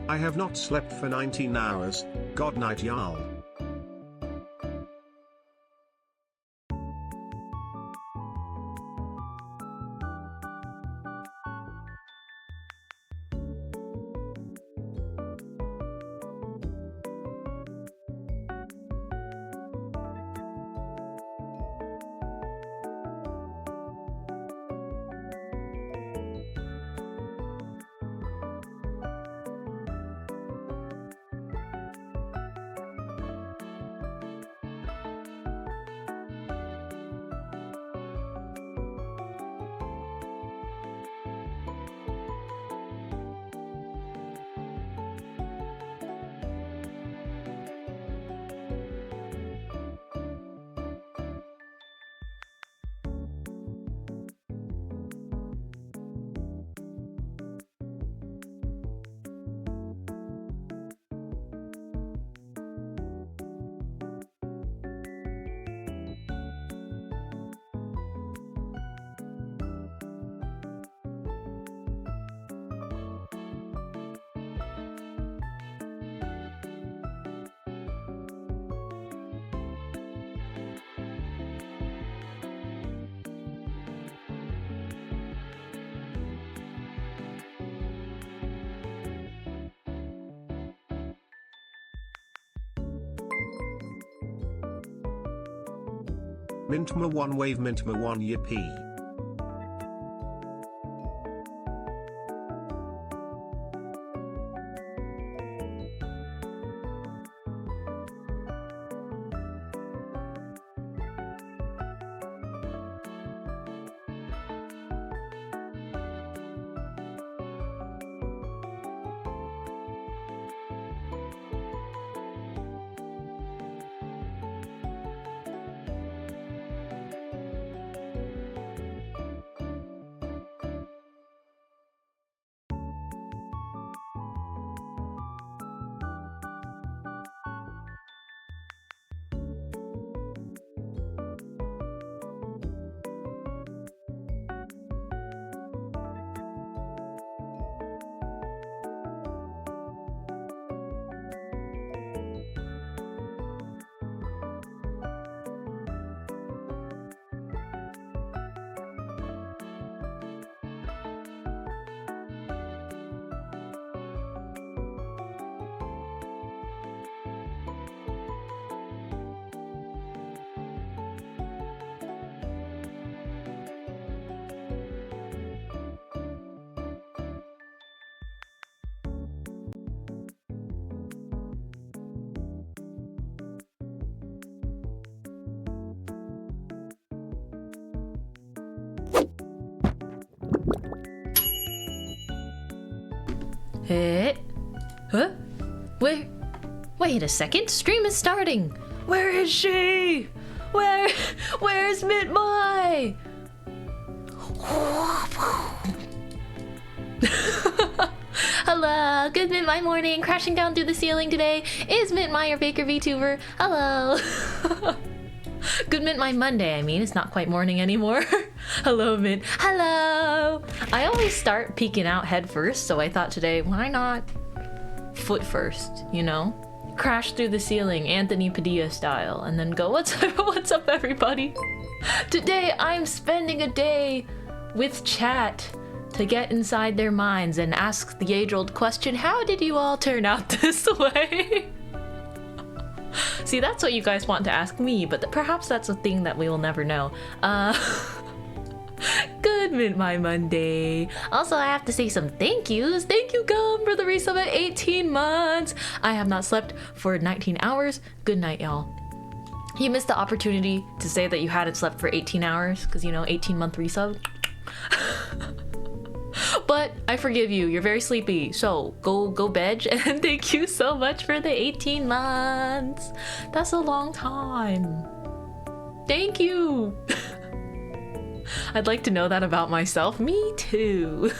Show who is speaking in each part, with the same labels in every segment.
Speaker 1: I have not slept for 19 hours, god night y'all. Mintma 1 wave Mintma 1 yippee.
Speaker 2: Huh? Wait a second, stream is starting! Where is she? Where's Mintmai? Hello, good Mintmai morning, crashing down through the ceiling today is Mintmai, your Baker VTuber. Hello! Good Mintmai Monday, I mean, it's not quite morning anymore. Hello, Mint. Hello! I always start peeking out head first, so I thought today, why not foot first, you know? Crash through the ceiling, Anthony Padilla style, and then go, what's up everybody? Today I'm spending a day with chat to get inside their minds and ask the age-old question, how did you all turn out this way? See, that's what you guys want to ask me, but perhaps that's a thing that we will never know. Good Mintmai Monday. Also, I have to say some thank yous. Thank you, Gum, for the resub at 18 months. I have not slept for 19 hours. Good night, y'all. You missed the opportunity to say that you hadn't slept for 18 hours, because, you know, 18-month resub. But I forgive you, you're very sleepy, so go bed, and thank you so much for the 18 months. That's a long time. Thank you. I'd like to know that about myself. Me too.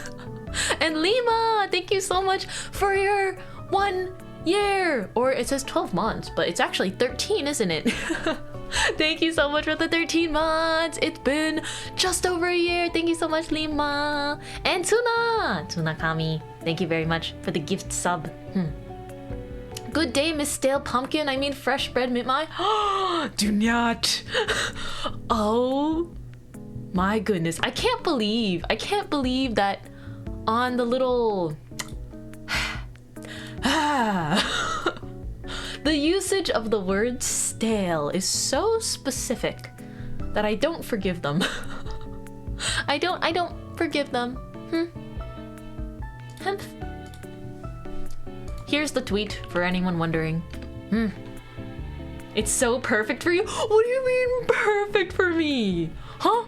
Speaker 2: And Lima, thank you so much for your 1 year, or it says 12 months, but it's actually 13, isn't it? Thank you so much for the 13 months. It's been just over a year. Thank you so much, Lima. And Tuna Kami. Thank you very much for the gift sub. Good day, Miss Stale Pumpkin. I mean fresh bread, Mintmai. Do not. Oh my goodness. I can't believe that on the little the usage of the word stale is so specific that I don't forgive them. I don't forgive them. Humph. Here's the tweet for anyone wondering. It's so perfect for you? What do you mean perfect for me? Huh?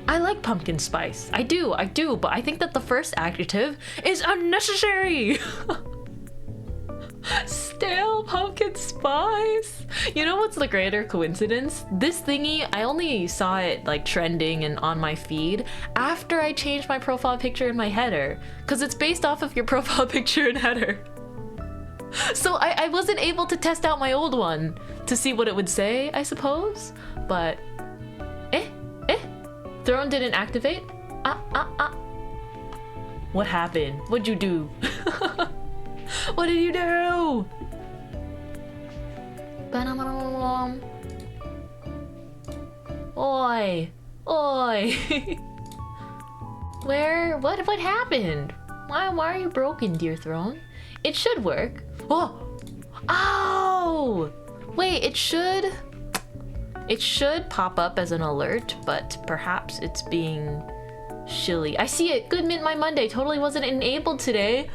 Speaker 2: I like pumpkin spice. I do, but I think that the first adjective is unnecessary. Stale pumpkin spice. You know what's the greater coincidence? This thingy, I only saw it like trending and on my feed after I changed my profile picture and my header, because it's based off of your profile picture and header. So I wasn't able to test out my old one to see what it would say, I suppose. But Throne didn't activate. What happened? What'd you do? What did you do? Oi. What happened? Why are you broken, dear Throne? It should work. Oh! Wait, it should pop up as an alert, but perhaps it's being shilly. I see it. Good Mintmai Monday. Totally wasn't enabled today.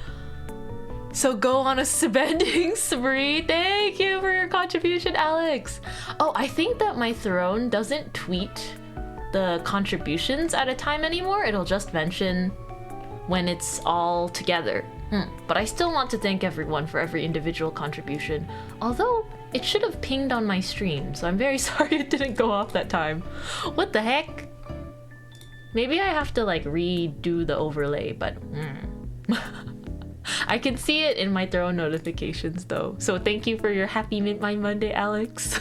Speaker 2: So go on a spending spree. Thank you for your contribution, Alex. Oh, I think that my Throne doesn't tweet the contributions at a time anymore. It'll just mention when it's all together. But I still want to thank everyone for every individual contribution. Although it should have pinged on my stream, so I'm very sorry it didn't go off that time. What the heck? Maybe I have to like redo the overlay, but I can see it in my Throne notifications though. So thank you for your happy Mintmai Monday, Alex.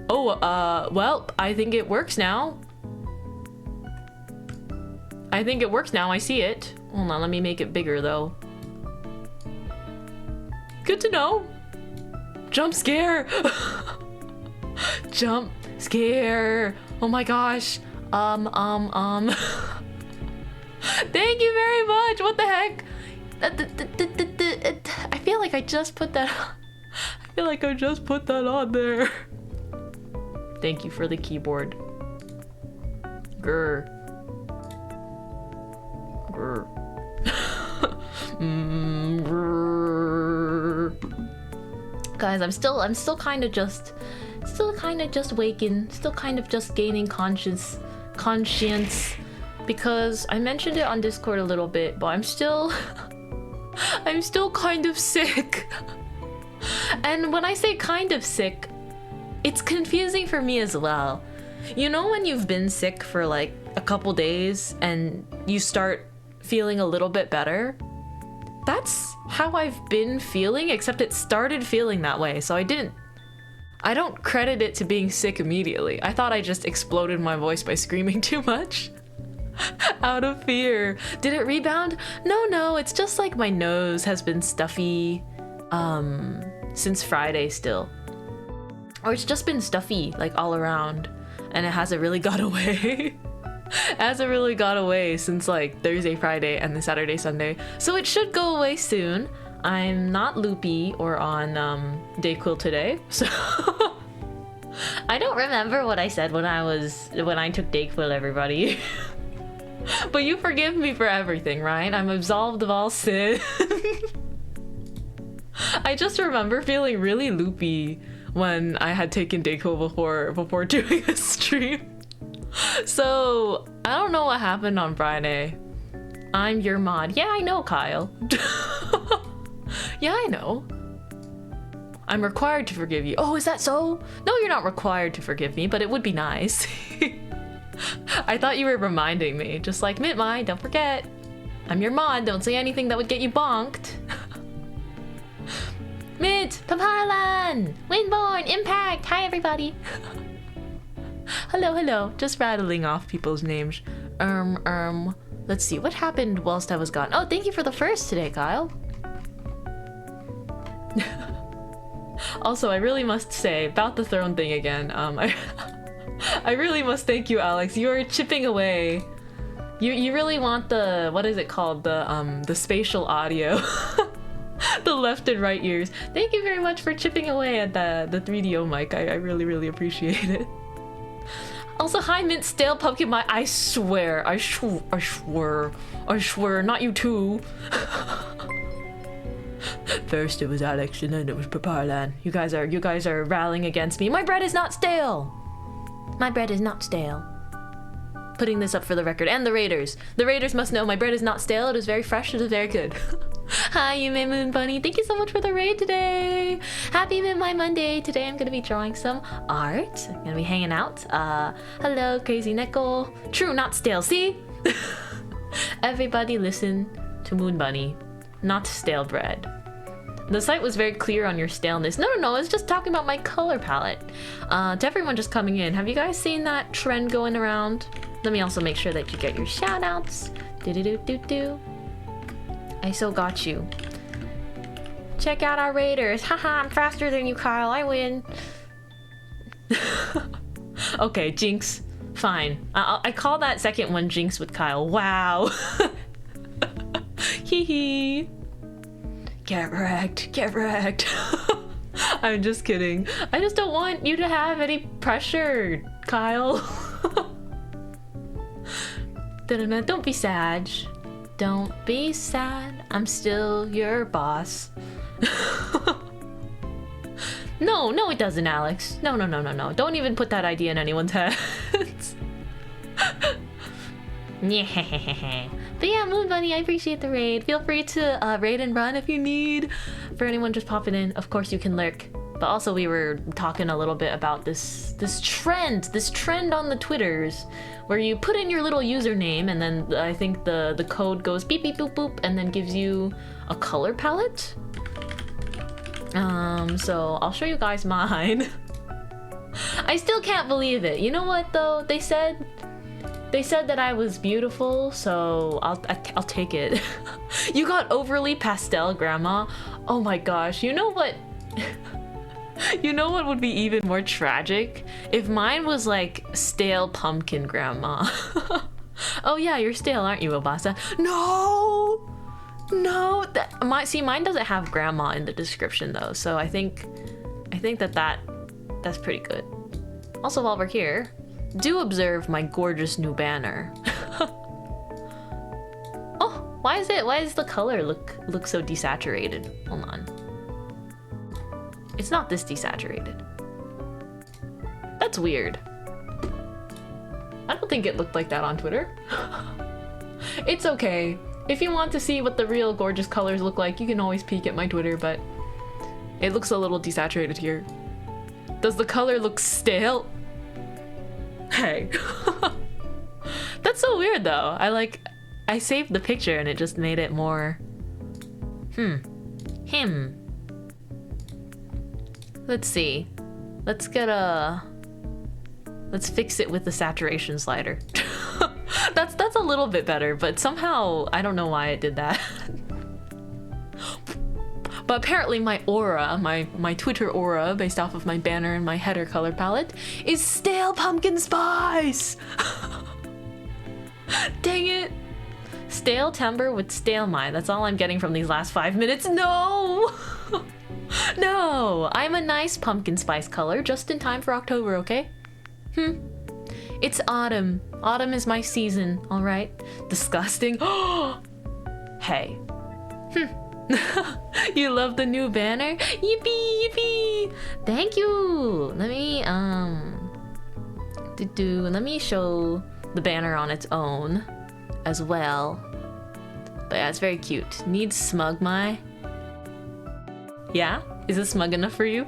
Speaker 2: Well, I think it works now. I see it. Hold on, let me make it bigger though. Good to know. Jump scare. Jump scare. Oh my gosh. Thank you very much. What the heck? I feel like I just put that on there. Thank you for the keyboard. Grr. Guys, I'm still kind of just waking, still kind of just gaining conscience, because I mentioned it on Discord a little bit, but I'm still kind of sick. And when I say kind of sick, it's confusing for me as well. You know when you've been sick for like a couple days and you start feeling a little bit better? That's how I've been feeling, except it started feeling that way, so I don't credit it to being sick immediately. I thought I just exploded my voice by screaming too much. Out of fear. Did it rebound? No, it's just like my nose has been stuffy since Friday still. Or it's just been stuffy like all around, and it hasn't really got away. It hasn't really got away since like Thursday, Friday, and the Saturday, Sunday. So it should go away soon. I'm not loopy or on Dayquil today, so I don't remember what I said when I took Dayquil, everybody. But you forgive me for everything, right? I'm absolved of all sin. I just remember feeling really loopy when I had taken Dayquil before doing a stream. So I don't know what happened on Friday. I'm your mod. Yeah, I know, Kyle. Yeah, I know. I'm required to forgive you. Oh, is that so? No, you're not required to forgive me, but it would be nice. I thought you were reminding me, just like Mintmai, don't forget. I'm your mod, don't say anything that would get you bonked. Mint, Paparlan, Windborn, Impact. Hi, everybody. Hello, hello. Just rattling off people's names. Let's see. What happened whilst I was gone? Oh, thank you for the first today, Kyle. Also, I really must say about the throne thing again. I really must thank you, Alex. You are chipping away. You really want the, what is it called? The spatial audio. The left and right ears. Thank you very much for chipping away at the 3DO mic. I really, really appreciate it. Also, hi Mint, stale pumpkin pie. I swear, I swear, not you too. First it was Alex and then it was Paparlan. You guys are rallying against me. My bread is not stale. My bread is not stale. Putting this up for the record. And the Raiders. The Raiders must know my bread is not stale. It is very fresh. It is very good. Hi, Yume Moon Bunny. Thank you so much for the raid today. Happy Mintmai Monday. Today I'm going to be drawing some art. I'm going to be hanging out. Hello, Crazy Neko. True, not stale. See? Everybody listen to Moon Bunny. Not stale bread. The site was very clear on your staleness. No, I was just talking about my color palette. To everyone just coming in, have you guys seen that trend going around? Let me also make sure that you get your shout outs. Do. I so got you. Check out our raiders. Haha, I'm faster than you, Kyle. I win. Okay, Jinx. Fine. I call that second one Jinx with Kyle. Wow. Hee hee. Get wrecked. Get wrecked. I'm just kidding. I just don't want you to have any pressure, Kyle. Don't be sad. Don't be sad. I'm still your boss. No, it doesn't, Alex. No. Don't even put that idea in anyone's heads. But yeah, Moon Bunny, I appreciate the raid. Feel free to raid and run if you need. For anyone just popping in, of course you can lurk. But also we were talking a little bit about this trend on the Twitters, where you put in your little username and then I think the code goes beep beep boop boop and then gives you a color palette. So I'll show you guys mine. I still can't believe it. You know what though? They said that I was beautiful, so I'll take it. You got overly pastel, Grandma. Oh my gosh, you know what? You know what would be even more tragic? If mine was like stale pumpkin, Grandma. Oh yeah, you're stale, aren't you, Obasa? No, mine doesn't have Grandma in the description though, so I think that's pretty good. Also, while we're here, do observe my gorgeous new banner. Oh, why is the color look so desaturated? Hold on. It's not this desaturated. That's weird. I don't think it looked like that on Twitter. It's okay. If you want to see what the real gorgeous colors look like, you can always peek at my Twitter, but it looks a little desaturated here. Does the color look stale? Hey. That's so weird though. I saved the picture and it just made it more Let's see. Let's fix it with the saturation slider. That's a little bit better, but somehow I don't know why it did that. But apparently my aura, my Twitter aura, based off of my banner and my header color palette, is stale pumpkin spice! Dang it! Stale timber with stale mind. That's all I'm getting from these last 5 minutes. No! No! I'm a nice pumpkin spice color, just in time for October, okay? It's autumn. Autumn is my season, alright? Disgusting. Hey. You love the new banner? Yippee, yippee! Thank you! Let me show the banner on its own as well. But yeah, it's very cute. Needs Smugmai. Yeah? Is it smug enough for you?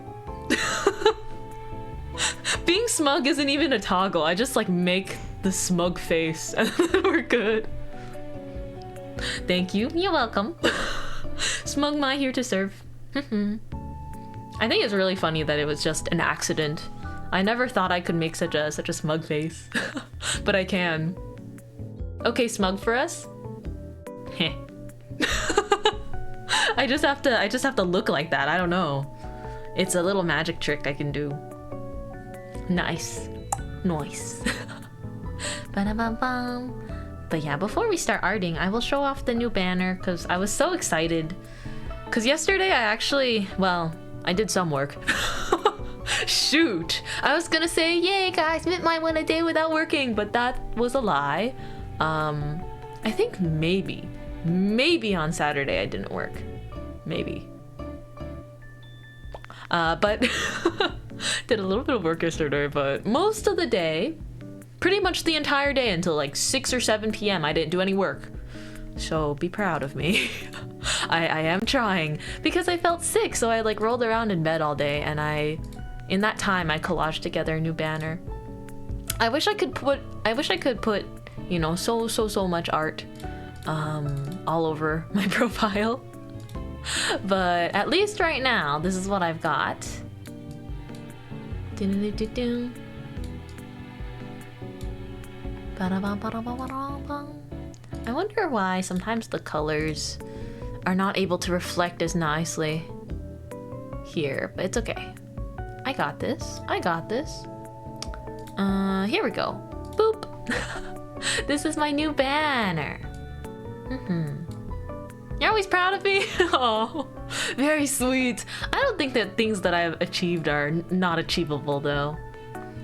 Speaker 2: Being smug isn't even a toggle. I just like make the smug face and then we're good. Thank you. You're welcome. Smugmai here to serve. I think it's really funny that it was just an accident. I never thought I could make such a smug face, but I can. Okay, smug for us. Heh. I just have to look like that. I don't know. It's a little magic trick I can do. Nice. Nice. Ba-da-bum-bum. But yeah, before we start arting, I will show off the new banner because I was so excited. Because yesterday I did some work. Shoot! I was gonna say, yay guys, Mintmai went a day without working, but that was a lie. I think maybe on Saturday I didn't work. Maybe. But did a little bit of work yesterday, but most of the day, pretty much the entire day until like 6 or 7 p.m. I didn't do any work. So be proud of me. I am trying because I felt sick, so I like rolled around in bed all day, and in that time I collaged together a new banner. I wish I could put you know, so much art all over my profile. But at least right now, this is what I've got. I wonder why sometimes the colors are not able to reflect as nicely here, but it's okay. I got this. Here we go. Boop. This is my new banner. You're always proud of me? Oh, very sweet. I don't think that things that I've achieved are not achievable though.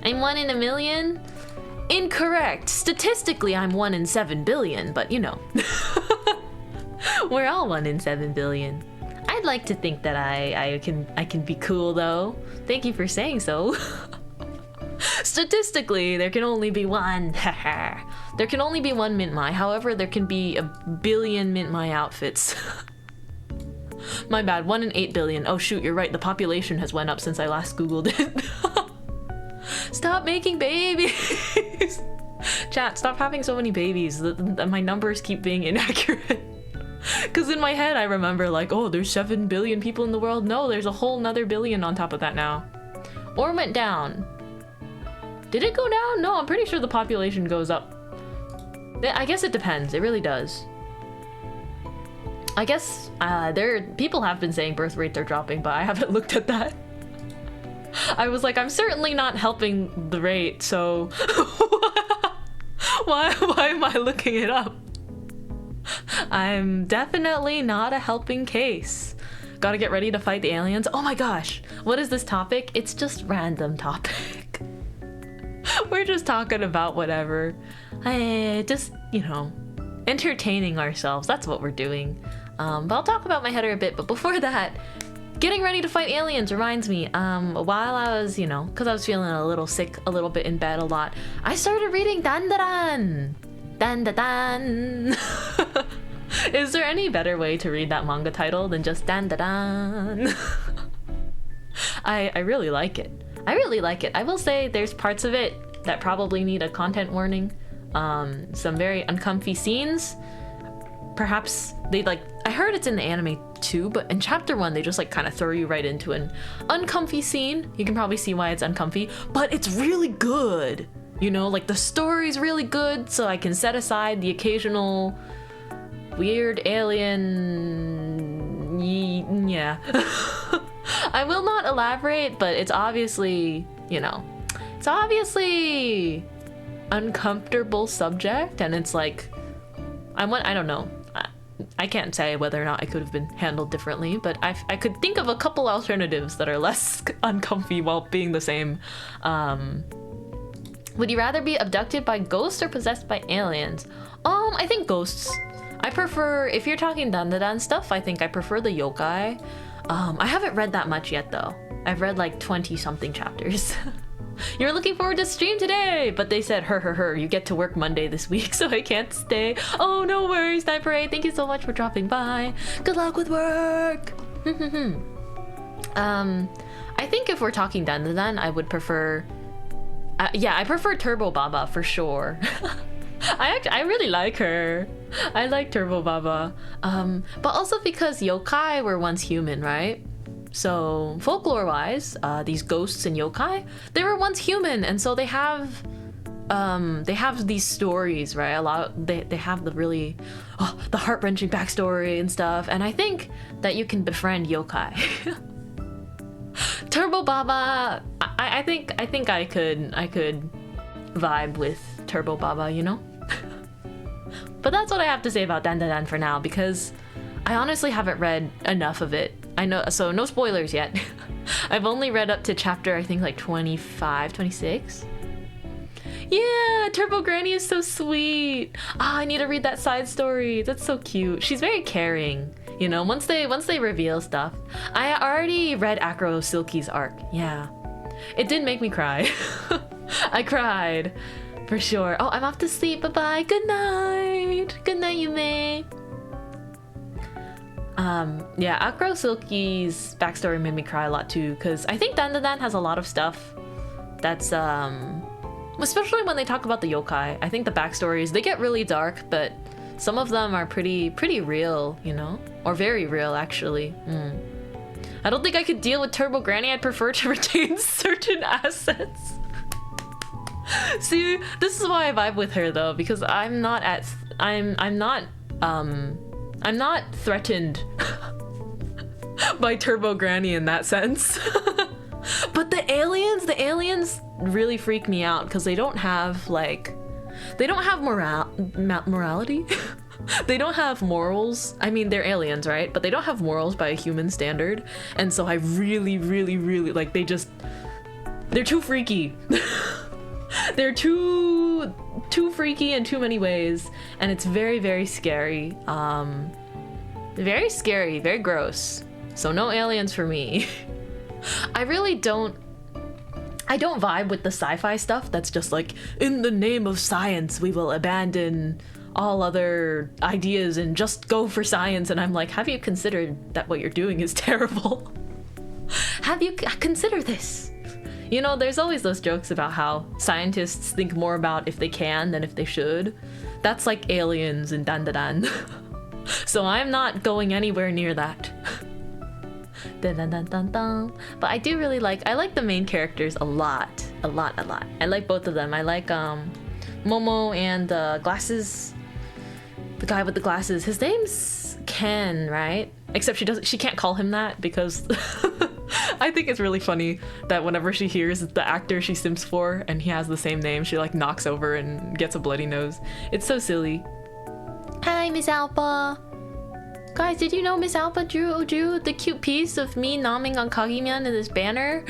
Speaker 2: I'm 1 in a million? Incorrect. Statistically, I'm 1 in 7 billion, but you know. We're all 1 in 7 billion. I'd like to think that I can be cool though. Thank you for saying so. Statistically, there can only be one. There can only be one Mintmai. However, there can be a billion Mintmai outfits. My bad, 1 in 8 billion. Oh shoot, you're right. The population has went up since I last Googled it. Stop making babies. Chat, stop having so many babies. My numbers keep being inaccurate. Because in my head, I remember like, oh, there's 7 billion people in the world. No, there's a whole nother billion on top of that now. Or went down. Did it go down? No, I'm pretty sure the population goes up. I guess it depends. It really does. I guess people have been saying birth rates are dropping, but I haven't looked at that. I was like, I'm certainly not helping the rate, so why am I looking it up? I'm definitely not a helping case. Gotta get ready to fight the aliens. Oh my gosh, what is this topic? It's just random topic. We're just talking about whatever. Just, you know, entertaining ourselves. That's what we're doing. But I'll talk about my header a bit. But before that, getting ready to fight aliens reminds me, while I was, you know, because I was feeling a little sick, a little bit in bed a lot, I started reading Dandadan. Dandadan. Is there any better way to read that manga title than just Dandadan? I really like it. I will say there's parts of it that probably need a content warning. Some very uncomfy scenes. Perhaps I heard it's in the anime too, but in chapter 1 they just like kind of throw you right into an uncomfy scene. You can probably see why it's uncomfy, but it's really good. You know, like the story's really good, so I can set aside the occasional weird alien. Yeah. I will not elaborate, but it's obviously, you know, it's obviously uncomfortable subject, and it's like, I don't know. I can't say whether or not it could have been handled differently, but I could think of a couple alternatives that are less uncomfy while being the same. Would you rather be abducted by ghosts or possessed by aliens? I think ghosts. I prefer, if you're talking dandadan stuff, I think I prefer the yokai. I haven't read that much yet though. I've read like 20 something chapters. You're looking forward to stream today, but they said, you get to work Monday this week, so I can't stay. Oh, no worries, Night Parade. Thank you so much for dropping by. Good luck with work. I think if we're talking dandadan, I would prefer, yeah, I prefer Turbo Baba for sure. I really like her. I like Turbo Baba. But also because yokai were once human, right? So folklore-wise, these ghosts and yokai, they were once human, and so they have these stories, right? They have the really the heart-wrenching backstory and stuff, and I think that you can befriend yokai. Turbo Baba, I think I could vibe with Turbo Baba, you know? But that's what I have to say about Dandadan for now, because I honestly haven't read enough of it. I know, so no spoilers yet. I've only read up to chapter, I think like 25, 26. Yeah, Turbo Granny is so sweet. I need to read that side story. That's so cute. She's very caring. You know, once they reveal stuff. I already read Acro Silky's arc. Yeah. It did make me cry. I cried. For sure. Oh, I'm off to sleep. Bye-bye. Good night. Good night, Yume. Yeah, Acro Silky's backstory made me cry a lot too, because I think Dandadan has a lot of stuff that's especially when they talk about the yokai. I think the backstories, they get really dark, but some of them are pretty real, you know? Or very real, actually. I don't think I could deal with Turbo Granny. I'd prefer to retain certain assets. See, this is why I vibe with her though, because I'm not threatened by Turbo Granny in that sense. But the aliens really freak me out because they don't have morality. They don't have morals. I mean, they're aliens, right? But they don't have morals by a human standard. And so I really like, they're too freaky. They're too freaky in too many ways, and it's very scary. Very scary, very gross. So no aliens for me. I don't vibe with the sci-fi stuff that's just like, in the name of science we will abandon all other ideas and just go for science. And I'm like, have you considered that what you're doing is terrible? Have you considered this? You know, there's always those jokes about how scientists think more about if they can than if they should. That's like aliens in Dandadan. So I'm not going anywhere near that. Dun, dun, dun, dun, dun. But I do really I like the main characters a lot. I like both of them. I like Momo and glasses. The guy with the glasses. His name's Ken, right? Except she can't call him that because I think it's really funny that whenever she hears the actor she simps for and he has the same name, she like knocks over and gets a bloody nose. It's so silly. Hi, Miss Alpha. Guys, did you know Miss Alpha drew the cute piece of me nomming on Kagimyan in this banner?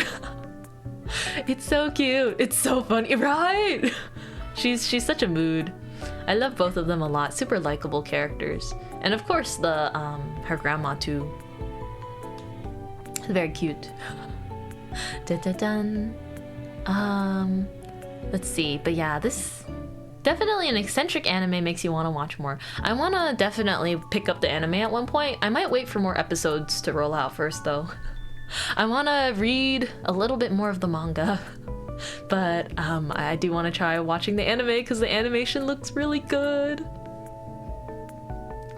Speaker 2: It's so cute. It's so funny, right? She's such a mood. I love both of them a lot. Super likable characters. And of course the her grandma too. Very cute. Dun, dun, dun. Let's see. But yeah, this definitely an eccentric anime makes you want to watch more. I want to definitely pick up the anime at one point. I might wait for more episodes to roll out first though. I want to read a little bit more of the manga. But I do want to try watching the anime because the animation looks really good.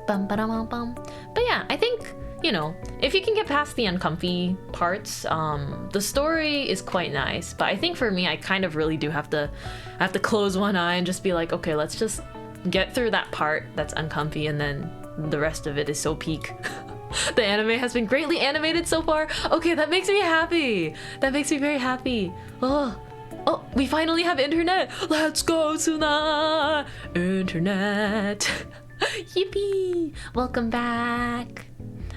Speaker 2: Bum, ba-dum, bum. But yeah, I think, you know, if you can get past the uncomfy parts, the story is quite nice. But I think for me, I kind of really do have to close one eye and just be like, okay, let's just get through that part that's uncomfy, and then the rest of it is so peak. The anime has been greatly animated so far. Okay, that makes me happy. That makes me very happy. Oh, we finally have internet. Let's go, Suna. Internet. Yippee. Welcome back.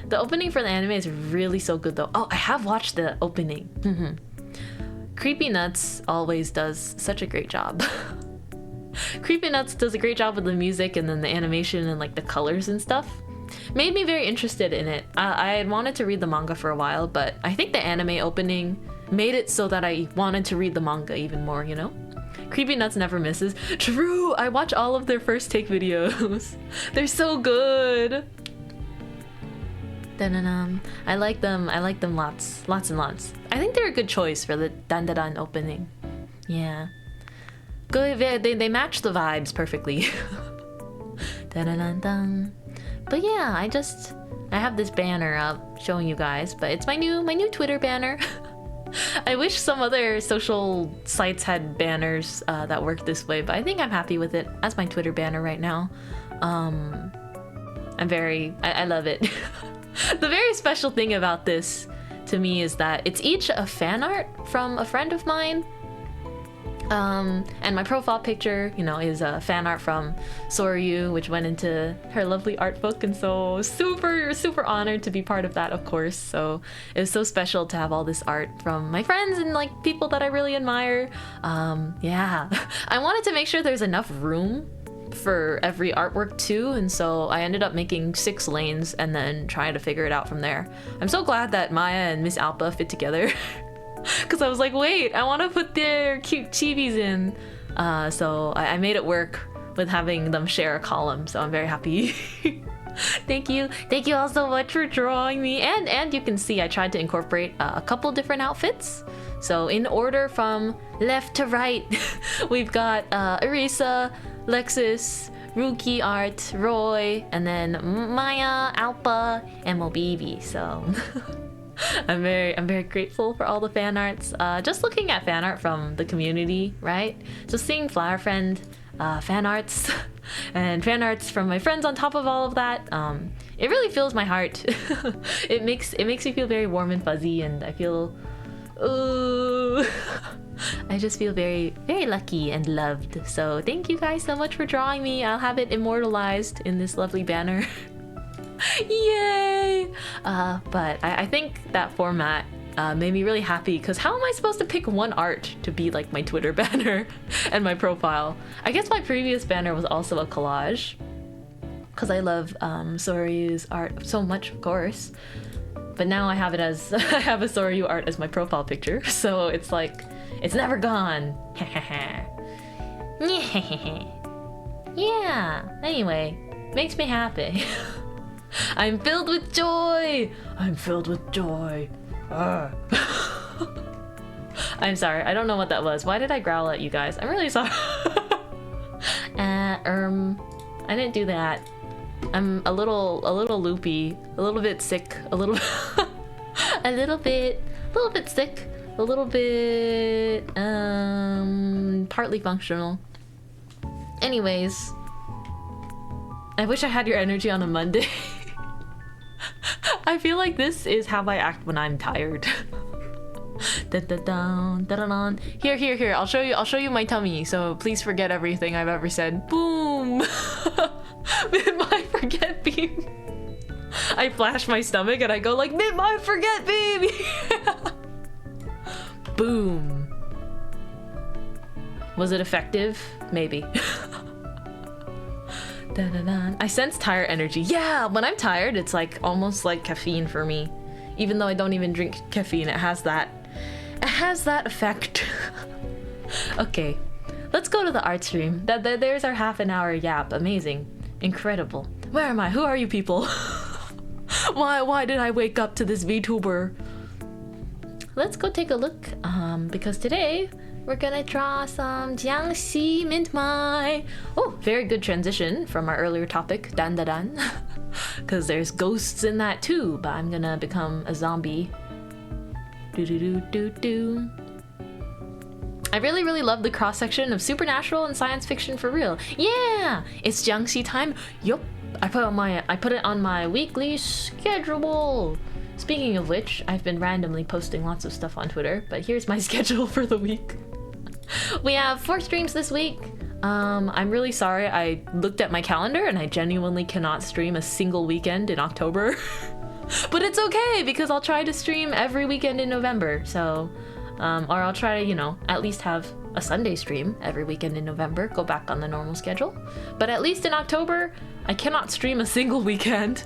Speaker 2: The opening for the anime is really so good though. Oh, I have watched the opening. Creepy Nuts always does such a great job. Creepy Nuts does a great job with the music and then the animation and like the colors and stuff. Made me very interested in it. I had wanted to read the manga for a while, but I think the anime opening made it so that I wanted to read the manga even more, you know? Creepy Nuts never misses. True! I watch all of their first take videos. They're so good! Dun-dun-dun. I like them lots and lots. I think they're a good choice for the Dandadan opening. Yeah. Good, they match the vibes perfectly. Dun-dun-dun-dun. But yeah, I have this banner up showing you guys, but it's my new Twitter banner. I wish some other social sites had banners that work this way, but I think I'm happy with it as my Twitter banner right now. I love it. The very special thing about this to me is that it's each a fan art from a friend of mine. And my profile picture, you know, is a fan art from Soryu, which went into her lovely art book, and so super honored to be part of that, of course. So it was so special to have all this art from my friends and like people that I really admire. Yeah, I wanted to make sure there's enough room for every artwork too, and so I ended up making 6 lanes and then trying to figure it out from there. I'm so glad that Maya and Miss Alpa fit together. Because I was like, wait, I want to put their cute chibis in. So I made it work with having them share a column. So I'm very happy. Thank you all so much for drawing me. And you can see I tried to incorporate a couple different outfits. So in order from left to right, we've got Arisa, Lexus, Rookie Art, Roy, and then Maya, Alpa, and Mobibi. So I'm very grateful for all the fan arts. Just looking at fan art from the community, right? Just seeing Flower Friend fan arts and fan arts from my friends on top of all of that. It really fills my heart. It makes me feel very warm and fuzzy, and I feel I just feel very lucky and loved. So thank you guys so much for drawing me. I'll have it immortalized in this lovely banner. Yay! But I think that format made me really happy, because how am I supposed to pick one art to be like my Twitter banner and my profile? I guess my previous banner was also a collage, because I love Soryu's art so much, of course. But now I have it as I have a Soryu art as my profile picture, so it's like it's never gone. Yeah. Anyway, makes me happy. I'm filled with joy! I'm filled with joy. I'm sorry, I don't know what that was. Why did I growl at you guys? I'm really sorry. I didn't do that. I'm a little loopy, a little bit sick, a little bit sick, a little bit partly functional. Anyways, I wish I had your energy on a Monday. I feel like this is how I act when I'm tired. Here. I'll show you my tummy. So please forget everything I've ever said. Boom. Mintmai forget beam. I flash my stomach and I go like, Mintmai forget beam. Boom. Was it effective? Maybe. I sense tired energy. Yeah, when I'm tired, it's like almost like caffeine for me. Even though I don't even drink caffeine, it has that effect. Okay, let's go to the art stream. There's our half an hour yap. Amazing, incredible. Where am I? Who are you people? Why did I wake up to this VTuber? Let's go take a look. Because today we're gonna draw some Jiangxi Mintmai. Oh, very good transition from our earlier topic, Dan. Because there's ghosts in that too, but I'm gonna become a zombie. I really love the cross-section of supernatural and science fiction for real. Yeah! It's Jiangxi time. Yup. I put it on my weekly schedule. Speaking of which, I've been randomly posting lots of stuff on Twitter, but here's my schedule for the week. We have 4 streams this week. I'm really sorry, I looked at my calendar and I genuinely cannot stream a single weekend in October. But it's okay, because I'll try to stream every weekend in November. So, or I'll try to, you know, at least have a Sunday stream every weekend in November, go back on the normal schedule. But at least in October, I cannot stream a single weekend.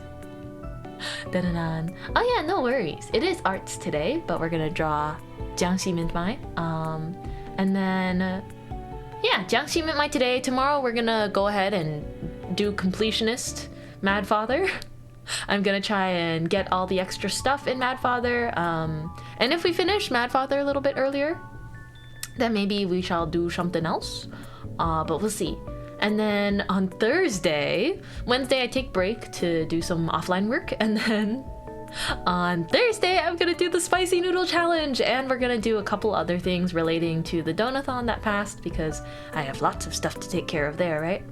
Speaker 2: Oh yeah, no worries. It is arts today, but we're gonna draw Jiangxi Mintmai. And then, yeah, Jiangxi Mintmai today. Tomorrow we're gonna go ahead and do Completionist Mad Father. I'm gonna try and get all the extra stuff in Mad Father. And if we finish Mad Father a little bit earlier, then maybe we shall do something else. But we'll see. And then on Wednesday I take break to do some offline work, and then on Thursday I'm gonna do the spicy noodle challenge, and we're gonna do a couple other things relating to the donathon that passed because I have lots of stuff to take care of there, right?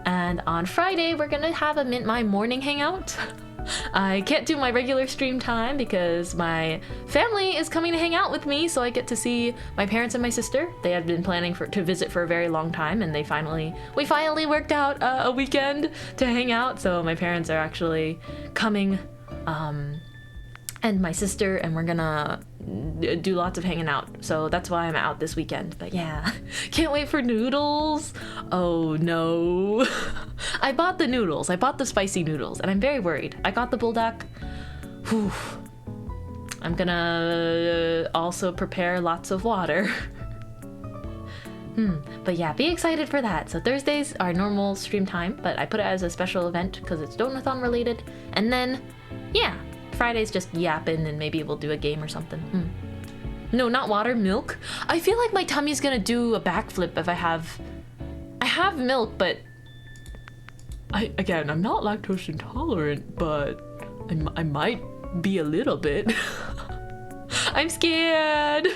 Speaker 2: And on Friday we're gonna have a Mintmai morning hangout. I can't do my regular stream time because my family is coming to hang out with me, so I get to see my parents and my sister. They had been planning to visit for a very long time, and we finally worked out a weekend to hang out. So my parents are actually coming, and my sister, and we're gonna do lots of hanging out. So that's why I'm out this weekend. But yeah, can't wait for noodles. Oh no. I bought the noodles. I bought the spicy noodles, and I'm very worried. I got the buldak. Whew. I'm gonna also prepare lots of water. But yeah, be excited for that. So Thursdays are normal stream time, but I put it as a special event because it's donathon related. And then, yeah, Friday's just yapping, and maybe we'll do a game or something. No, not water, milk. I feel like my tummy's gonna do a backflip if I have milk, but I'm not lactose intolerant, but I might be a little bit. I'm scared.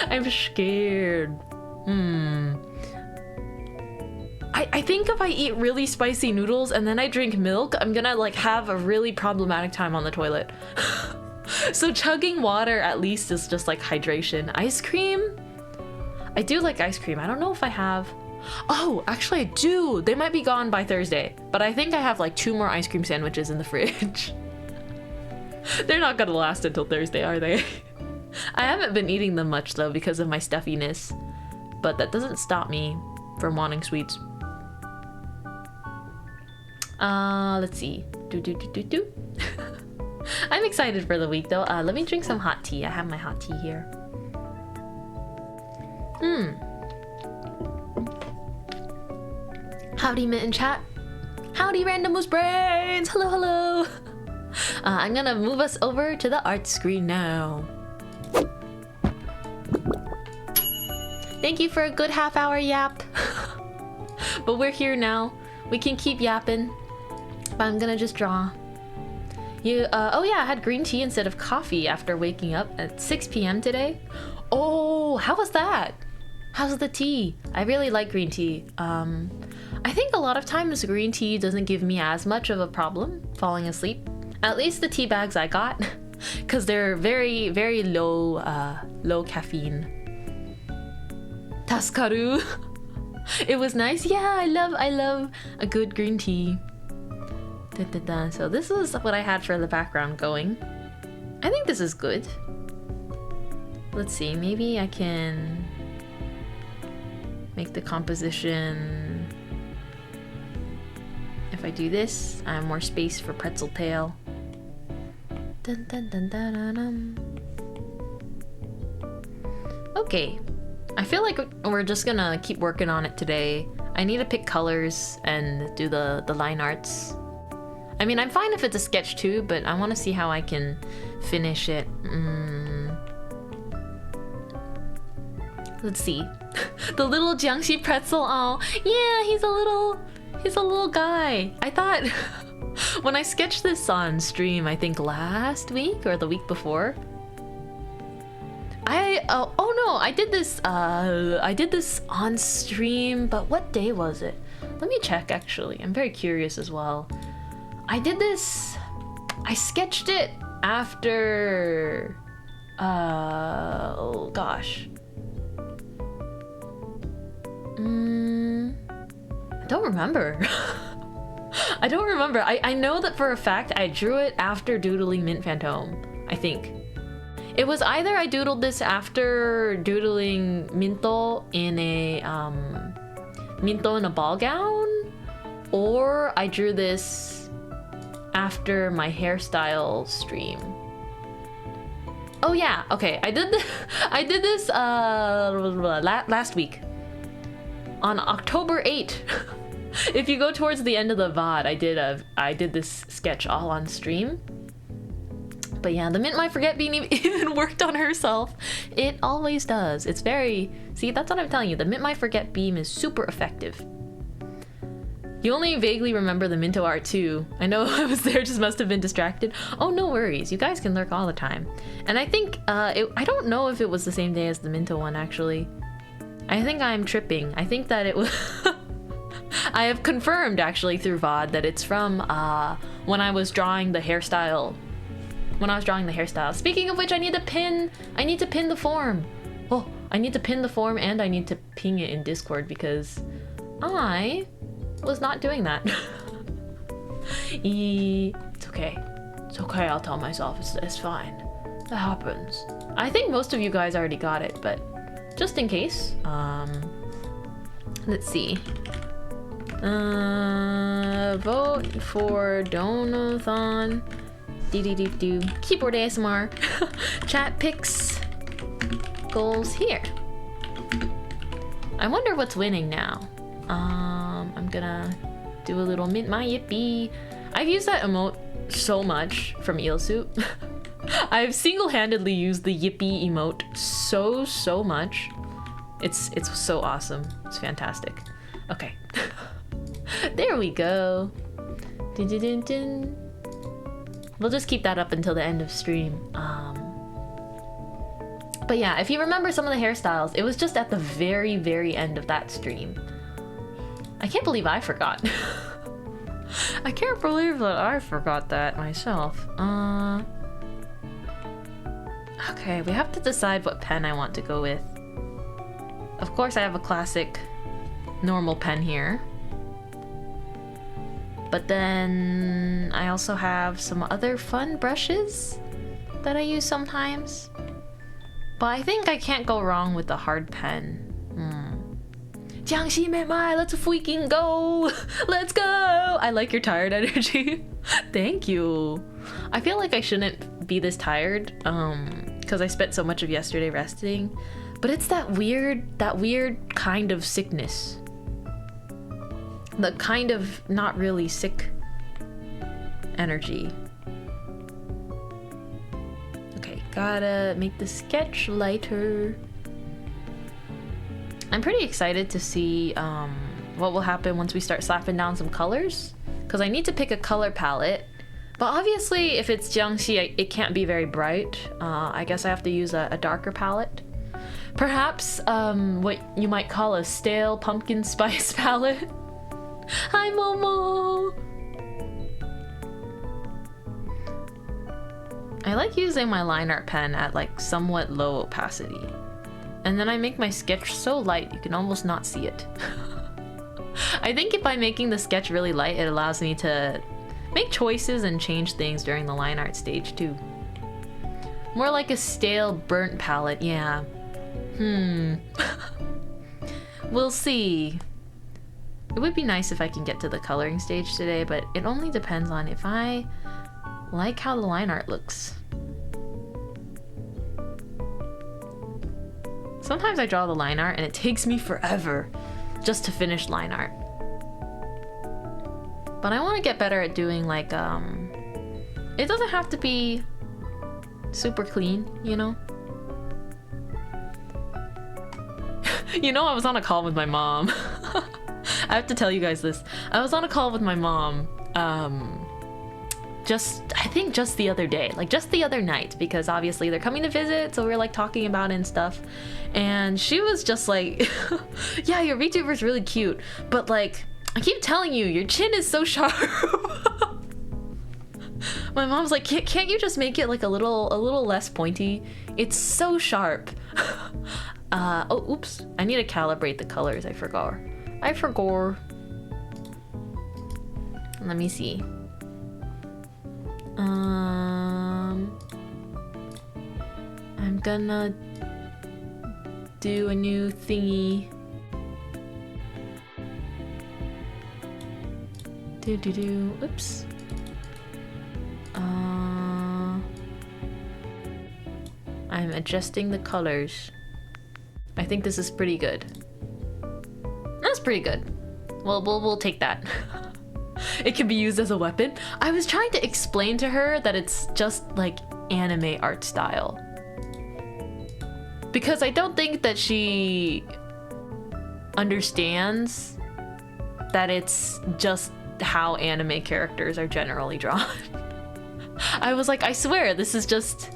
Speaker 2: I'm scared. I think if I eat really spicy noodles and then I drink milk, I'm gonna like have a really problematic time on the toilet. So chugging water at least is just like hydration. Ice cream? I do like ice cream. I don't know if I have. Oh, actually I do. They might be gone by Thursday, but I think I have like 2 more ice cream sandwiches in the fridge. They're not gonna last until Thursday, are they? I haven't been eating them much though because of my stuffiness, but that doesn't stop me from wanting sweets. Let's see. I'm excited for the week though. Let me drink some hot tea. I have my hot tea here. Howdy, Mint in chat. Howdy, Randomous Brains. Hello, hello. I'm gonna move us over to the art screen now. Thank you for a good half-hour yap. But we're here now. We can keep yapping. But I'm gonna just draw. Oh yeah, I had green tea instead of coffee after waking up at 6 p.m. today. Oh, how was that? How's the tea? I really like green tea. I think a lot of times green tea doesn't give me as much of a problem falling asleep. At least the tea bags I got, because they're very, very low caffeine. Taskaru. It was nice. Yeah, I love a good green tea. So this is what I had for the background going. I think this is good. Let's see, maybe I can make the composition. If I do this, I have more space for pretzel tail. Okay, I feel like we're just gonna keep working on it today. I need to pick colors and do the line arts. I mean, I'm fine if it's a sketch too, but I want to see how I can finish it. Let's see. The little Jiangxi pretzel. Oh, yeah, he's a little guy. I thought when I sketched this on stream, I think last week or the week before. Oh no, I did this on stream, but what day was it? Let me check actually. I'm very curious as well. I sketched it after, oh gosh. I don't remember. I don't remember. I know that for a fact I drew it after doodling Mint Phantom, I think. It was either I doodled this after doodling Minto in a ball gown, or I drew this after my hairstyle stream. Oh yeah, okay. I did this last week on October 8th. If you go towards the end of the VOD, I did this sketch all on stream. But yeah, the Mintmai Forget Beam even worked on herself. It always does. It's very... See, that's what I'm telling you. The Mintmai Forget Beam is super effective. You only vaguely remember the Minto art too. I know I was there, just must have been distracted. Oh, no worries. You guys can lurk all the time. And I think, I don't know if it was the same day as the Minto one, actually. I think I'm tripping. I think that it was... I have confirmed, actually, through VOD that it's from, when I was drawing the hairstyle. Speaking of which, I need to pin the form. Oh, I need to pin the form and I need to ping it in Discord because I was not doing that. It's okay. It's okay, I'll tell myself. It's fine. That happens. I think most of you guys already got it, but just in case. Let's see. Vote for Donathon. Do. Keyboard ASMR. Chat picks. Goals here. I wonder what's winning now. I'm gonna do a little Mintmai yippee. I've used that emote so much from Eel Soup. I've single-handedly used the yippee emote so much. It's so awesome. It's fantastic. Okay. There we go. Dun, dun, dun, dun. We'll just keep that up until the end of stream. But yeah, if you remember some of the hairstyles, it was just at the very end of that stream. I can't believe I forgot. I can't believe that I forgot that myself. Okay, we have to decide what pen I want to go with. Of course, I have a classic normal pen here. But then I also have some other fun brushes that I use sometimes. But I think I can't go wrong with the hard pen. Jiangxi Mintmai, let's freaking go! Let's go! I like your tired energy. Thank you. I feel like I shouldn't be this tired, because I spent so much of yesterday resting. But it's that weird kind of sickness. The kind of not really sick energy. Okay, gotta make the sketch lighter. I'm pretty excited to see what will happen once we start slapping down some colors, because I need to pick a color palette. But obviously, if it's Jiangxi, it can't be very bright. I guess I have to use a darker palette. Perhaps what you might call a stale pumpkin spice palette. Hi, Momo! I like using my line art pen at like somewhat low opacity. And then I make my sketch so light you can almost not see it. I think if I'm making the sketch really light, it allows me to make choices and change things during the line art stage too. More like a stale, burnt palette, yeah. We'll see. It would be nice if I can get to the coloring stage today, but it only depends on if I like how the line art looks. Sometimes I draw the line art and it takes me forever just to finish line art. But I want to get better at doing like, it doesn't have to be super clean, you know? You know, I was on a call with my mom. I have to tell you guys this. I was on a call with my mom, I think just the other day, like just the other night, because obviously they're coming to visit, so we're like talking about it and stuff. And she was just like, yeah, your VTuber's really cute, but like, I keep telling you, your chin is so sharp. My mom's like, can't you just make it like a little less pointy? It's so sharp. Oh, oops. I need to calibrate the colors. I forgot. Let me see. I'm gonna do a new thingy. Oops. I'm adjusting the colors. I think this is pretty good. That's pretty good. Well, we'll take that. It can be used as a weapon. I was trying to explain to her that it's just like anime art style, because I don't think that she understands that it's just how anime characters are generally drawn. I was like, I swear, this is just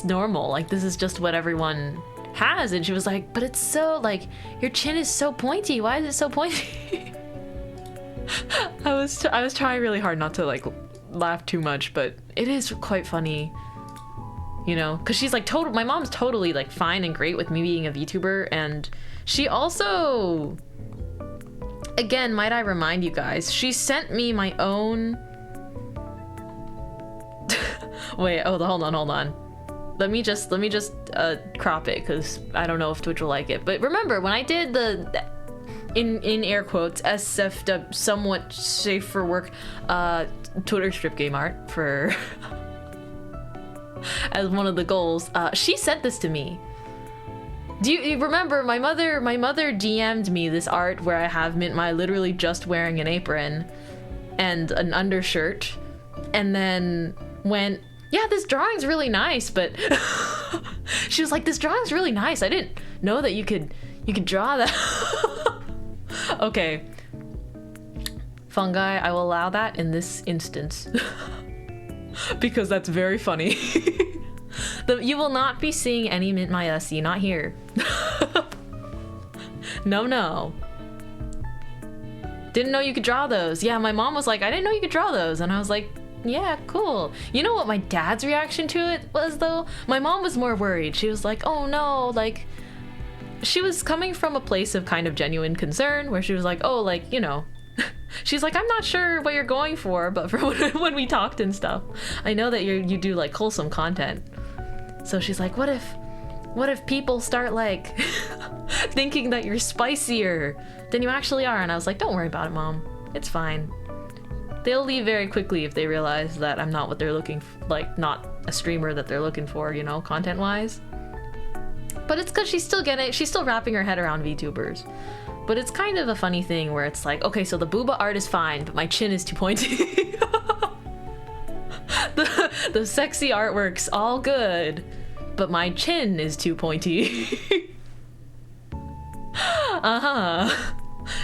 Speaker 2: normal. Like, this is just what everyone has. And she was like, but it's so, like, your chin is so pointy. Why is it so pointy? I was trying really hard not to, like, laugh too much, but it is quite funny, you know, because she's like my mom's totally like fine and great with me being a VTuber, and she also, again, might I remind you guys, she sent me my own wait, hold on, let me just crop it, because I don't know if Twitch will like it. But remember when I did the in air quotes SFW, somewhat safe for work, Twitter strip game art for as one of the goals, she sent this to me. Do you remember my mother DM'd me this art where I have Mintmai literally just wearing an apron and an undershirt, and then went, yeah, this drawing's really nice, but she was like, this drawing's really nice, I didn't know that you could draw that. Okay, fungi, I will allow that in this instance because that's very funny. You will not be seeing any Mintmai SE, not here. No. Didn't know you could draw those. Yeah, my mom was like, I didn't know you could draw those, and I was like, yeah, cool. You know what my dad's reaction to it was, though? My mom was more worried. She was like, oh no, like, she was coming from a place of kind of genuine concern, where she was like, oh, like, you know, she's like, I'm not sure what you're going for, but for when we talked and stuff, I know that you do like wholesome content. So she's like, what if people start like thinking that you're spicier than you actually are? And I was like, don't worry about it, Mom. It's fine. They'll leave very quickly if they realize that I'm not what they're looking for, like not a streamer that they're looking for, you know, content-wise. But it's because she's still wrapping her head around VTubers. But it's kind of a funny thing where it's like, okay, so the booba art is fine, but my chin is too pointy. the sexy artwork's all good, but my chin is too pointy.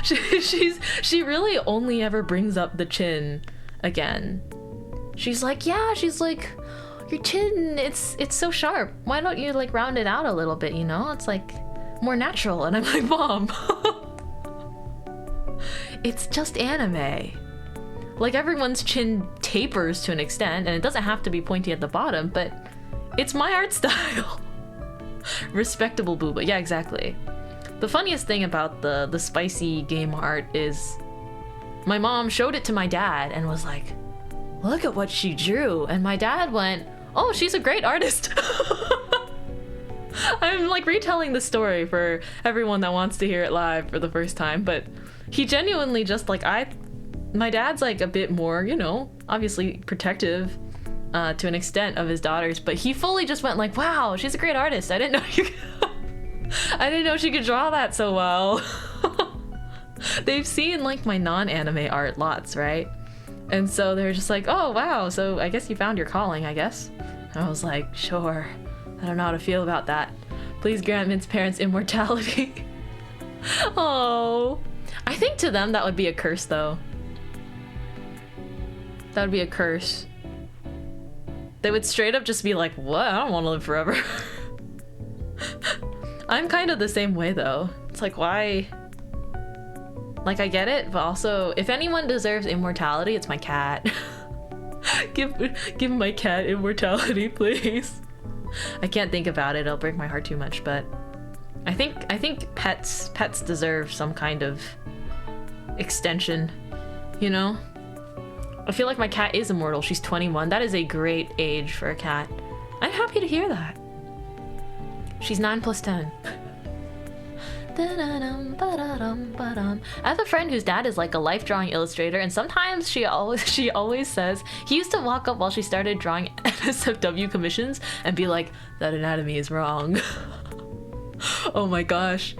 Speaker 2: She really only ever brings up the chin again. She's like, your chin, it's so sharp. Why don't you like round it out a little bit, you know? It's like more natural. And I'm like, Mom, it's just anime. Like, everyone's chin tapers to an extent, and it doesn't have to be pointy at the bottom, but it's my art style. Respectable booba. Yeah, exactly. The funniest thing about the spicy game art is my mom showed it to my dad and was like, look at what she drew. And my dad went, oh, she's a great artist. I'm like retelling the story for everyone that wants to hear it live for the first time, but he genuinely just like, my dad's like a bit more, you know, obviously protective to an extent of his daughters, but he fully just went like, wow, she's a great artist. I didn't know she could draw that so well. They've seen like my non-anime art lots, right? And so they're just like, oh wow, so I guess you found your calling, I guess. And I was like, sure, I don't know how to feel about that. Please grant Mint's parents immortality. Oh, I think to them that would be a curse though. That would be a curse. They would straight up just be like, what? I don't want to live forever. I'm kind of the same way though. It's like, why? Like, I get it, but also, if anyone deserves immortality, it's my cat. Give my cat immortality, please. I can't think about it, it'll break my heart too much, but I think pets deserve some kind of extension, you know? I feel like my cat is immortal. She's 21. That is a great age for a cat. I'm happy to hear that. She's 9 plus 10. I have a friend whose dad is like a life drawing illustrator, and sometimes she always says he used to walk up while she started drawing NSFW commissions and be like, that anatomy is wrong. Oh my gosh.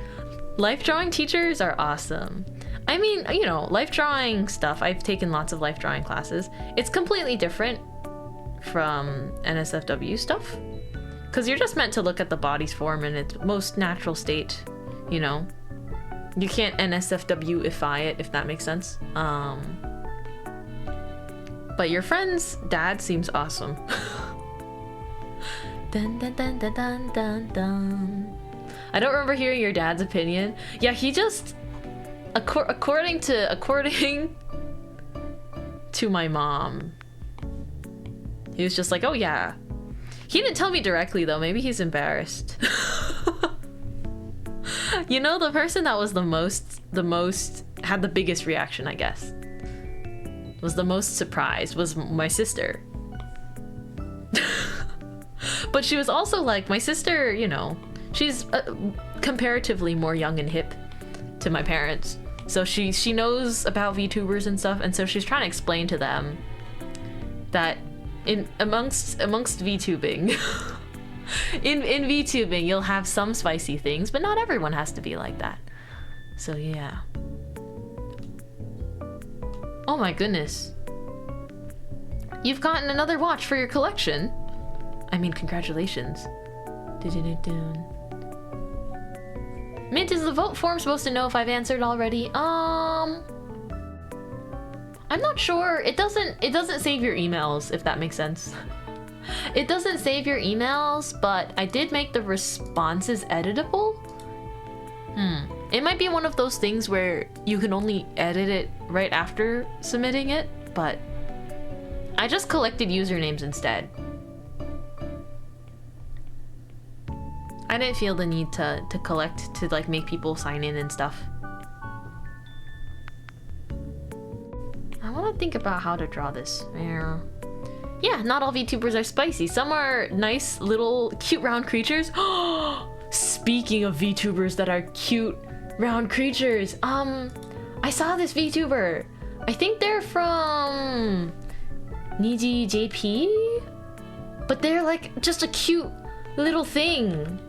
Speaker 2: Life drawing teachers are awesome. I mean, you know, life drawing stuff, I've taken lots of life drawing classes. It's completely different from NSFW stuff, because you're just meant to look at the body's form in its most natural state, you know? You can't NSFW-ify it, if that makes sense. But your friend's dad seems awesome. Dun, dun, dun, dun, dun, dun, dun. I don't remember hearing your dad's opinion. Yeah, he just... According to my mom, he was just like, oh yeah. He didn't tell me directly though, maybe he's embarrassed. You know, the person that was the most had the biggest reaction, I guess, was the most surprised, was my sister. But she was also like, my sister, you know, she's comparatively more young and hip to my parents. So she knows about VTubers and stuff, and so she's trying to explain to them that amongst VTubing, in VTubing you'll have some spicy things, but not everyone has to be like that. So yeah. Oh my goodness. You've gotten another watch for your collection. I mean, congratulations. Mint, is the vote form supposed to know if I've answered already? I'm not sure. It doesn't save your emails, if that makes sense. It doesn't save your emails, but I did make the responses editable. It might be one of those things where you can only edit it right after submitting it, but I just collected usernames instead. I didn't feel the need to collect, to like make people sign in and stuff. I want to think about how to draw this. Yeah, not all VTubers are spicy. Some are nice little cute round creatures. Speaking of VTubers that are cute round creatures, I saw this VTuber. I think they're from Niji JP, but they're like just a cute little thing.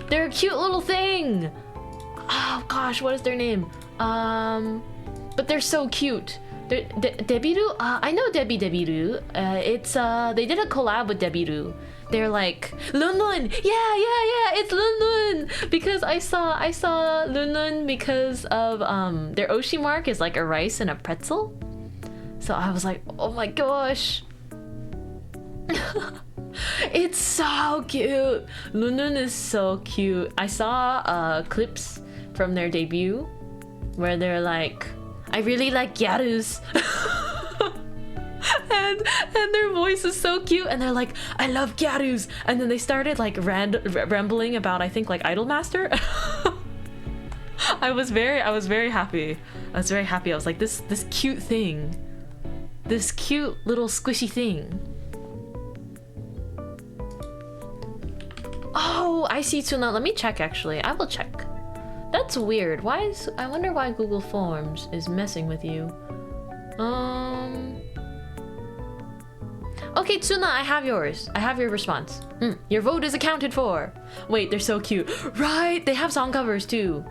Speaker 2: They're a cute little thing. Oh gosh, what is their name? But they're so cute. They're Debiru? I know Debiru. It's they did a collab with Debiru. They're like Lunlun. Yeah, it's Lunlun. Because I saw Lunlun because of their Oshi mark is like a rice and a pretzel. So I was like, oh my gosh. It's so cute. Lunlun is so cute. I saw clips from their debut where they're like, I really like gyarus. and their voice is so cute, and they're like, I love gyarus. And then they started like rambling about, I think, like Idolmaster. I was very happy. I was very happy. I was like, this cute thing, this cute little squishy thing. Oh, I see Tuna. Let me check, actually. I will check. That's weird. I wonder why Google Forms is messing with you. Okay, Tsuna, I have yours. I have your response. Your vote is accounted for. Wait, they're so cute. Right, they have song covers too.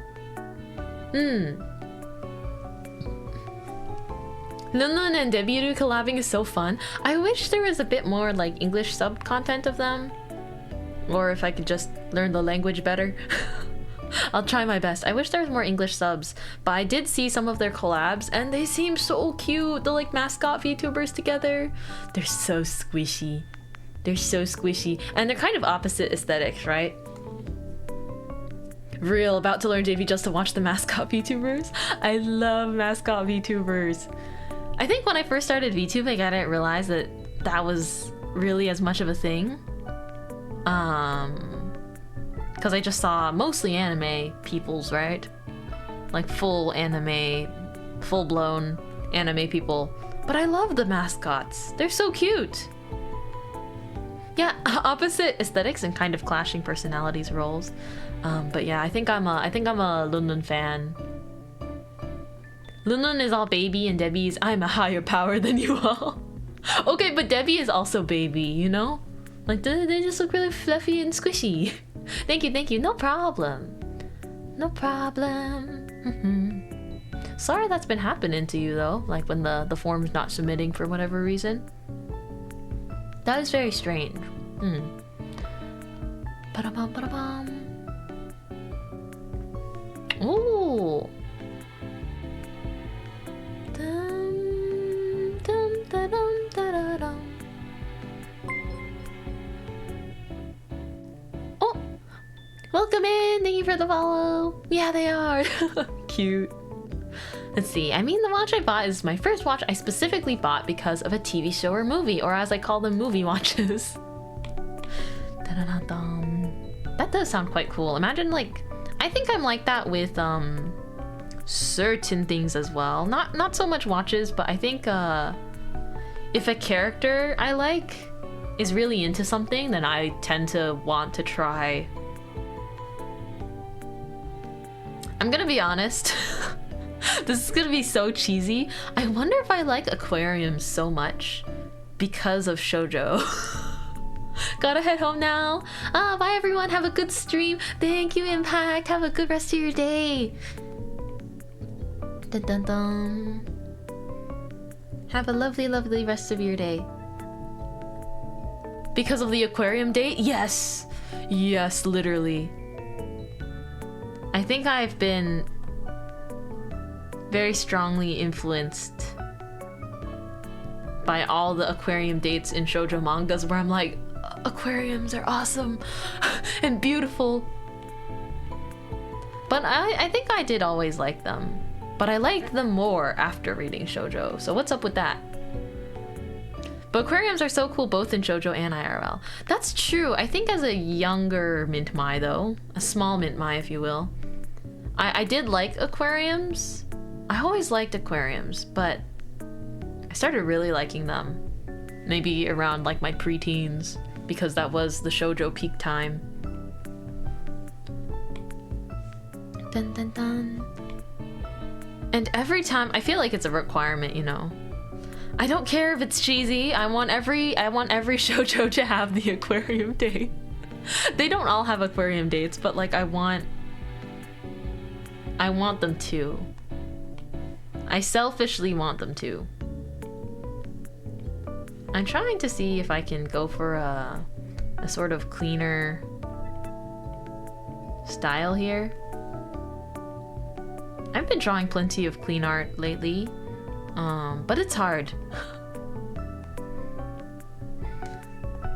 Speaker 2: Lunlun and Debiru collabing is so fun. I wish there was a bit more like English sub content of them. Or if I could just learn the language better. I'll try my best. I wish there was more English subs, but I did see some of their collabs and they seem so cute. The like mascot VTubers together. They're so squishy. They're so squishy. And they're kind of opposite aesthetics, right? Real, about to learn JV just to watch the mascot VTubers. I love mascot VTubers. I think when I first started VTubing, I didn't realize that that was really as much of a thing. Because I just saw mostly anime peoples, right? Like full anime, full-blown anime people. But I love the mascots. They're so cute. Yeah, opposite aesthetics and kind of clashing personalities roles. But yeah, I think I'm a Lunlun fan. Lunlun is all baby and Debbie's I'm a higher power than you all. Okay, but Debbie is also baby, you know? Like they just look really fluffy and squishy. Thank you. No problem. No problem. Sorry that's been happening to you though, like when the form's not submitting for whatever reason. That is very strange. Ba-da-bum, ba-da-bum. Ooh, cool. Dum, dum, da-dum, da-da-dum. Oh! Welcome in! Thank you for the follow! Yeah, they are! Cute. Let's see, I mean, the watch I bought is my first watch I specifically bought because of a TV show or movie, or as I call them, movie watches. That does sound quite cool. Imagine, like, I think I'm like that with certain things as well. Not so much watches, but I think if a character I like is really into something, then I tend to want to try. I'm gonna be honest. This is gonna be so cheesy. I wonder if I like aquariums so much because of shoujo. Gotta head home now. Bye everyone, have a good stream. Thank you, Impact. Have a good rest of your day. Dun dun dun. Have a lovely, lovely rest of your day. Because of the aquarium date? Yes! Yes, literally. I think I've been very strongly influenced by all the aquarium dates in shoujo mangas where I'm like, aquariums are awesome and beautiful. But I think I did always like them. But I liked them more after reading shoujo, so what's up with that? But aquariums are so cool both in shoujo and IRL. That's true. I think as a younger Mintmai though, a small Mintmai if you will, I did like aquariums. I always liked aquariums, but I started really liking them maybe around like my preteens because that was the shoujo peak time. Dun dun dun. And every time I feel like it's a requirement, you know. I don't care if it's cheesy. I want every shoujo to have the aquarium date. They don't all have aquarium dates, but like I want them to. I selfishly want them to. I'm trying to see if I can go for a sort of cleaner style here. I've been drawing plenty of clean art lately, but it's hard.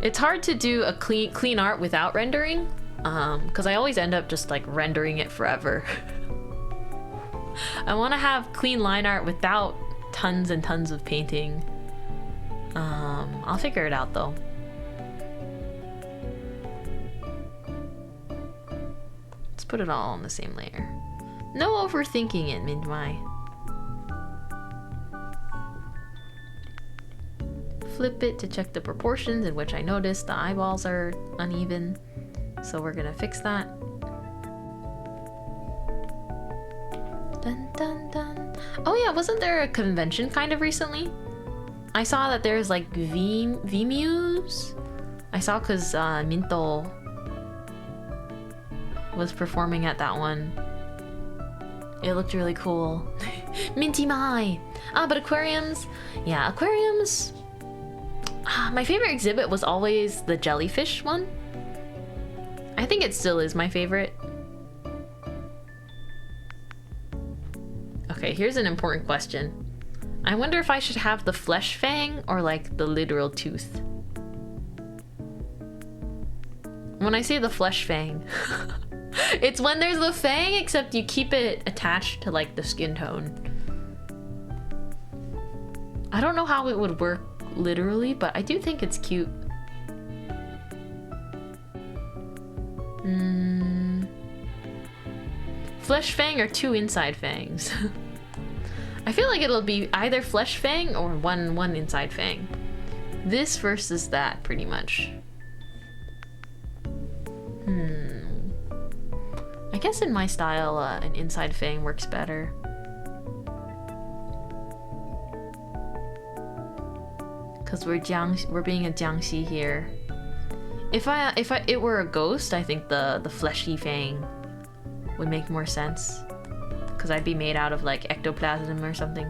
Speaker 2: It's hard to do a clean art without rendering, because I always end up just like rendering it forever. I want to have clean line art without tons and tons of painting. I'll figure it out though. Let's put it all on the same layer. No overthinking it, Mintmai. Flip it to check the proportions in which I noticed the eyeballs are uneven. So we're gonna fix that. Dun dun dun. Oh yeah, wasn't there a convention kind of recently? I saw that there's like V-Muse. I saw because Minto was performing at that one. It looked really cool. Mintmai! But aquariums? Yeah, aquariums. My favorite exhibit was always the jellyfish one. I think it still is my favorite. Okay, here's an important question. I wonder if I should have the flesh fang or like the literal tooth. When I say the flesh fang, it's when there's the fang except you keep it attached to like the skin tone. I don't know how it would work literally, but I do think it's cute. Flesh fang or two inside fangs? I feel like it'll be either flesh fang or one inside fang. This versus that, pretty much. I guess in my style, an inside fang works better. Cause we're being a Jiangxi here. If it were a ghost, I think the fleshy fang would make more sense. Cause I'd be made out of like ectoplasm or something.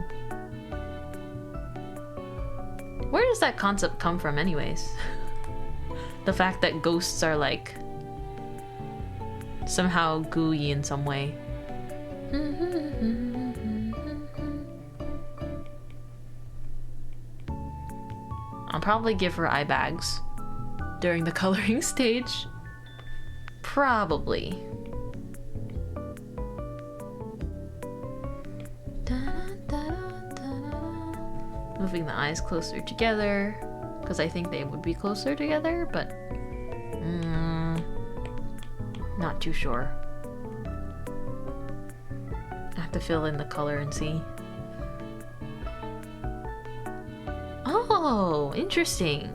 Speaker 2: Where does that concept come from anyways? The fact that ghosts are like somehow gooey in some way. I'll probably give her eye bags during the coloring stage. Probably. Moving the eyes closer together, because I think they would be closer together, but not too sure. I have to fill in the color and see. Oh, interesting.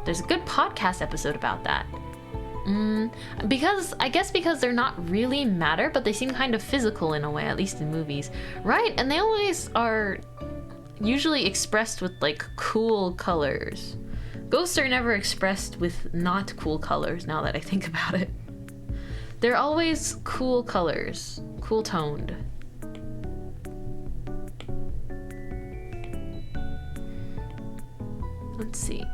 Speaker 2: There's a good podcast episode about that. I guess because they're not really matter, but they seem kind of physical in a way, at least in movies. Right, and they always are usually expressed with like cool colors. Ghosts are never expressed with not cool colors, now that I think about it. They're always cool colors, cool toned. Let's see.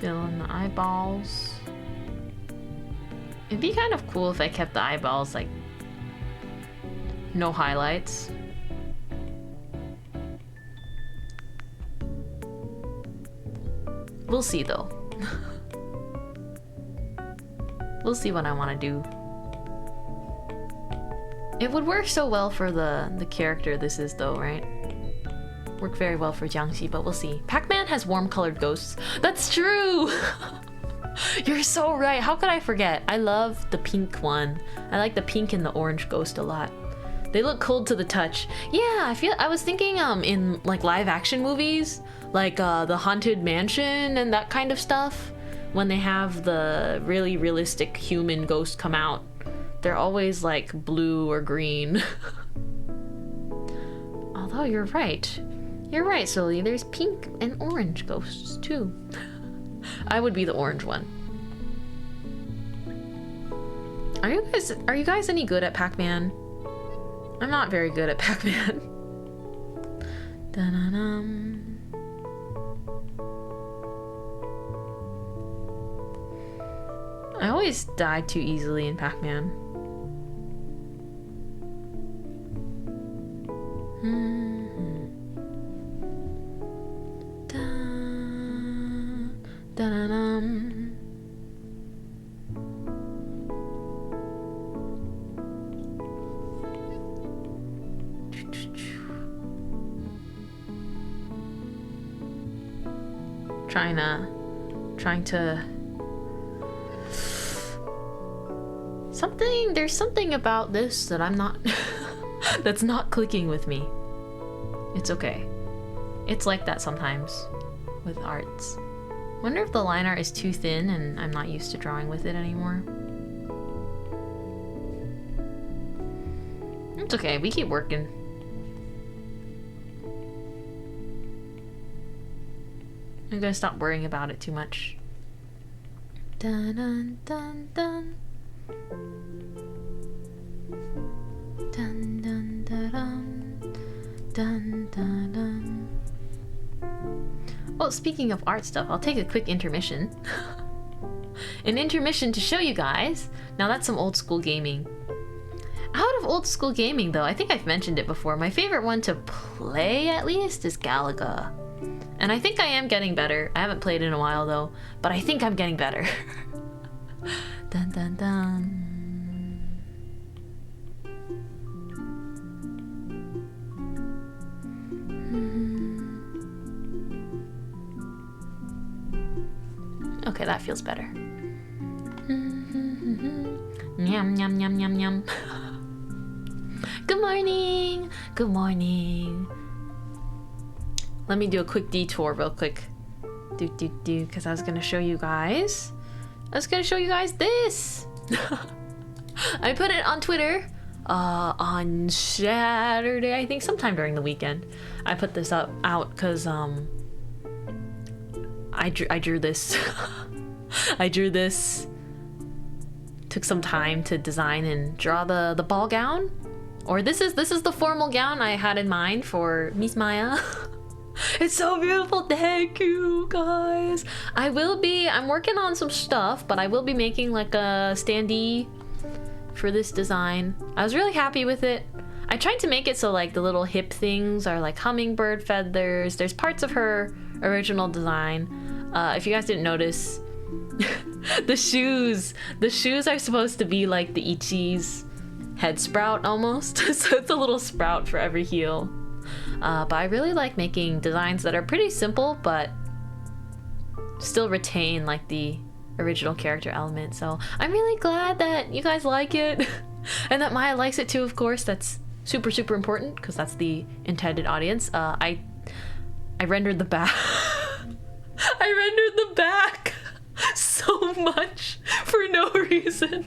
Speaker 2: Fill in the eyeballs. It'd be kind of cool if I kept the eyeballs like no highlights. We'll see though. We'll see what I want to do. It would work so well for the character this is though, right? Work very well for Jiangxi, but we'll see. Pac-Man has warm-colored ghosts. That's true! You're so right. How could I forget? I love the pink one. I like the pink and the orange ghost a lot. They look cold to the touch. Yeah, I was thinking in like live action movies, like the Haunted Mansion and that kind of stuff, when they have the really realistic human ghost come out, they're always like blue or green. Although you're right. You're right, Sully. There's pink and orange ghosts too. I would be the orange one. Are you guys any good at Pac-Man? I'm not very good at Pac-Man. Da-da-dum. I always die too easily in Pac-Man. Da-da-dum. Trying to there's something about this that I'm not that's not clicking with me. It's okay. It's like that sometimes with arts. Wonder if the line art is too thin and I'm not used to drawing with it anymore. It's okay, we keep working. I'm gonna stop worrying about it too much. Dun dun dun dun. Dun dun dun dun. Dun dun dun. Well, speaking of art stuff, I'll take a quick intermission. An intermission to show you guys. Now that's some old school gaming. Out of old school gaming though, I think I've mentioned it before, my favorite one to play at least is Galaga. And I think I am getting better. I haven't played in a while though, but I think I'm getting better. Dun dun dun. Okay, that feels better. Yum yum yum yum yum. Good morning. Good morning. Let me do a quick detour real quick. Because I was gonna show you guys. This. I put it on Twitter on Saturday, I think, sometime during the weekend. I put this out because I drew this. I drew this. Took some time to design and draw the ball gown. Or this is the formal gown I had in mind for Miss Maya. It's so beautiful. Thank you, guys. I'm working on some stuff, but I will be making like a standee for this design. I was really happy with it. I tried to make it so like the little hip things are like hummingbird feathers. There's parts of her original design. If you guys didn't notice, the shoes are supposed to be like the Ichi's head sprout almost. So it's a little sprout for every heel. But I really like making designs that are pretty simple, but still retain like the original character element. So I'm really glad that you guys like it and that Maya likes it too, of course. That's super, super important because that's the intended audience. I rendered the back. I rendered the back so much for no reason.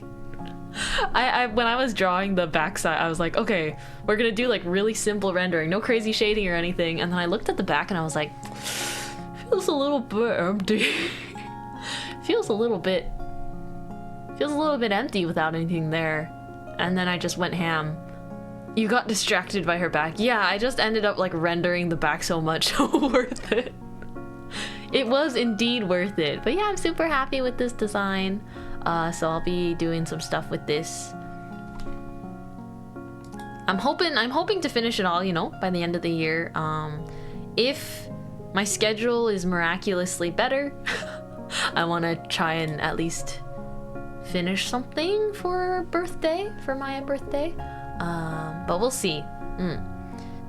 Speaker 2: When I was drawing the backside, I was like, okay, we're gonna do like really simple rendering, no crazy shading or anything. And then I looked at the back and I was like, feels a little bit empty. feels a little bit empty without anything there. And then I just went ham. You got distracted by her back. Yeah, I just ended up like rendering the back so much. Worth it. It was indeed worth it. But yeah, I'm super happy with this design. So I'll be doing some stuff with this. I'm hoping to finish it all, you know, by the end of the year. If my schedule is miraculously better, I want to try and at least finish something for my birthday. But we'll see.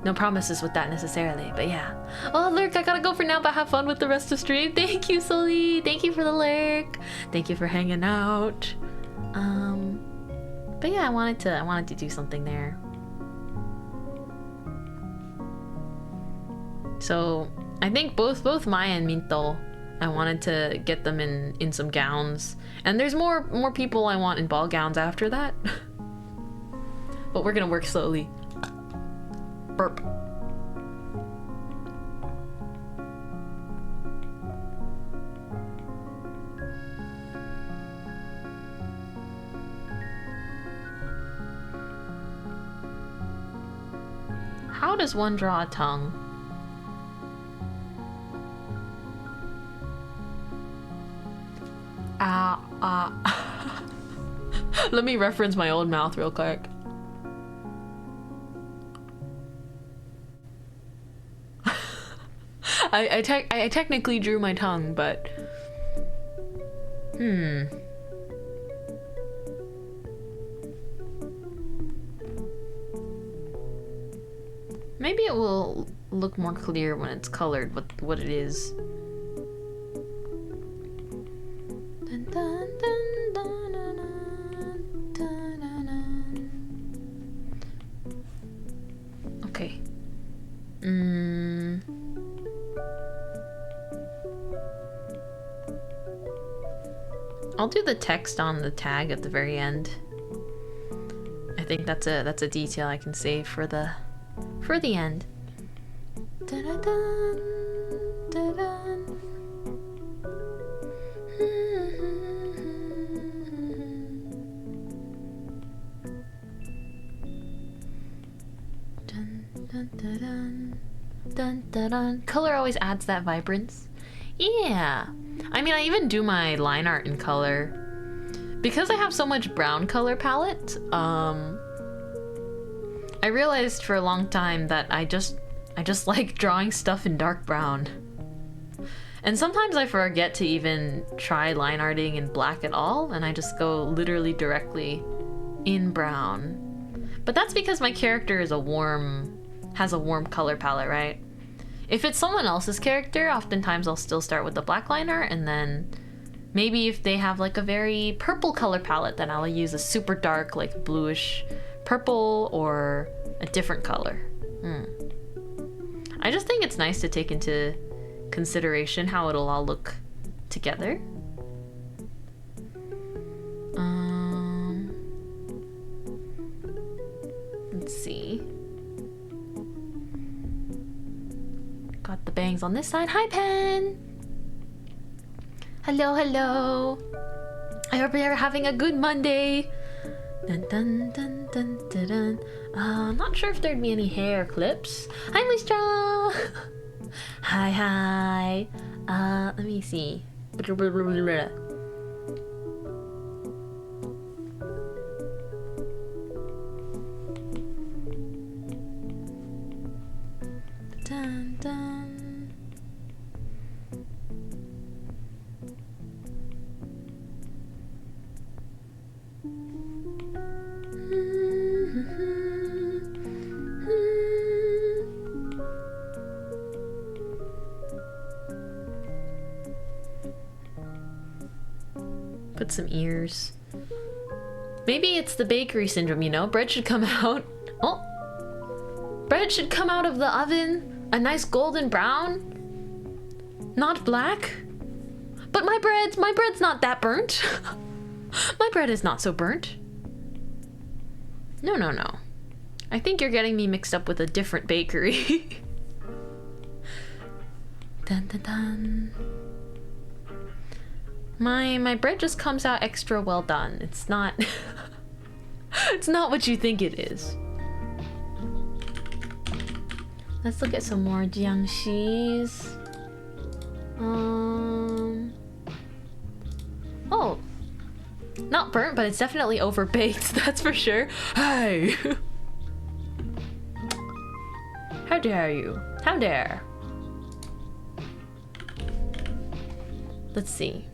Speaker 2: No promises with that necessarily, but yeah. Oh, lurk, I gotta go for now, but have fun with the rest of stream. Thank you, Soli. Thank you for the lurk. Thank you for hanging out. But yeah, I wanted to do something there. So I think both Maya and Minto, I wanted to get them in some gowns, and there's more people I want in ball gowns after that. But we're gonna work slowly. Burp. How does one draw a tongue? Let me reference my old mouth real quick. I technically drew my tongue, but maybe it will look more clear when it's colored what it is. Dun, dun, dun, dun, dun, dun, dun, dun. Okay. I'll do the text on the tag at the very end. I think that's a detail I can save for the end. Dun-dun-dun, dun-dun. Dun, dun, dun, dun. Dun, dun, dun. Color always adds that vibrance. Yeah. I mean, I even do my line art in color. Because I have so much brown color palette, I realized for a long time that I just like drawing stuff in dark brown. And sometimes I forget to even try line arting in black at all, and I just go literally directly in brown. But that's because my character has a warm color palette, right? If it's someone else's character, oftentimes I'll still start with the black line art, and then maybe if they have like a very purple color palette, then I'll use a super dark, like bluish purple or a different color. I just think it's nice to take into consideration how it'll all look together. Let's see. Got the bangs on this side. Hi, Pen! Hello, hello! I hope you're having a good Monday! Dun dun dun dun dun dun. Not sure if there'd be any hair clips. Hi, Moistra! Hi, hi. Let me see. Dun, dun. Put some ears. Maybe it's the bakery syndrome, you know? Bread should come out. Oh! Bread should come out of the oven. A nice golden brown. Not black. But my bread's not that burnt. My bread is not so burnt. No, no, no. I think you're getting me mixed up with a different bakery. Dun dun dun. My bread just comes out extra well done. It's not it's not what you think it is. Let's look at some more jiangxis. Oh. Not burnt, but it's definitely overbaked, that's for sure. Hey! How dare you? How dare? Let's see.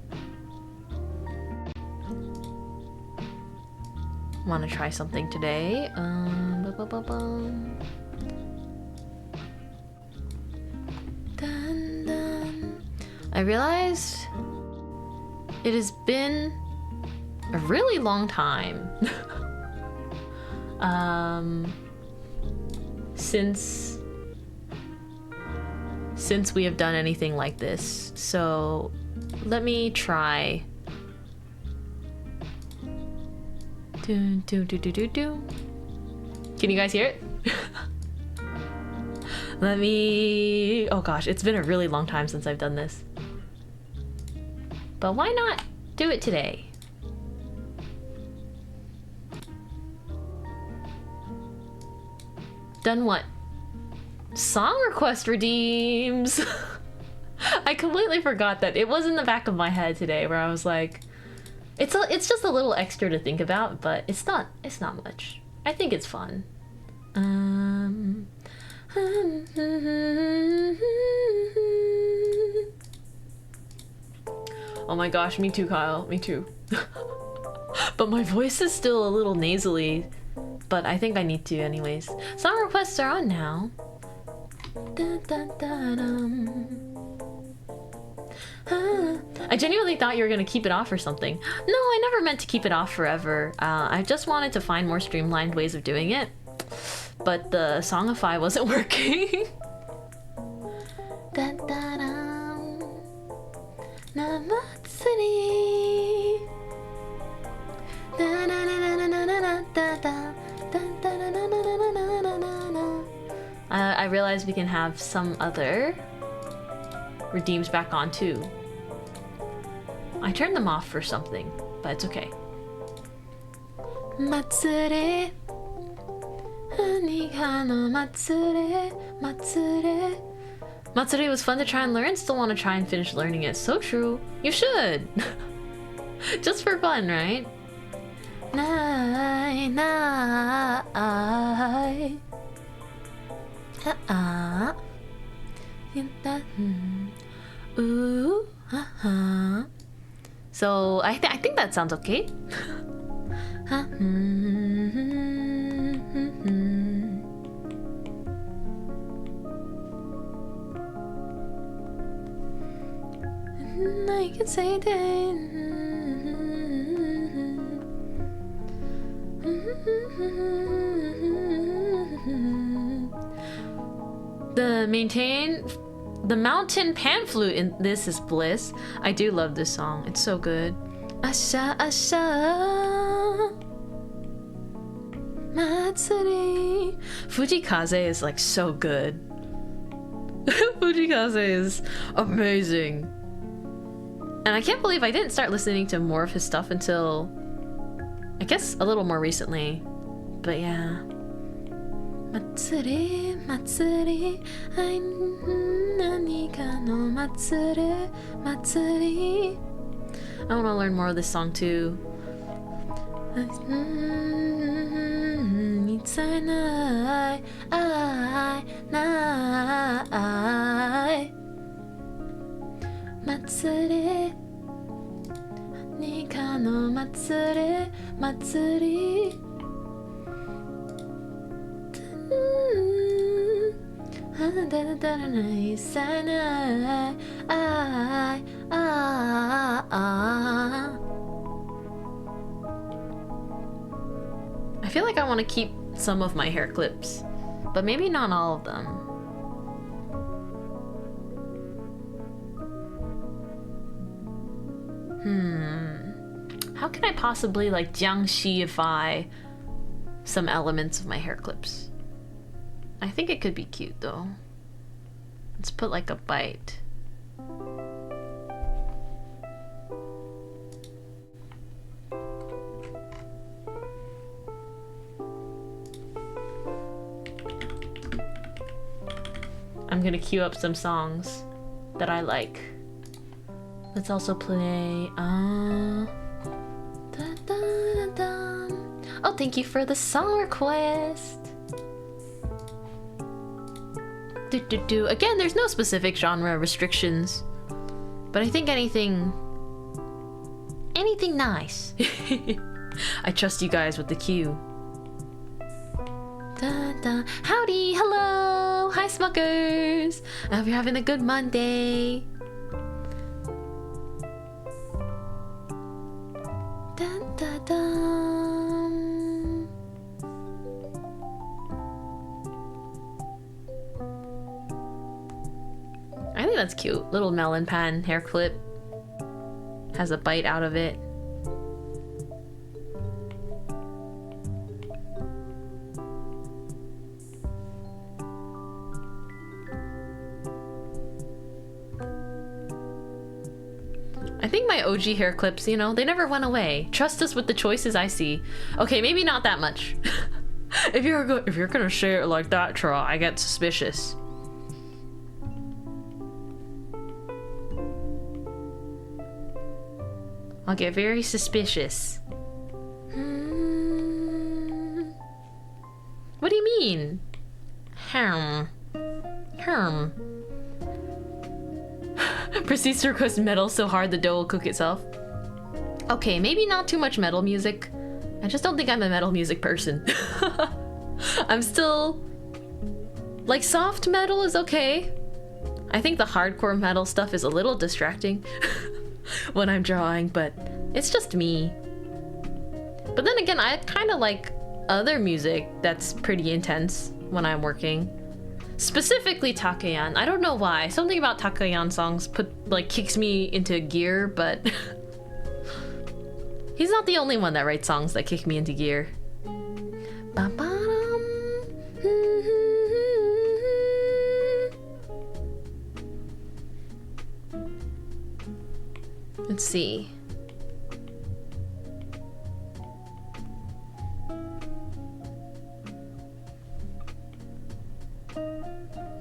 Speaker 2: Want to try something today? Dun, dun. I realized it has been a really long time since we have done anything like this. So let me try. Can you guys hear it? Let me... Oh gosh, it's been a really long time since I've done this. But why not do it today? Done what? Song request redeems! I completely forgot that it was in the back of my head today where I was like, it's just a little extra to think about, but it's not much. I think it's fun. Oh my gosh, me too, Kyle. Me too. But my voice is still a little nasally, but I think I need to anyways. Song requests are on now. I genuinely thought you were gonna keep it off or something. No, I never meant to keep it off forever. I just wanted to find more streamlined ways of doing it. But the Songify wasn't working. I realized we can have some other redeems back on too. I turned them off for something, but it's okay. Matsure. Matsure was fun to try and learn. Still want to try and finish learning it. So true. You should. Just for fun, right? Nai, nai. Ooh, so I think that sounds okay. I can say that. The mountain pan flute in this is bliss. I do love this song. It's so good. Asha asha Matsuri. Fujikaze is like so good. Fujikaze is amazing. And I can't believe I didn't start listening to more of his stuff until I guess a little more recently. But yeah. Matsuri, Matsuri, I nanika no Matsuri, Matsuri. I want to learn more of this song too. Mitsanai, I, Matsuri, nika no Matsuri, Matsuri. I feel like I want to keep some of my hair clips, but maybe not all of them. How can I possibly like jiangxiify some elements of my hair clips? I think it could be cute though. Let's put like a bite. I'm gonna cue up some songs that I like. Let's also play Oh, thank you for the song request. Again, there's no specific genre restrictions, but I think anything nice. I trust you guys with the cue. Howdy, hello, hi Smuckers. I hope you're having a good Monday. I think that's cute. Little melon pan hair clip. Has a bite out of it. I think my OG hair clips, you know, they never went away. Trust us with the choices I see. Okay, maybe not that much. If you're gonna share it like that, Tra, I get suspicious. I'll get very suspicious. What do you mean? Proceeds to request metal so hard the dough will cook itself. Okay, maybe not too much metal music. I just don't think I'm a metal music person. I'm still... like, soft metal is okay. I think the hardcore metal stuff is a little distracting when I'm drawing, but it's just me. But then again, I kind of like other music that's pretty intense when I'm working. Specifically Takayan. I don't know why. Something about Takayan songs kicks me into gear, but he's not the only one that writes songs that kick me into gear. Let's see.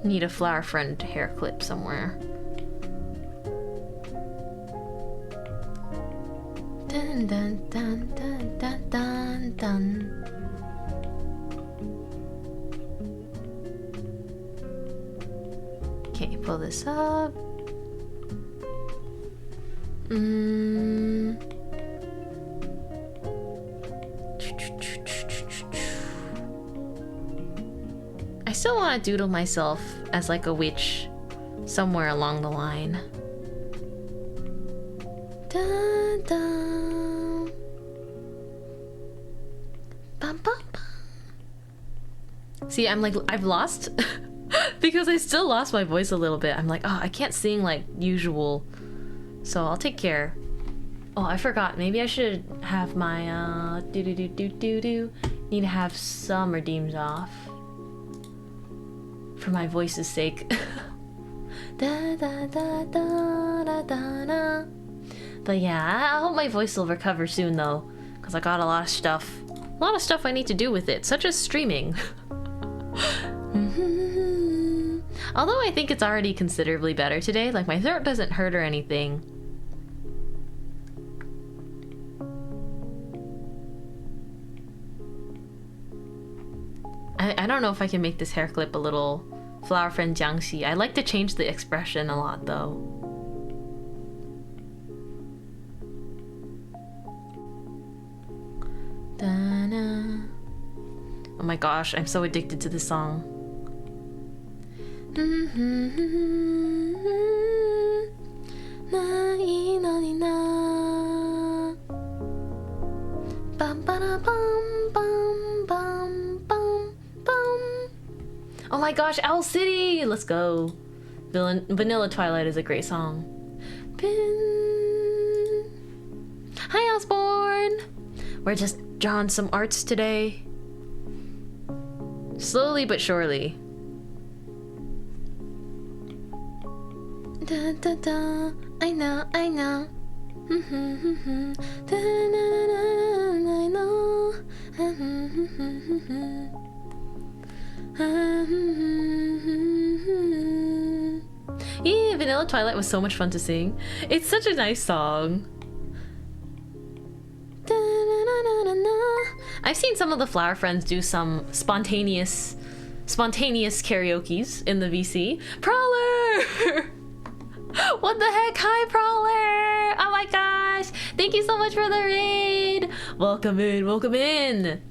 Speaker 2: Need a flower friend hair clip somewhere. Dun dun dun dun dun dun dun. Okay, pull this up. I still want to doodle myself as like a witch somewhere along the line. Dun, dun. Bum, bum, bum. See, I'm like, I've lost because I still lost my voice a little bit. I'm like, oh, I can't sing like usual, so I'll take care. Oh, I forgot. Maybe I should have my need to have some redeems off. For my voice's sake. Da, da, da, da, da, da, da. But yeah, I hope my voice will recover soon though, because I got a lot of stuff I need to do with it, such as streaming. Although I think it's already considerably better today. Like, my throat doesn't hurt or anything. I don't know if I can make this hair clip a little flower friend Jiangxi. I like to change the expression a lot though. Da-na. Oh my gosh, I'm so addicted to this song. Oh my gosh, Owl City! Let's go. Vanilla Twilight is a great song. Hi, Osborne! We're just drawing some arts today. Slowly but surely. Da, da, da. I know, I know. Da, na, na, na, I know. Yeah, Vanilla Twilight was so much fun to sing. It's such a nice song. Da, na, na, na, na. I've seen some of the Flower Friends do some spontaneous karaoke's in the VC. Prowler! What the heck? Hi, Prowler! Oh my gosh! Thank you so much for the raid! Welcome in, welcome in!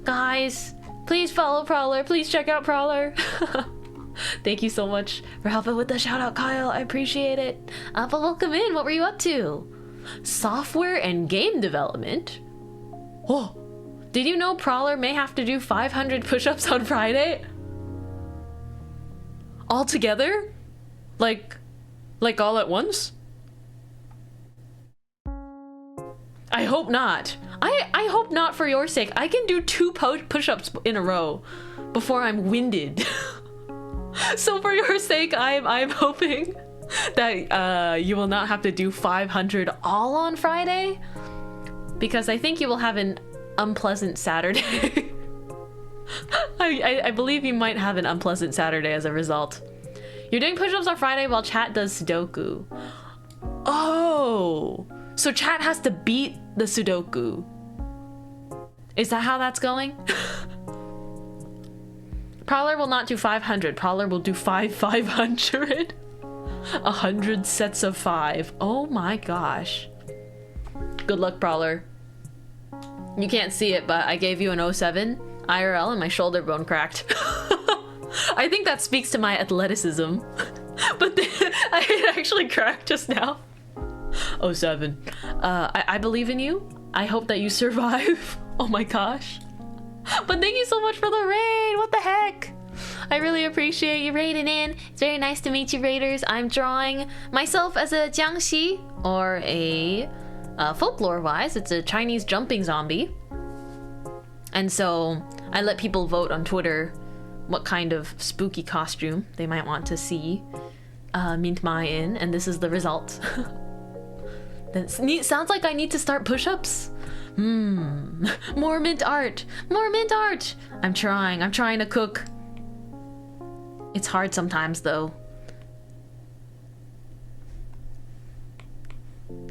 Speaker 2: Guys, please follow Prowler. Please check out Prowler. Thank you so much for helping with the shout out, Kyle. I appreciate it. But welcome in. What were you up to? Software and game development? Oh, did you know Prowler may have to do 500 push-ups on Friday? All together? Like all at once? I hope not. I hope not for your sake. I can do 2 push-ups in a row before I'm winded. So for your sake, I'm hoping that you will not have to do 500 all on Friday, because I think you will have an unpleasant Saturday. I believe you might have an unpleasant Saturday as a result. You're doing push-ups on Friday while chat does Sudoku. Oh, so chat has to beat the Sudoku. Is that how that's going? Prowler will not do 500. Prowler will do 500. 100 sets of 5. Oh my gosh. Good luck, Prowler. You can't see it, but I gave you an 07 IRL and my shoulder bone cracked. I think that speaks to my athleticism. But it actually cracked just now. 07. I believe in you. I hope that you survive. Oh my gosh. But thank you so much for the raid. What the heck? I really appreciate you raiding in. It's very nice to meet you, raiders. I'm drawing myself as a Jiangxi, or a folklore-wise, it's a Chinese jumping zombie. And so I let people vote on Twitter what kind of spooky costume they might want to see Mintmai in, and this is the result. That sounds like I need to start push-ups. More mint art! More mint art! I'm trying to cook. It's hard sometimes though.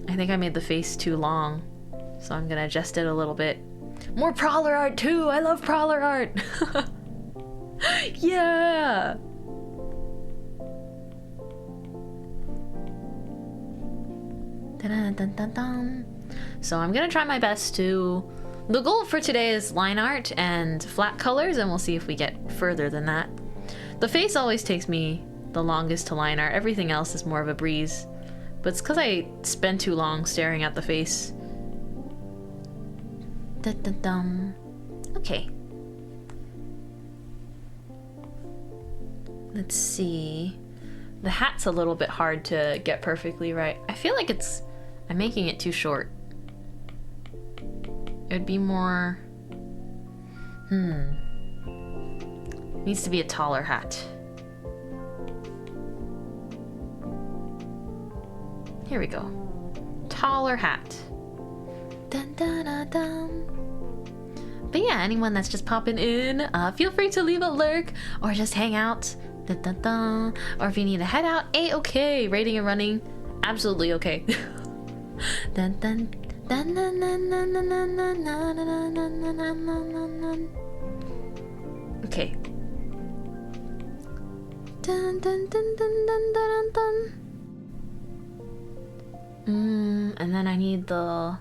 Speaker 2: I think I made the face too long, so I'm gonna adjust it a little bit. More Prowler art too! I love Prowler art! Yeah! Dun-dun-dun-dun-dun. So I'm gonna try my best to... The goal for today is line art and flat colors, and we'll see if we get further than that. The face always takes me the longest to line art. Everything else is more of a breeze. But it's because I spend too long staring at the face. Dun-dun-dun. Okay. Let's see. The hat's a little bit hard to get perfectly right. I feel like I'm making it too short. It would be more... Needs to be a taller hat. Here we go. Taller hat. Dun, dun, dun, dun. But yeah, anyone that's just popping in, feel free to leave a lurk or just hang out Dun, dun, dun. Or if you need to head out, okay. Raiding and running, absolutely okay. Dun, dun, dun, dun, dun, dun, dun, dun, dun, dun, dun, dun, dun, dun, dun. Okay. Dun, dun, dun, dun, dun, dun, dun. And then I need the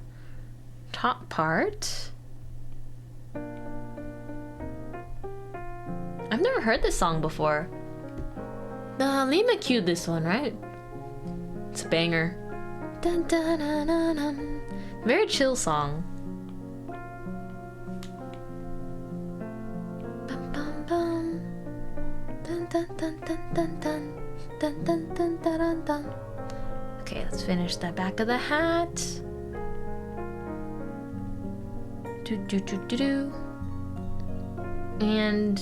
Speaker 2: top part. I've never heard this song before. Lima cued this one, right? It's a banger. Dun, dun, dun, dun, dun. Very chill song. Bum, bum, bum. Dun, dun, dun, dun, dun, dun. Dun, dun, dun, dun, dun, dun. Okay, let's finish the back of the hat. Do do do do do. And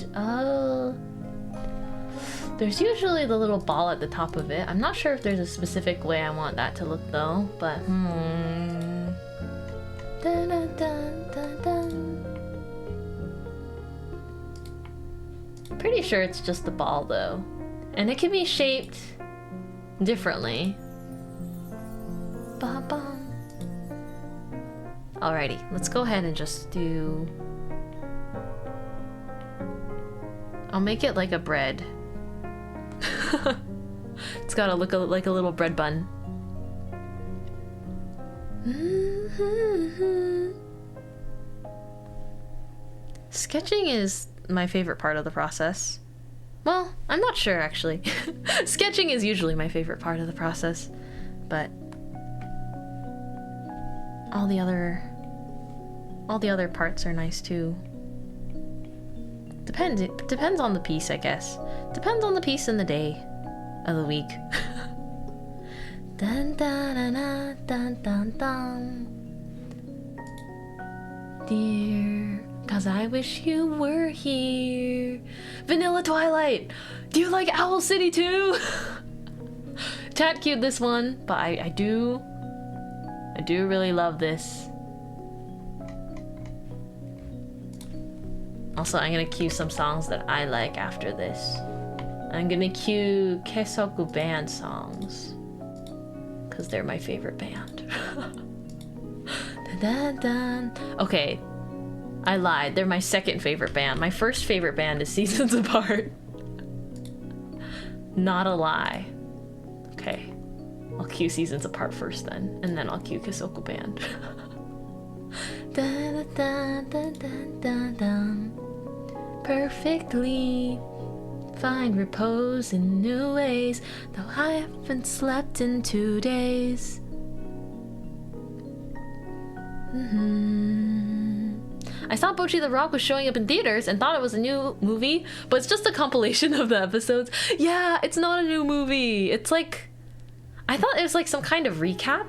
Speaker 2: there's usually the little ball at the top of it. I'm not sure if there's a specific way I want that to look though, but Dun, dun, dun, dun, dun. Pretty sure it's just the ball though. And it can be shaped differently. Ba -bum. Alrighty, let's go ahead and just do... I'll make it like a bread. It's gotta look like a little bread bun. Sketching is my favorite part of the process. Well, I'm not sure actually. Sketching is usually my favorite part of the process, but all the other parts are nice too. It depends on the piece, I guess. Depends on the piece and the day of the week. Dun, dun, dun, dun, dun, dun. Dear, 'cause I wish you were here. Vanilla Twilight! Do you like Owl City too? Chat cued this one, but I do really love this. Also, I'm gonna cue some songs that I like after this. I'm gonna cue Kesoku band songs, because they're my favorite band. Dun, dun, dun. Okay, I lied. They're my second favorite band. My first favorite band is Seasons Apart. Not a lie. Okay, I'll cue Seasons Apart first then, and then I'll cue Kesoku band. Dun, dun, dun, dun, dun, dun. Perfectly find repose in new ways, though I haven't slept in 2 days. I saw Bocchi the Rock was showing up in theaters and thought it was a new movie, but it's just a compilation of the episodes. Yeah, it's not a new movie. It's like, I thought it was like some kind of recap.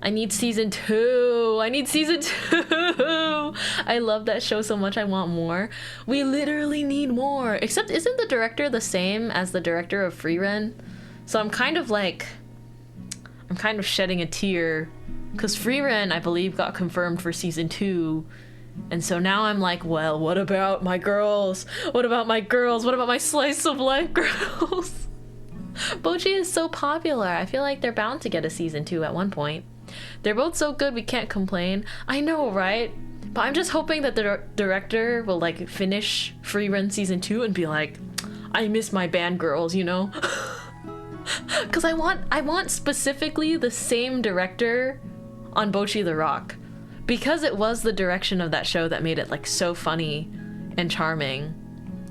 Speaker 2: I need season 2. I need season 2. I love that show so much. I want more. We literally need more. Except, isn't the director the same as the director of Frieren? So I'm kind of shedding a tear, because Frieren, I believe, got confirmed for season 2. And so now I'm like, well, what about my girls? What about my girls? What about my slice of life girls? Bocchi is so popular. I feel like they're bound to get a season 2 at one point. They're both so good we can't complain. I know, right? But I'm just hoping that the director will like finish Frieren season 2 and be like, I miss my band girls, you know? Because I want specifically the same director on Bocchi the Rock, because it was the direction of that show that made it like so funny and charming.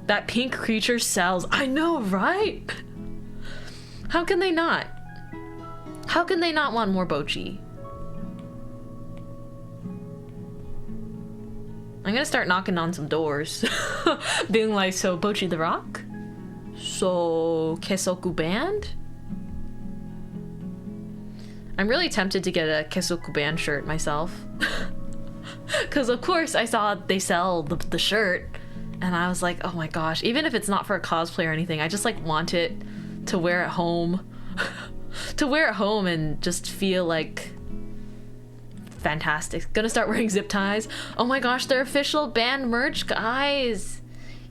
Speaker 2: That pink creature sells. I know, right? How can they not? How can they not want more Bocchi? I'm gonna start knocking on some doors. Being like, so Bocchi the Rock? So Kesoku band? I'm really tempted to get a Kesoku band shirt myself. Because of course I saw they sell the shirt and I was like, oh my gosh, even if it's not for a cosplay or anything, I just like want it to wear at home. To wear at home and just feel like fantastic. Gonna start wearing zip ties. Oh my gosh, they're official band merch, guys.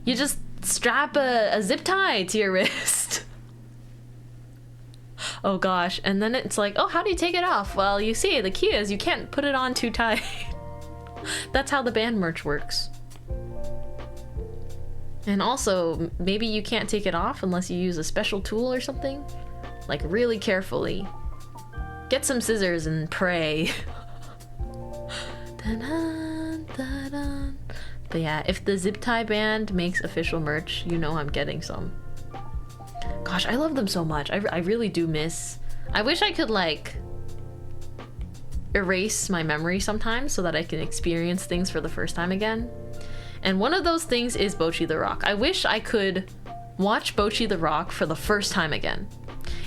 Speaker 2: You just strap a zip tie to your wrist. Oh gosh, and then it's like, oh, how do you take it off? Well, you see, the key is you can't put it on too tight. That's how the band merch works. And also, maybe you can't take it off unless you use a special tool or something. Like, really carefully. Get some scissors and pray. But yeah, if the zip tie band makes official merch, you know I'm getting some. Gosh, I love them so much. I really do miss... I wish I could, like, erase my memory sometimes so that I can experience things for the first time again. And one of those things is Bocchi the Rock. I wish I could watch Bocchi the Rock for the first time again.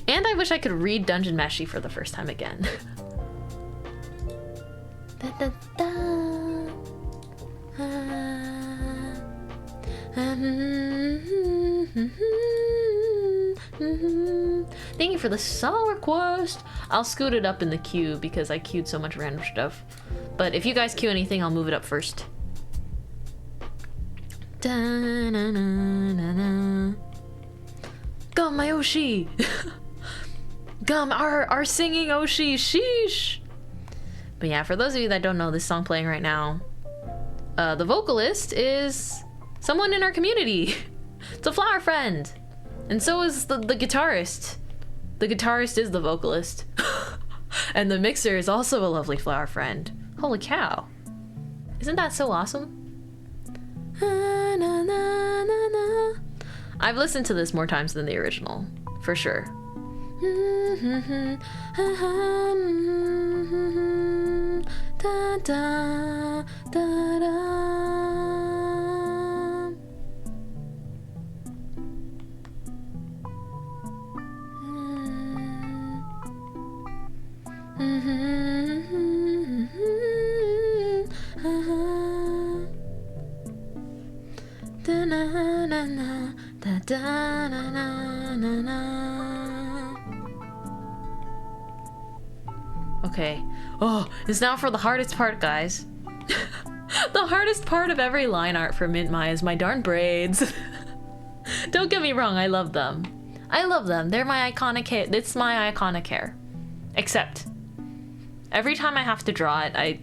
Speaker 2: And I wish I could read Dungeon Meshi for the first time again. Da, da, da. Thank you for the song request. I'll scoot it up in the queue because I queued so much random stuff. But if you guys queue anything, I'll move it up first. Gum, my Oshi! Gum, our singing Oshi, sheesh! But yeah, for those of you that don't know this song playing right now, the vocalist is someone in our community. It's a flower friend. And so is the guitarist. The guitarist is the vocalist. And the mixer is also a lovely flower friend. Holy cow. Isn't that so awesome? I've listened to this more times than the original, for sure. Da, da, da, da. Okay. Oh, it's now for the hardest part, guys. The hardest part of every line art for Mintmai is my darn braids. Don't get me wrong, I love them. I love them. They're my iconic hair. It's my iconic hair. Except, every time I have to draw it, I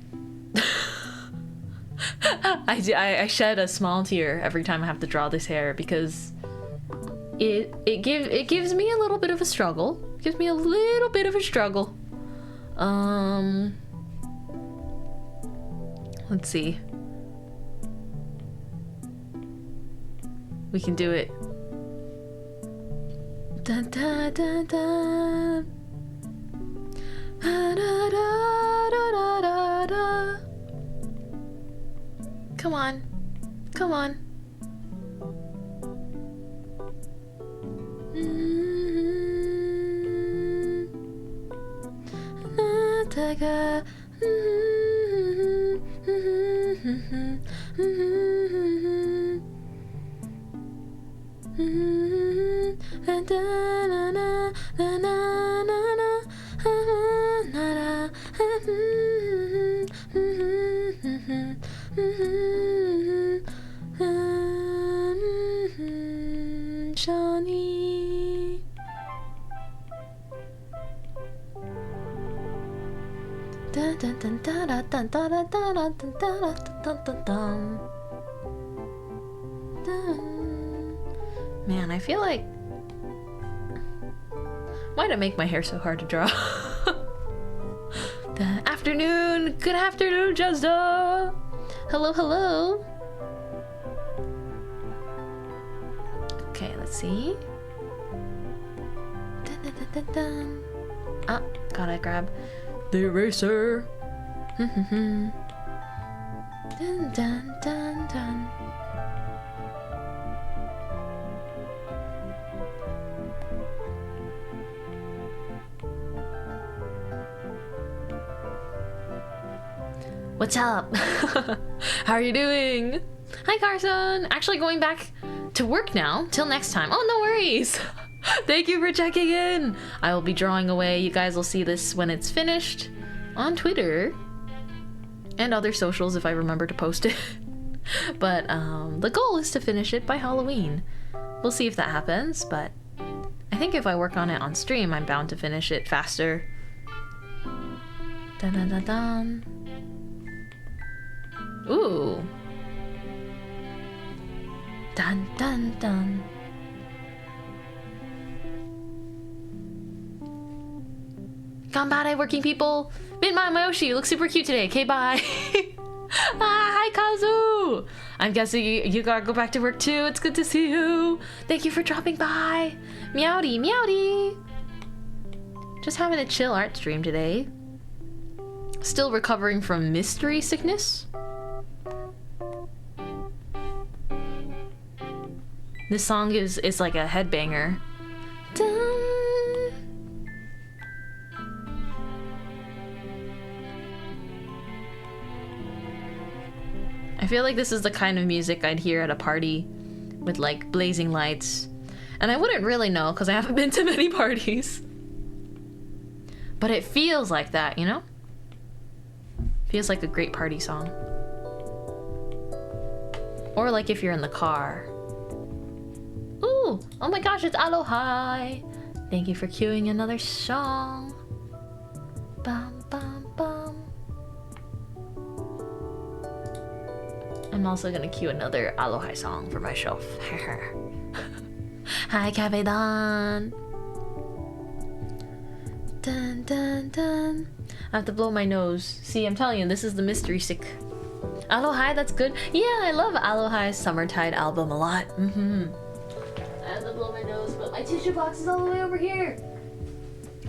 Speaker 2: shed a small tear every time I have to draw this hair because it gives me a little bit of a struggle. It gives me a little bit of a struggle. Let's see. We can do it. Da da da da. Da da da da da da. Come on. Come on. Nataga. Johnny. Dun dun dun dun dun dun dun dun dun dun dun dun. Man, I feel like... Why'd I make my hair so hard to draw? Afternoon! Good afternoon, Jazda! Hello, hello! Okay, let's see. Dun, dun, dun, dun, dun. Ah, gotta grab the eraser. Dun, dun, dun, dun. What's up? How are you doing? Hi, Carson. Actually going back to work now. Till next time. Oh, no worries. Thank you for checking in. I will be drawing away. You guys will see this when it's finished on Twitter and other socials if I remember to post it. But the goal is to finish it by Halloween. We'll see if that happens, but I think if I work on it on stream, I'm bound to finish it faster. Dun dun dun dun. Ooh. Dun dun dun. Ganbare, working people! Mintmai Mayoshi, you look super cute today. Okay, bye. Hi, Kazu! I'm guessing you gotta go back to work too. It's good to see you. Thank you for dropping by. Meowdy, meowdy. Just having a chill art stream today. Still recovering from mystery sickness. This song is like a headbanger. Dun. I feel like this is the kind of music I'd hear at a party with like blazing lights. And I wouldn't really know because I haven't been to many parties. But it feels like that, you know? Feels like a great party song. Or like if you're in the car. Ooh, oh my gosh, it's Aloha. Thank you for queuing another song. Bum, bum, bum. I'm also gonna cue another Aloha song for myself. Hi, Cafe Don. Dun dun dun. I have to blow my nose. See, I'm telling you, this is the mystery sick. Aloha, that's good. Yeah, I love Aloha's Summertide album a lot. I have to blow my nose, but my tissue box is all the way over here.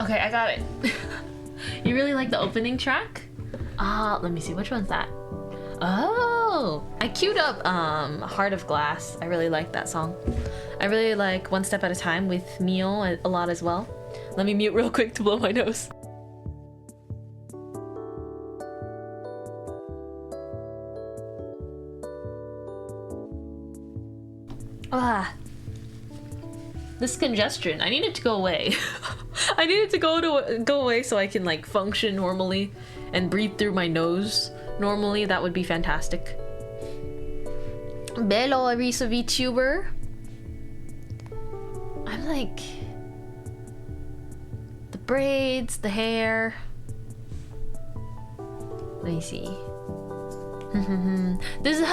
Speaker 2: Okay, I got it. You really like the opening track? Let me see, which one's that? Oh, I queued up Heart of Glass. I really like that song. I really like One Step at a Time with Mio a lot as well. Let me mute real quick to blow my nose. This congestion, I need it to go away. I need it to go away so I can like function normally and breathe through my nose normally. That would be fantastic. Bello Arisa Vtuber. I'm like the braids, the hair. Let me see. This is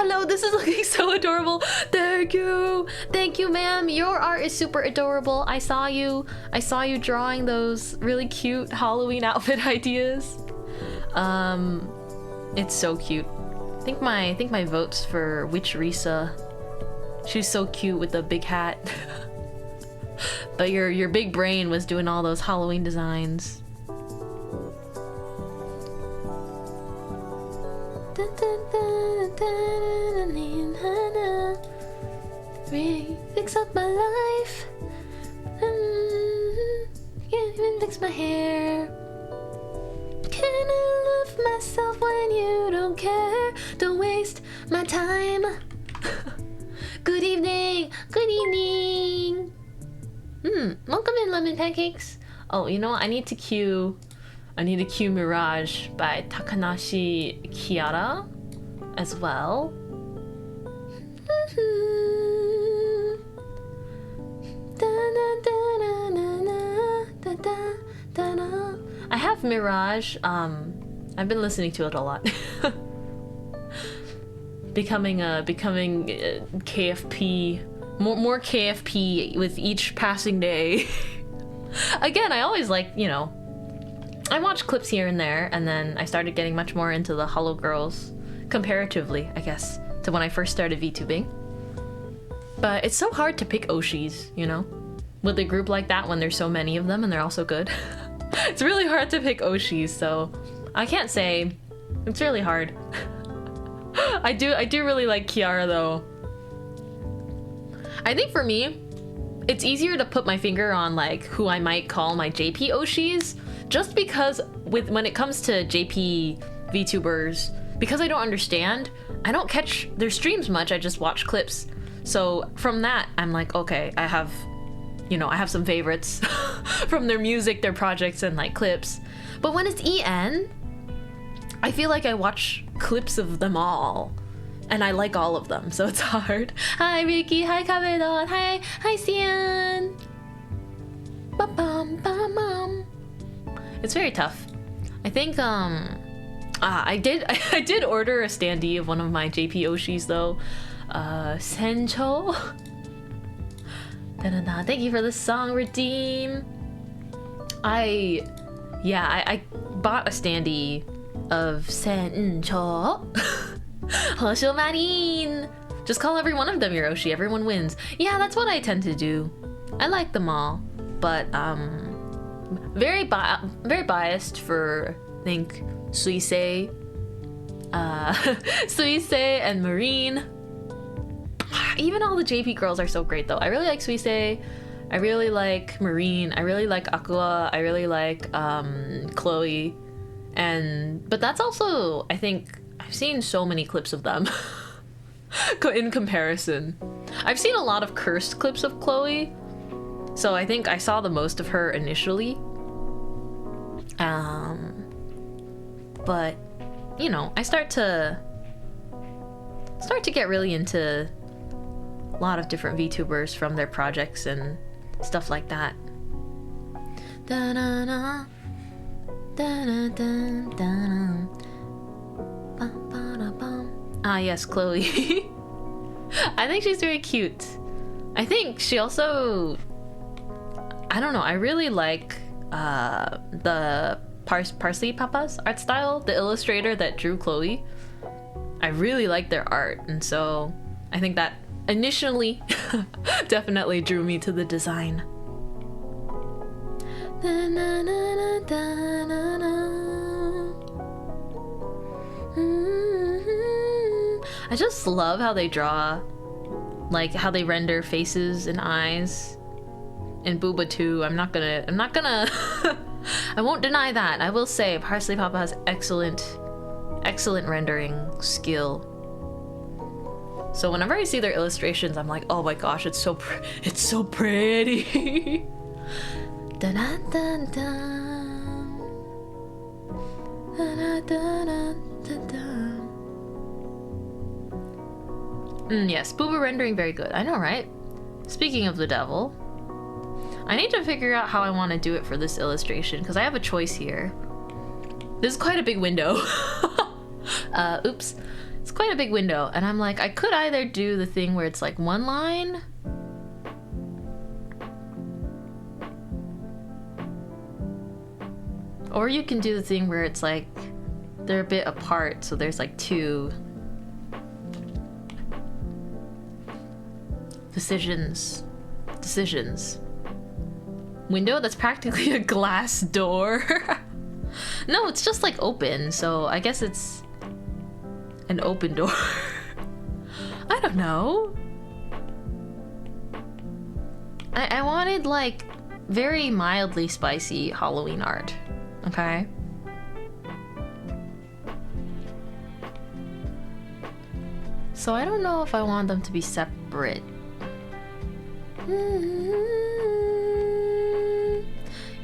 Speaker 2: looking so adorable. Thank you, ma'am. Your art is super adorable. I saw you drawing those really cute Halloween outfit ideas. It's so cute. I think my vote's for Witch Risa. She's so cute with the big hat. But your big brain was doing all those Halloween designs. Fix up my life. Can't even fix my hair. Can I love myself when you don't care? Don't waste my time. Good evening. Good evening. Welcome in, lemon pancakes. Oh, you know what? I need to cue Mirage by Takanashi Kiara as well. I have Mirage. I've been listening to it a lot. becoming KFP, more KFP with each passing day. Again, I always like, you know, I watch clips here and there, and then I started getting much more into the Hollow Girls, comparatively, I guess, to when I first started VTubing. But it's so hard to pick Oshis, you know? With a group like that when there's so many of them and they're all so good. It's really hard to pick Oshis, so I can't say. It's really hard. I do really like Kiara though. I think for me, it's easier to put my finger on like who I might call my JP Oshis, just because when it comes to JP VTubers, because I don't understand, I don't catch their streams much, I just watch clips. So from that, I'm like, okay, I have some favorites from their music, their projects, and like clips. But when it's EN, I feel like I watch clips of them all. and I like all of them, so it's hard. Hi Ricky, hi Kabedon, hi Sian. Ba-bum-ba-bum. It's very tough. I think I did order a standee of one of my JP Oshis though. Sencho. Da-da-da. Thank you for the song, Redeem. I bought a standee of Sencho. Hosho Marin. Just call every one of them your Oshi. Everyone wins. Yeah, that's what I tend to do. I like them all, but very biased for I think Suisei, Suisei and Marine. Even all the JP girls are so great though. I really like Suisei. I really like Marine. I really like Aqua. I really like Chloe. But that's also, I think, I've seen so many clips of them in comparison. I've seen a lot of cursed clips of Chloe, so I think I saw the most of her initially. But you know, I start to get really into a lot of different VTubers from their projects and stuff like that. Da-da-da, da-da-da-da-da. Ah yes, Chloe. I think she's very cute. I think she also, I don't know, I really like the Parsley Papa's art style, the illustrator that drew Chloe. I really like their art, and so I think that initially definitely drew me to the design. I just love how they draw, like how they render faces and eyes. And Booba too. I'm not gonna I won't deny that. I will say Parsley Papa has excellent rendering skill. So whenever I see their illustrations, I'm like, oh my gosh, it's so pretty. Dun, dun, dun, dun. Dun, dun, dun, dun, dun. Yes, Booba rendering very good. I know, right? Speaking of the devil, I need to figure out how I want to do it for this illustration, because I have a choice here. This is quite a big window. Oops. It's quite a big window, and I'm like, I could either do the thing where it's like one line, or you can do the thing where it's like they're a bit apart, so there's like two decisions. Window that's practically a glass door. No, it's just like open, so I guess it's an open door. I don't know. I wanted like very mildly spicy Halloween art, okay? So I don't know if I want them to be separate.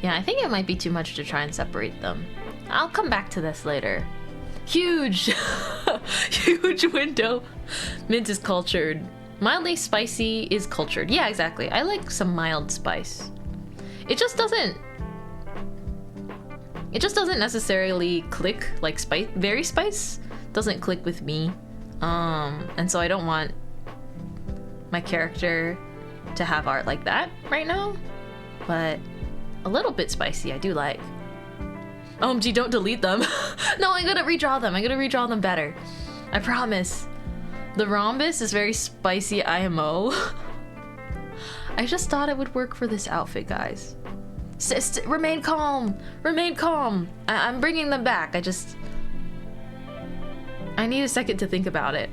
Speaker 2: Yeah, I think it might be too much to try and separate them. I'll come back to this later. Huge! Huge window. Mint is cultured. Mildly spicy is cultured. Yeah, exactly. I like some mild spice. It just doesn't necessarily click like spice. Very spice doesn't click with me. And so I don't want my character to have art like that right now. But a little bit spicy I do like. OMG, don't delete them. No, I'm gonna redraw them. I'm gonna redraw them better. I promise. The rhombus is very spicy IMO. I just thought it would work for this outfit, guys. Remain calm. Remain calm. I'm bringing them back. I need a second to think about it.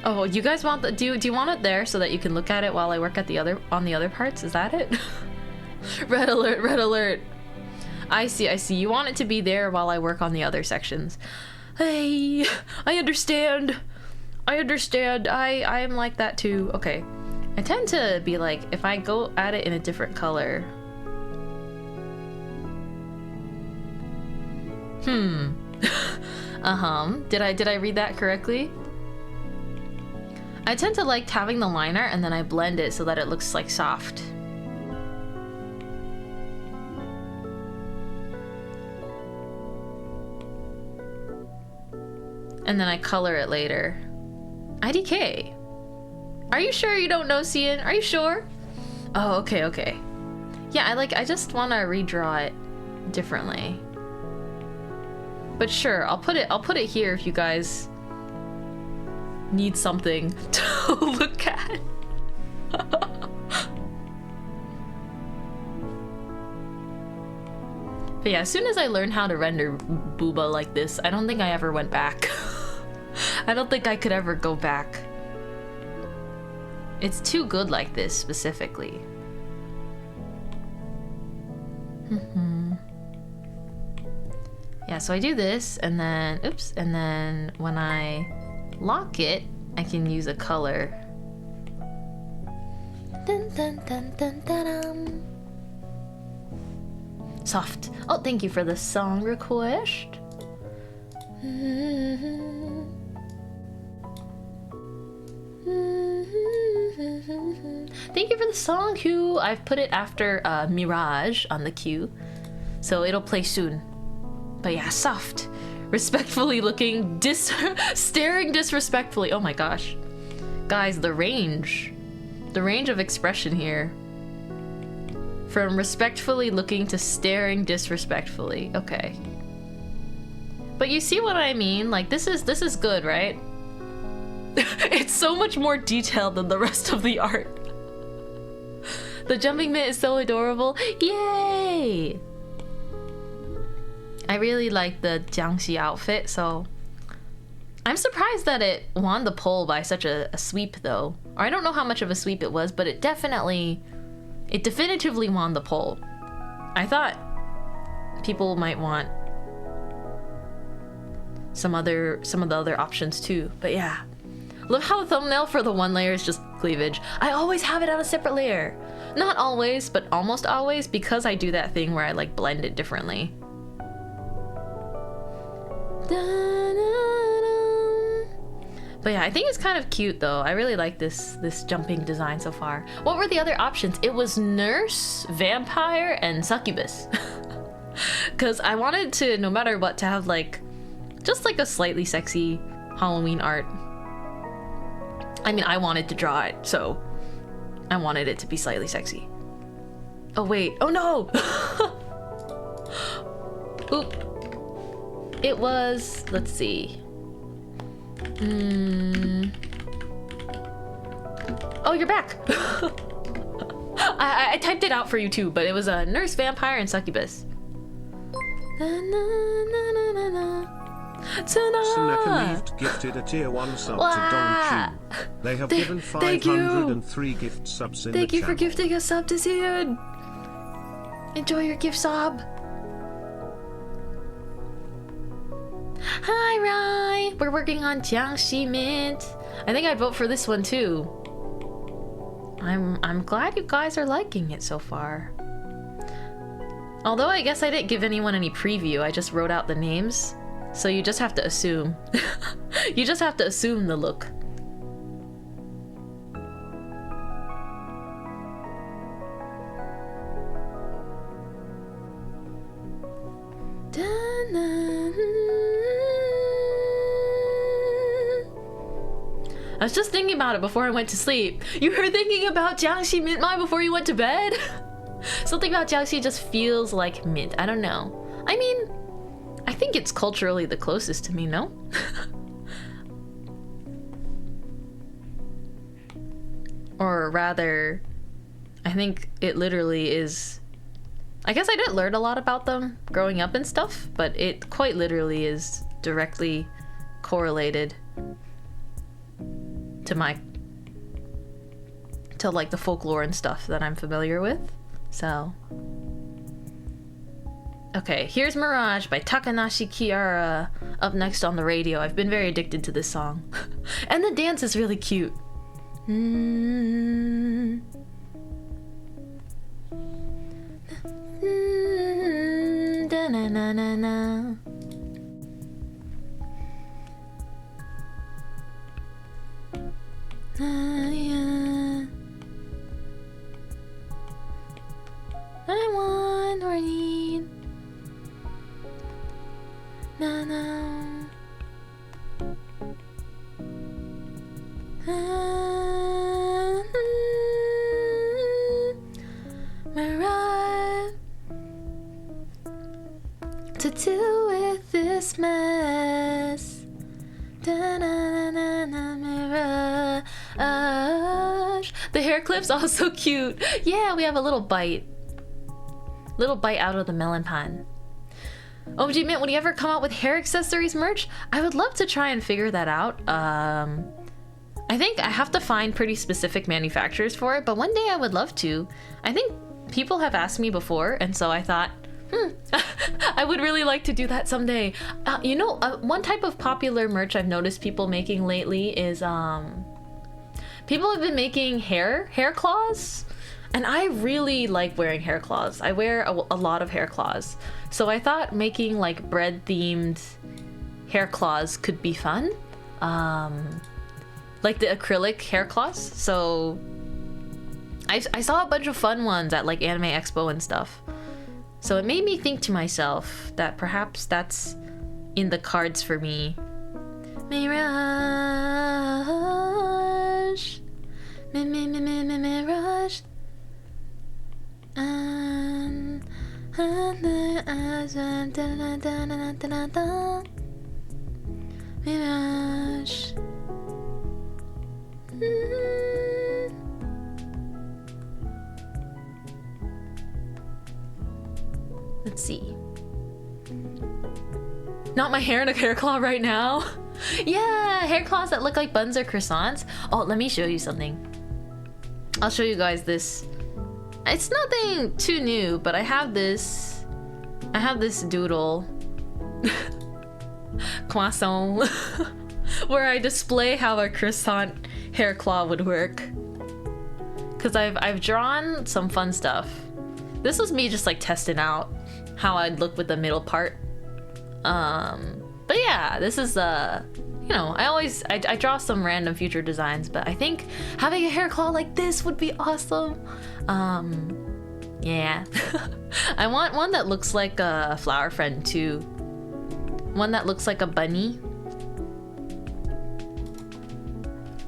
Speaker 2: Oh, you guys want the do you want it there so that you can look at it while I work at the other parts? Is that it? Red alert, red alert. I see. You want it to be there while I work on the other sections. Hey, I understand. I am like that too. Okay. I tend to be like, if I go at it in a different color. Did I read that correctly? I tend to like having the liner and then I blend it so that it looks like soft. And then I color it later. IDK. Are you sure you don't know Cian? Are you sure? Oh, okay, okay. Yeah, I just want to redraw it differently. But sure, I'll put it here if you guys need something to look at. But yeah, as soon as I learned how to render booba like this, I don't think I ever went back. I don't think I could ever go back. It's too good like this specifically. Yeah, so I do this and then, oops, and then when I lock it, I can use a color. Dun, dun, dun, dun, dun, dun. Soft. Oh, thank you for the song request. Thank you for the song queue. I've put it after Mirage on the queue, so it'll play soon. But yeah, soft. Respectfully looking, staring disrespectfully. Oh my gosh. Guys, the range of expression here. From respectfully looking to staring disrespectfully. Okay. But you see what I mean? Like, this is good, right? It's so much more detailed than the rest of the art. The jumping mint is so adorable. Yay! I really like the Jiangxi outfit, so I'm surprised that it won the poll by such a sweep though. Or I don't know how much of a sweep it was, but it definitively won the poll. I thought people might want some of the other options too, but yeah. Love how the thumbnail for the one layer is just cleavage. I always have it on a separate layer. Not always, but almost always, because I do that thing where I like blend it differently. But yeah, I think it's kind of cute though. I really like this jumping design so far. What were the other options? It was nurse, vampire, and succubus. Because I wanted to, no matter what, to have like just like a slightly sexy Halloween art. I mean, I wanted to draw it, so I wanted it to be slightly sexy. Oh wait, oh no! Oop. It was, let's see. Oh, you're back! I typed it out for you too, but it was a nurse, vampire, and succubus.
Speaker 1: Sunaka gifted a tier 1 sub to Don Chu. They have given 503 gift subs in the
Speaker 2: Thank you
Speaker 1: channel.
Speaker 2: for gifting a sub to Zion. Enjoy your gift sub. Hi, Rai. We're working on Jiangxi Mint. I think I'd vote for this one too. I'm glad you guys are liking it so far. Although I guess I didn't give anyone any preview, I just wrote out the names. So you just have to assume. You just have to assume the look. I was just thinking about it before I went to sleep. You were thinking about Jiangxi Mintmai before you went to bed? Something about Jiangxi just feels like mint. I don't know. I mean, I think it's culturally the closest to me, no? Or rather, I think it literally is. I guess I didn't learn a lot about them growing up and stuff, but it quite literally is directly correlated to like the folklore and stuff that I'm familiar with. So okay, here's Mirage by Takanashi Kiara up next on the radio. I've been very addicted to this song. And the dance is really cute. Da-na-na-na-na. To do with this mess. The hair clip's also cute. Yeah, we have a little bite. Little bite out of the melon pan. OMG Mint, would you ever come out with hair accessories merch? I would love to try and figure that out. I think I have to find pretty specific manufacturers for it, but one day I would love to. I think people have asked me before, and so I thought, I would really like to do that someday. You know, one type of popular merch I've noticed people making lately is, people have been making hair claws. And I really like wearing hair claws. I wear a lot of hair claws. So I thought making like bread themed hair claws could be fun. Like the acrylic hair claws. So I saw a bunch of fun ones at like Anime Expo and stuff. So it made me think to myself that perhaps that's in the cards for me. Mirage. Mirage. Mirage. Let's see. Not my hair in a hair claw right now. Yeah, hair claws that look like buns or croissants. Oh, let me show you something. I'll show you guys this. It's nothing too new, but I have this doodle croissant where I display how a croissant hair claw would work. Cause I've drawn some fun stuff. This was me just like testing out how I'd look with the middle part. But yeah, this is you know, I draw some random future designs, but I think having a hair claw like this would be awesome. Yeah. I want one that looks like a flower friend too. One that looks like a bunny.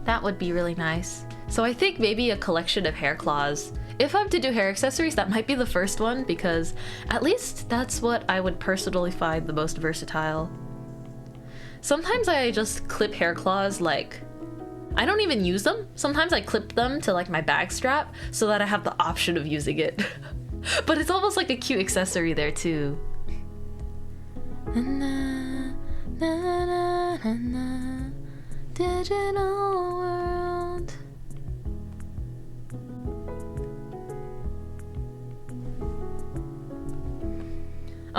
Speaker 2: That would be really nice. So I think maybe a collection of hair claws. If I'm to do hair accessories, that might be the first one because at least that's what I would personally find the most versatile. Sometimes I just clip hair claws like, I don't even use them. Sometimes I clip them to like my bag strap so that I have the option of using it. But it's almost like a cute accessory there too. Digital world.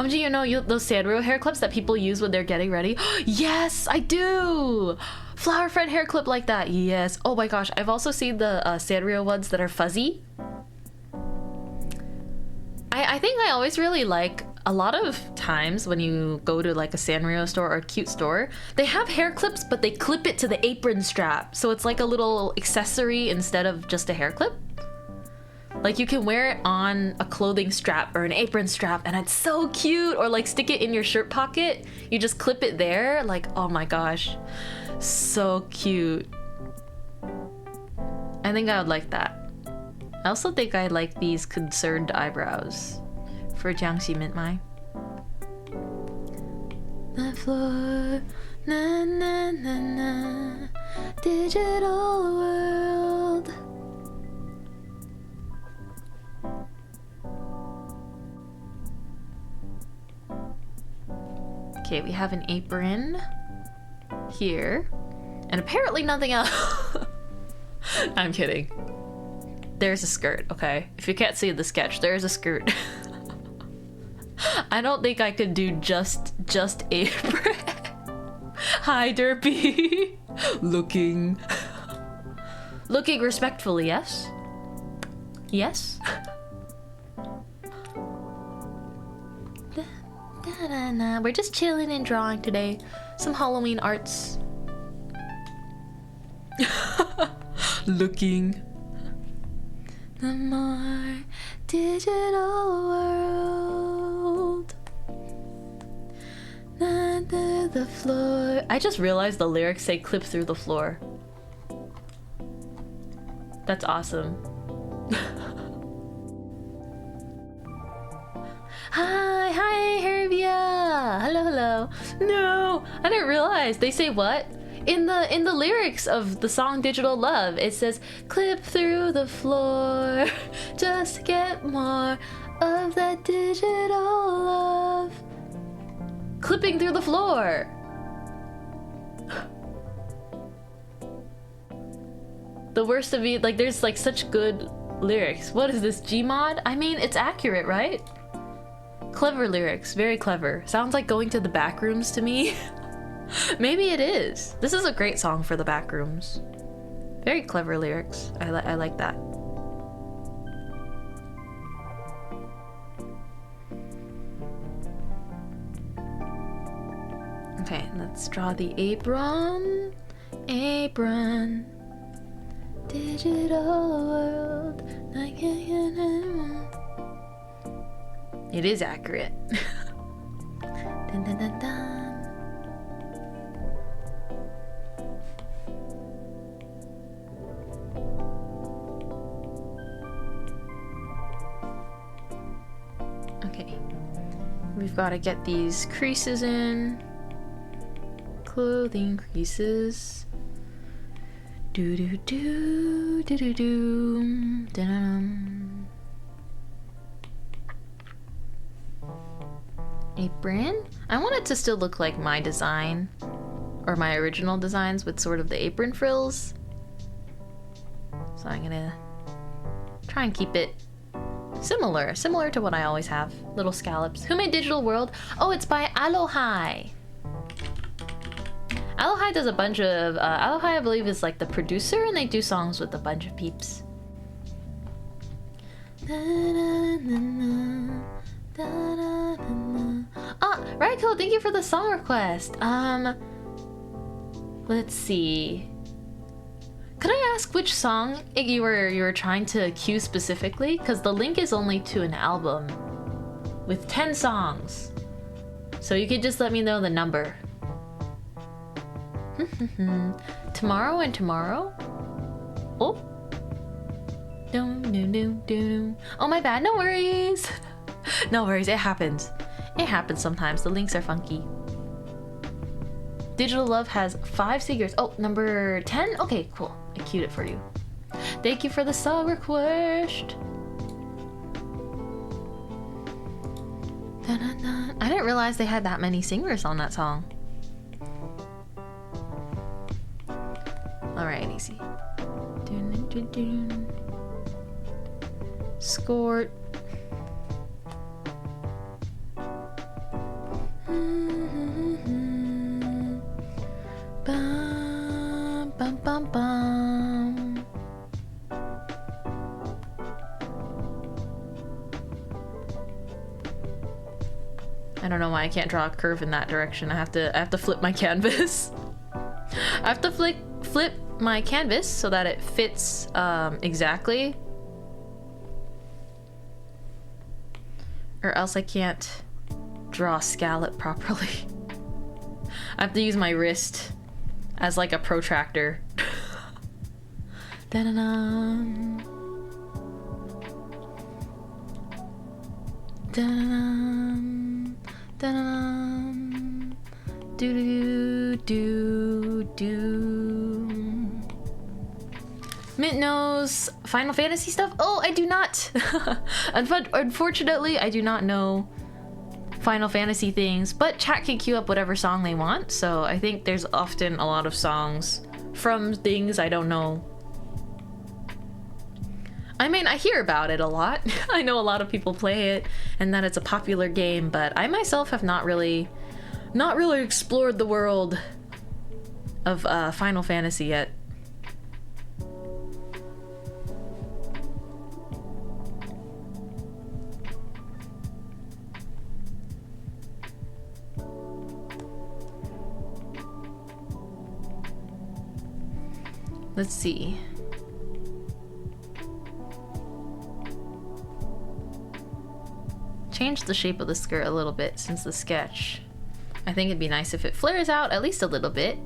Speaker 2: Do you know those Sanrio hair clips that people use when they're getting ready? Yes, I do! Flower friend hair clip like that, yes. Oh my gosh, I've also seen the Sanrio ones that are fuzzy. I think I always really like, a lot of times when you go to like a Sanrio store or a cute store, they have hair clips, but they clip it to the apron strap. So it's like a little accessory instead of just a hair clip. Like you can wear it on a clothing strap or an apron strap and it's so cute. Or like stick it in your shirt pocket. You just clip it there. Like, oh my gosh. So cute. I think I would like that. I also think I like these concerned eyebrows for Jiangxi Mintmai. The floor, na na na na, digital world. Okay, we have an apron here, and apparently nothing else. I'm kidding. There's a skirt, okay? If you can't see the sketch, there's a skirt. I don't think I could do just apron. Hi, Derpy. Looking respectfully, yes? Yes? We're just chilling and drawing today. Some Halloween arts. Looking. The more digital world. through the floor. I just realized the lyrics say clip through the floor. That's awesome. Hi, Herbia. Hello. No, I didn't realize. They say what? In the lyrics of the song Digital Love, it says clip through the floor just to get more of that digital love. Clipping through the floor. The worst of me, like, there's like such good lyrics. What is this, Gmod? I mean, it's accurate, right? Clever lyrics, very clever. Sounds like going to the back rooms to me. Maybe it is. This is a great song for the back rooms. Very clever lyrics. I like that. Okay, let's draw the apron. Apron. Digital world. It is accurate. Dun, dun, dun, dun. Okay, we've got to get these creases in. Clothing creases. Do do do do do do. Dun. Apron. I want it to still look like my design, or my original designs with sort of the apron frills. So I'm gonna try and keep it similar to what I always have. Little scallops. Who made Digital World? Oh, it's by Alohai. Alohai does a bunch of, Alohai I believe is like the producer, and they do songs with a bunch of peeps. Ah, Raiko, thank you for the song request. Let's see. Could I ask which song you were trying to cue specifically? Because the link is only to an album with 10 songs. So you could just let me know the number. Tomorrow and tomorrow? Oh. Oh, my bad. No worries. No worries. It happens. It happens sometimes. The links are funky. Digital Love has 5 singers. Oh, number 10? Okay, cool. I queued it for you. Thank you for the song request. I didn't realize they had that many singers on that song. Alright, easy. Skort. Bum, bum, bum, bum. I don't know why I can't draw a curve in that direction. I have to flip my canvas. I have to flip my canvas so that it fits exactly, or else I can't draw a scallop properly. I have to use my wrist as like a protractor. Da-da-dum. Da-da-dum. Da-da-dum. Do-do-do-do-do. Mint knows Final Fantasy stuff? Oh, I do not! Unfortunately, I do not know Final Fantasy things, but chat can queue up whatever song they want, so I think there's often a lot of songs from things I don't know. I mean, I hear about it a lot. I know a lot of people play it, and that it's a popular game, but I myself have not really explored the world of Final Fantasy yet. Let's see. Change the shape of the skirt a little bit since the sketch. I think it'd be nice if it flares out at least a little bit.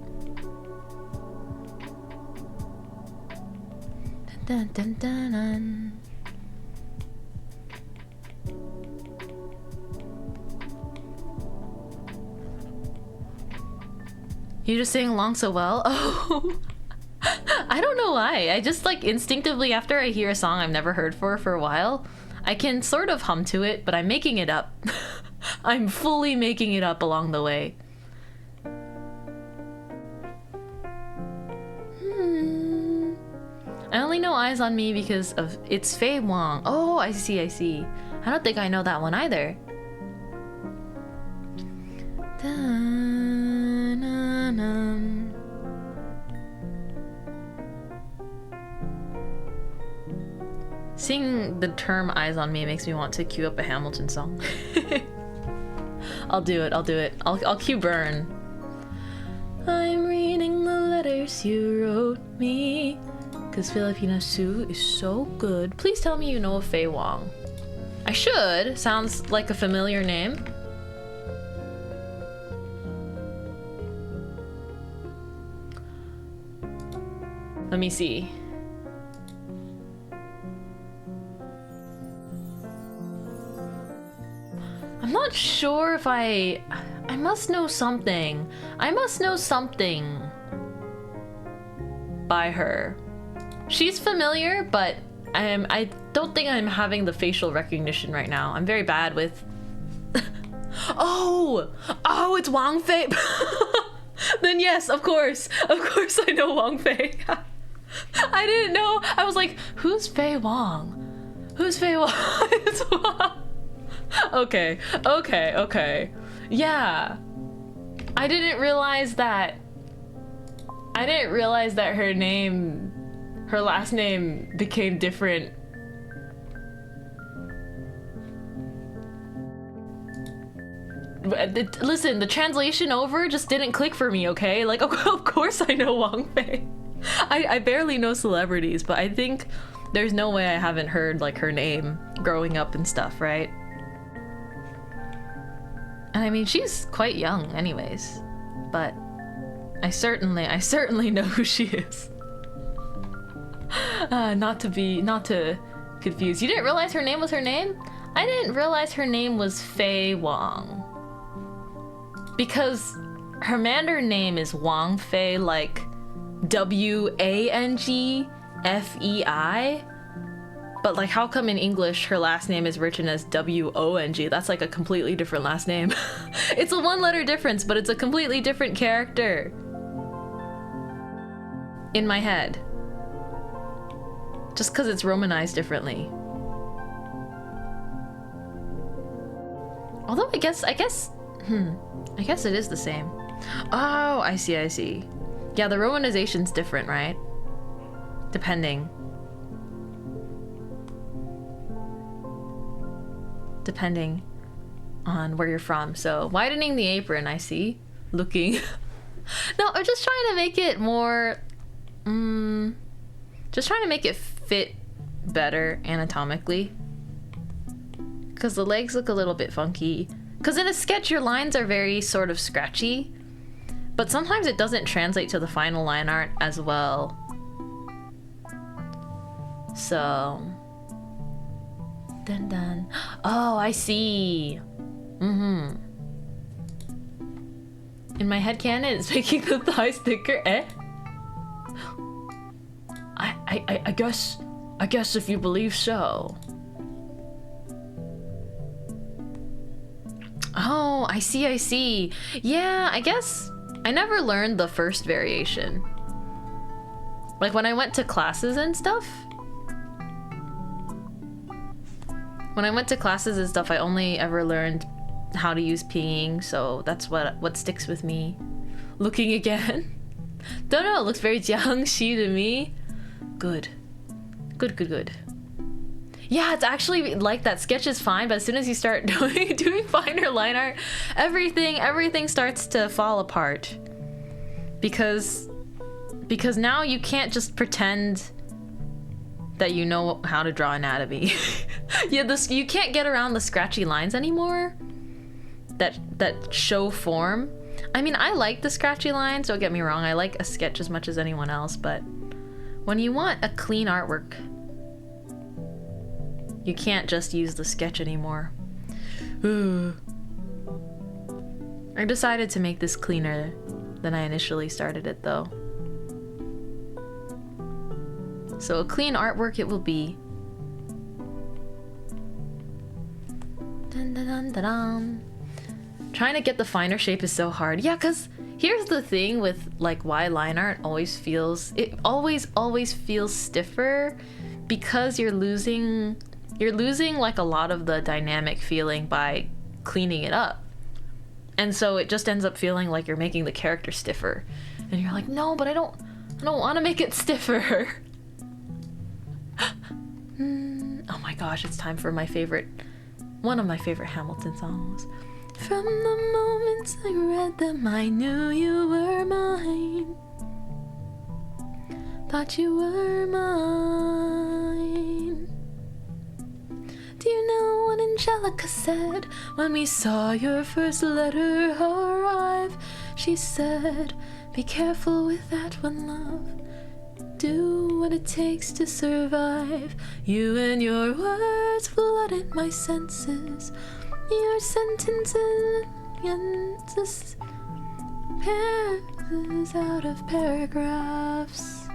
Speaker 2: Dun, dun, dun, dun. You just sing along so well. Oh, I don't know why. I just like instinctively, after I hear a song I've never heard for a while, I can sort of hum to it, but I'm making it up. I'm fully making it up along the way. I only know Eyes on Me because of it's Faye Wong. Oh, I see, I see. I don't think I know that one either. Seeing the term Eyes on Me makes me want to cue up a Hamilton song. I'll do it, I'll do it. I'll cue Burn. I'm reading the letters you wrote me, cause Filipina Sue is so good. Please tell me you know of Faye Wong. I should. Sounds like a familiar name. Let me see. I'm not sure if I must know something. I must know something by her. She's familiar, but I don't think I'm having the facial recognition right now. I'm very bad with... Oh, it's Wang Fei. Then yes, of course I know Wang Fei. I didn't know. I was like, who's Faye Wong? Who's Faye Wong? It's Wong. Okay. Yeah. I didn't realize that her last name became different. Listen, the translation over just didn't click for me, okay? Like, of course I know Wang Fei. I barely know celebrities, but I think there's no way I haven't heard like her name growing up and stuff, right? And I mean, she's quite young anyways, but I certainly know who she is. Not to confuse. You didn't realize her name was her name? I didn't realize her name was Faye Wong. Because her Mandarin name is Wang Fei, like W-A-N-G-F-E-I. But like, how come in English her last name is written as W-O-N-G? That's like a completely different last name. It's a one-letter difference, but it's a completely different character. In my head. Just because it's romanized differently. Although I guess it is the same. Oh, I see. Yeah, the romanization's different, right? Depending on where you're from. So widening the apron, I see. Looking. No, I'm just trying to make it more, just trying to make it fit better anatomically. Because the legs look a little bit funky. Because in a sketch, your lines are very sort of scratchy. But sometimes it doesn't translate to the final line art as well. So... Dun dun. Oh, I see. In my headcanon, it's making the thighs thicker. Eh? I guess if you believe so. Oh, I see. Yeah, I guess I never learned the first variation. Like when I went to classes and stuff. I only ever learned how to use pinging, so that's what sticks with me. Looking again. Don't know, it looks very Jiangxi to me. Good. Yeah, it's actually like that. Sketch is fine, but as soon as you start doing finer line art, everything starts to fall apart. Because now you can't just pretend that you know how to draw anatomy. Yeah, you can't get around the scratchy lines anymore. that show form. I mean, I like the scratchy lines, don't get me wrong. I like a sketch as much as anyone else, but when you want a clean artwork, you can't just use the sketch anymore. Ooh. I decided to make this cleaner than I initially started it, though. So a clean artwork it will be. Dun, dun, dun, dun, dun. Trying to get the finer shape is so hard. Yeah, because here's the thing with like why line art always feels, it always feels stiffer, because you're losing like a lot of the dynamic feeling by cleaning it up. And so it just ends up feeling like you're making the character stiffer. And you're like, no, but I don't want to make it stiffer. Oh my gosh, it's time for one of my favorite Hamilton songs. From the moment I read them, I knew you were mine. Thought you were mine. Do you know what Angelica said when we saw your first letter arrive? She said, be careful with that one, love. Do what it takes to survive. You and your words flooded my senses. Your sentences out of paragraphs.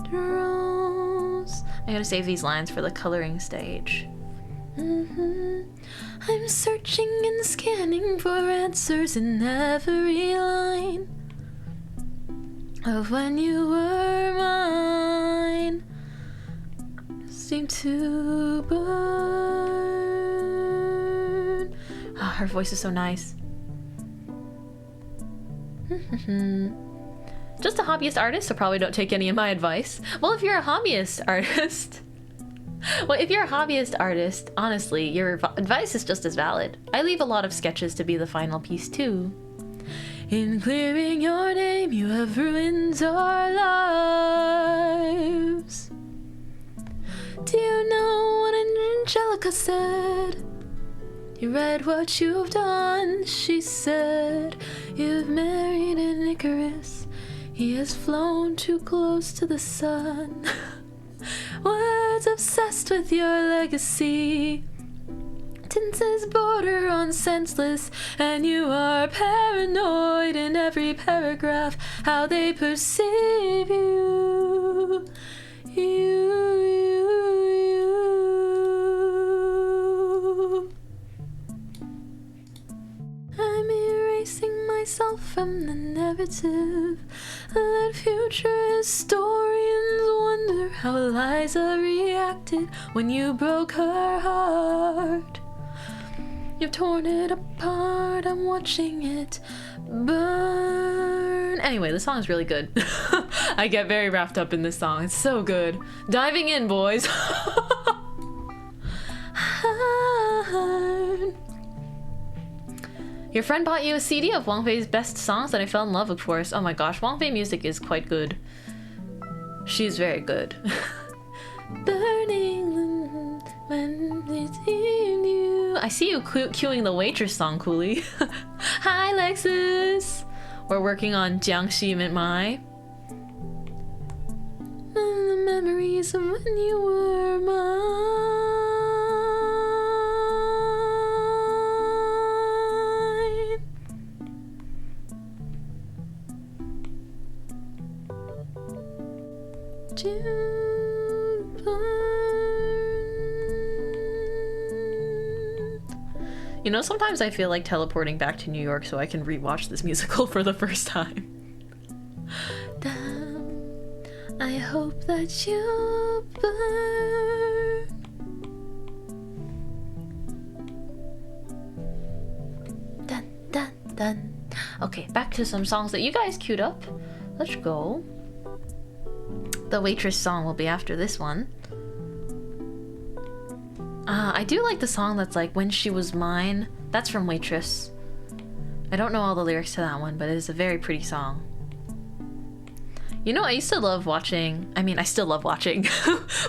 Speaker 2: Drones. I gotta save these lines for the coloring stage. I'm searching and scanning for answers in every line of when you were mine. Seem to burn. Ah, her voice is so nice. Just a hobbyist artist, so probably don't take any of my advice. Well, if you're a hobbyist artist, honestly, your advice is just as valid. I leave a lot of sketches to be the final piece too. In clearing your name, you have ruined our lives. Do you know what Angelica said? You read what you've done, she said. You've married an Icarus. He has flown too close to the sun. Words obsessed with your legacy. Tenses border on senseless, and you are paranoid in every paragraph. How they perceive you. I'm erasing myself from the narrative. Let future historians wonder how Eliza reacted when you broke her heart. You've torn it apart, I'm watching it burn. Anyway, the song is really good. I get very wrapped up in this song. It's so good. Diving in, boys. Your friend bought you a CD of Wang Fei's best songs and I fell in love, of course. Oh my gosh, Wang Fei music is quite good. She's very good. Burning when it's in you. I see you queuing the Waitress song, Cooley. Hi, Lexus. We're working on Jiangxi Mintmai. The memories of when you were mine. You know, sometimes I feel like teleporting back to New York so I can rewatch this musical for the first time. Damn, I hope that you burn. Dun, dun, dun. Okay, back to some songs that you guys queued up. Let's go. The Waitress song will be after this one. I do like the song that's like When She Was Mine. That's from Waitress. I don't know all the lyrics to that one, but it is a very pretty song. You know, I used to love watching... I mean, I still love watching.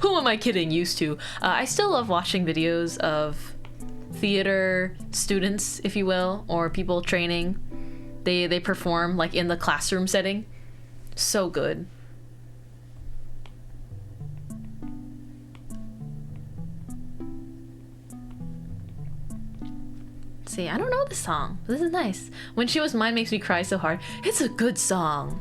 Speaker 2: Who am I kidding? Used to. I still love watching videos of theater students, if you will, or people training. They perform like in the classroom setting. So good. See, I don't know this song. This is nice. When She Was Mine makes me cry so hard. It's a good song.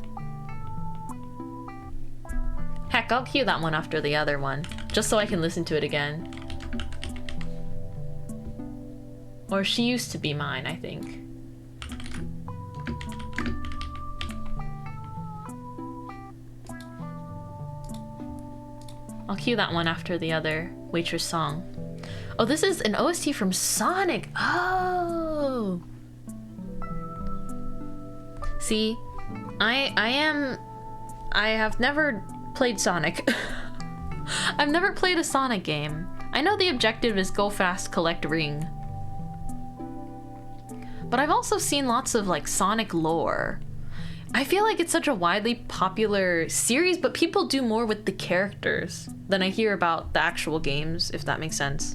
Speaker 2: Heck, I'll cue that one after the other one, just so I can listen to it again. Or She Used to Be Mine, I think. I'll cue that one after the other Waitress song. Oh, this is an OST from Sonic. Oh. See, I have never played Sonic. I've never played a Sonic game. I know the objective is go fast, collect ring. But I've also seen lots of like Sonic lore. I feel like it's such a widely popular series, but people do more with the characters than I hear about the actual games, if that makes sense.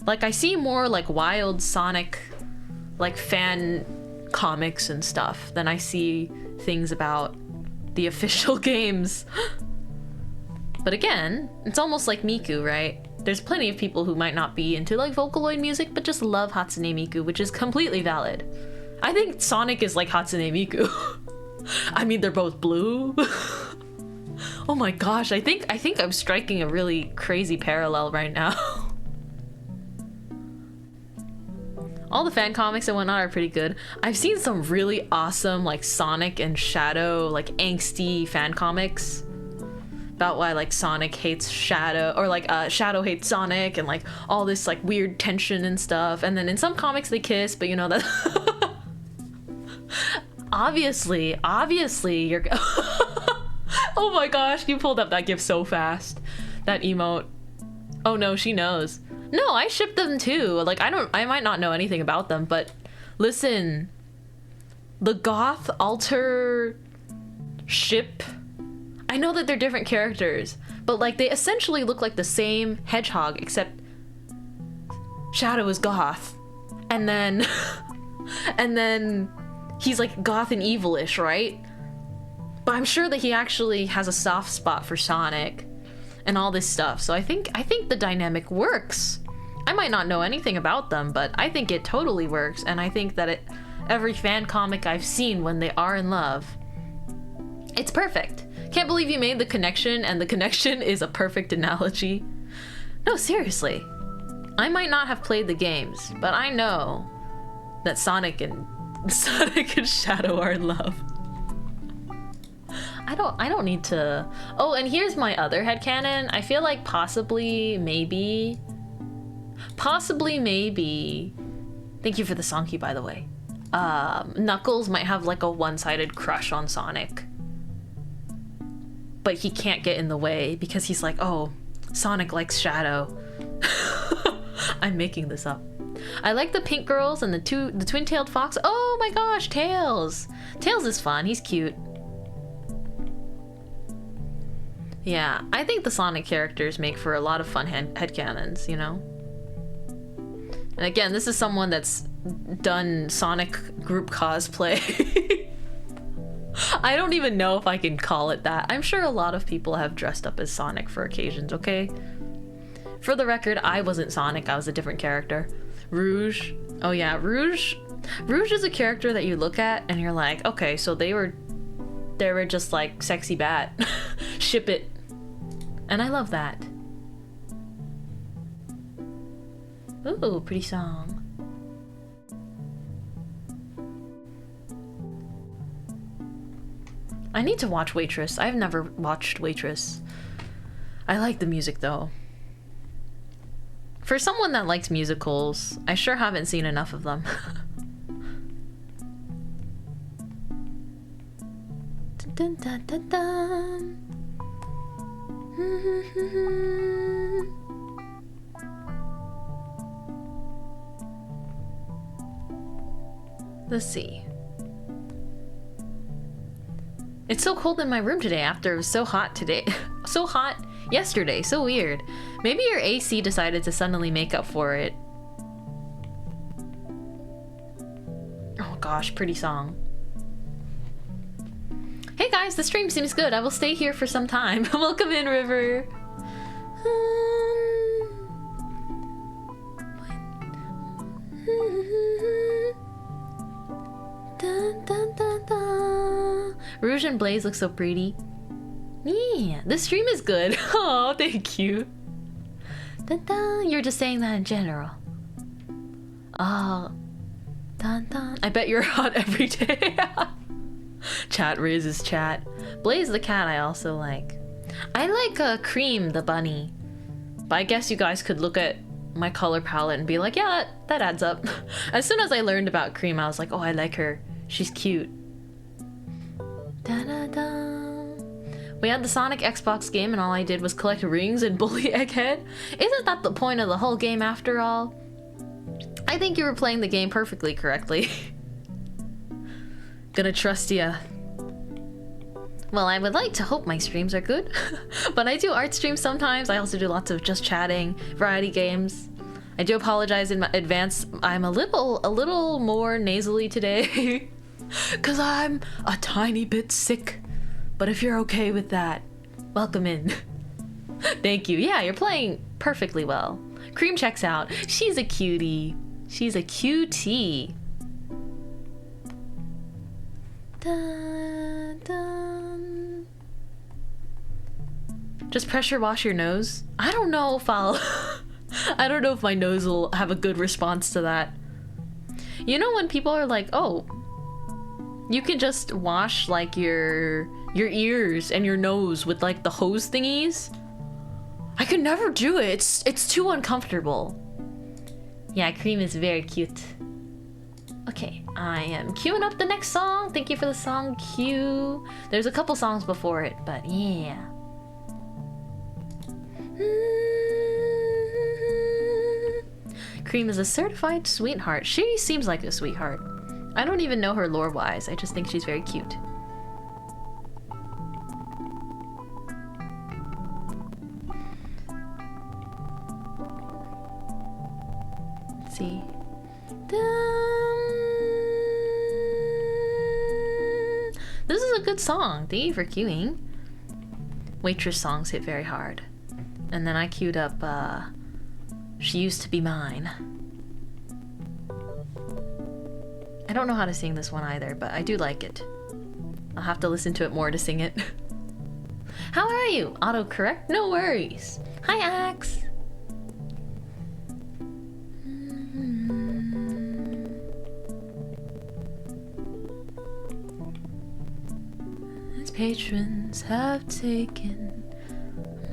Speaker 2: Like, I see more like wild Sonic, like fan comics and stuff than I see things about the official games. But again, it's almost like Miku, right? There's plenty of people who might not be into like Vocaloid music, but just love Hatsune Miku, which is completely valid. I think Sonic is like Hatsune Miku. I mean, they're both blue. Oh my gosh, I think I'm striking a really crazy parallel right now. All the fan comics and whatnot are pretty good. I've seen some really awesome like Sonic and Shadow, like angsty fan comics about why like Sonic hates Shadow, or like Shadow hates Sonic, and like all this like weird tension and stuff. And then in some comics they kiss, but you know that obviously you're oh my gosh, you pulled up that gif so fast. That emote. Oh no, she knows. No, I ship them too. Like, I might not know anything about them, but listen, the goth alter ship, I know that they're different characters, but like they essentially look like the same hedgehog, except Shadow is goth, and then and then he's like goth and evilish, right? But I'm sure that he actually has a soft spot for Sonic and all this stuff. So I think the dynamic works. I might not know anything about them, but I think it totally works, and I think that every fan comic I've seen when they are in love, it's perfect. Can't believe you made the connection, and the connection is a perfect analogy. No, seriously. I might not have played the games, but I know that Sonic and Shadow are in love. I don't need to... Oh, and here's my other headcanon. I feel like possibly, maybe... Thank you for the song key, by the way. Knuckles might have like a one-sided crush on Sonic, but he can't get in the way because he's like, oh, Sonic likes Shadow. I'm making this up. I like the pink girls and the twin-tailed fox. Oh my gosh, Tails! Tails is fun, he's cute. Yeah, I think the Sonic characters make for a lot of fun headcanons, you know? And again, this is someone that's done Sonic group cosplay. I don't even know if I can call it that. I'm sure a lot of people have dressed up as Sonic for occasions, okay? For the record, I wasn't Sonic, I was a different character. Rouge. Oh yeah, Rouge. Rouge is a character that you look at and you're like, okay, so they were just like sexy bad. Ship it. And I love that. Ooh, pretty song. I need to watch Waitress. I've never watched Waitress. I like the music though. For someone that likes musicals, I sure haven't seen enough of them. Dun, dun, dun, dun. Let's see. It's so cold in my room today after it was so hot today. So hot yesterday, so weird. Maybe your AC decided to suddenly make up for it. gosh, pretty song. Hey guys, the stream seems good. I will stay here for some time. Welcome in, River. Dun, dun, dun, dun. Rouge and Blaze look so pretty. Yeah, this stream is good. Oh, thank you. Dun, dun. You're just saying that in general. Oh, dun, dun. I bet you're hot every day. Chat raises chat. Blaze the cat I also like. I like Cream the bunny. But I guess you guys could look at my color palette and be like, yeah, that adds up. As soon as I learned about Cream, I was like, oh, I like her. She's cute. Da-da-da. We had the Sonic Xbox game and all I did was collect rings and bully Egghead. Isn't that the point of the whole game after all? I think you were playing the game perfectly correctly. Gonna trust ya. Well, I would like to hope my streams are good. But I do art streams sometimes. I also do lots of just chatting, variety games. I do apologize in advance. I'm a little more nasally today. Cause I'm a tiny bit sick. But if you're okay with that, welcome in. Thank you. Yeah, you're playing perfectly well. Cream checks out. She's a cutie. She's a cutie. Dun, dun. Just pressure wash your nose. I don't know if I'll... I don't know if my nose will have a good response to that. You know when people are like, oh, you can just wash like your ears and your nose with like the hose thingies? I could never do it. It's too uncomfortable. Yeah, Cream is very cute. Okay, I am queuing up the next song. Thank you for the song cue. There's a couple songs before it, but yeah. Cream is a certified sweetheart. She seems like a sweetheart. I don't even know her lore-wise. I just think she's very cute. Let's see. This is a good song. Thank you for queuing. Waitress songs hit very hard. And then I queued up, She Used to Be Mine. I don't know how to sing this one either, but I do like it. I'll have to listen to it more to sing it. How are you? Autocorrect? No worries. Hi, Axe. As patrons have taken more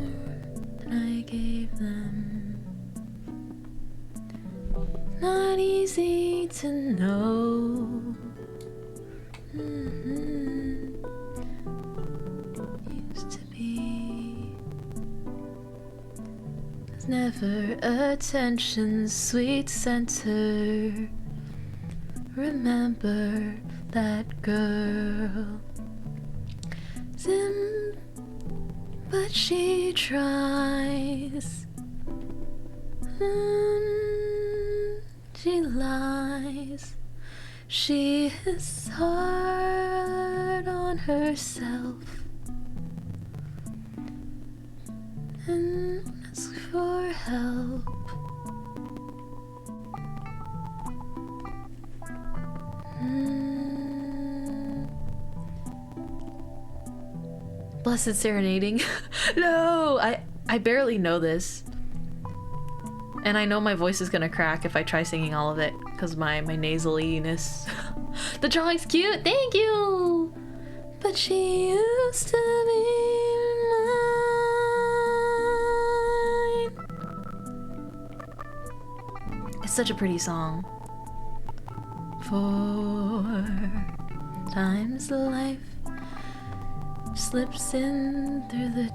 Speaker 2: than I gave them. Not easy to know. Used to be. There's never attention's sweet center. Remember that girl. But she tries. She lies. She is hard on herself and asks for help. Blessed serenading. No, I barely know this. And I know my voice is gonna crack if I try singing all of it, because my nasaliness. The drawing's cute, thank you! But she used to be mine. It's such a pretty song. 4 times life slips in through the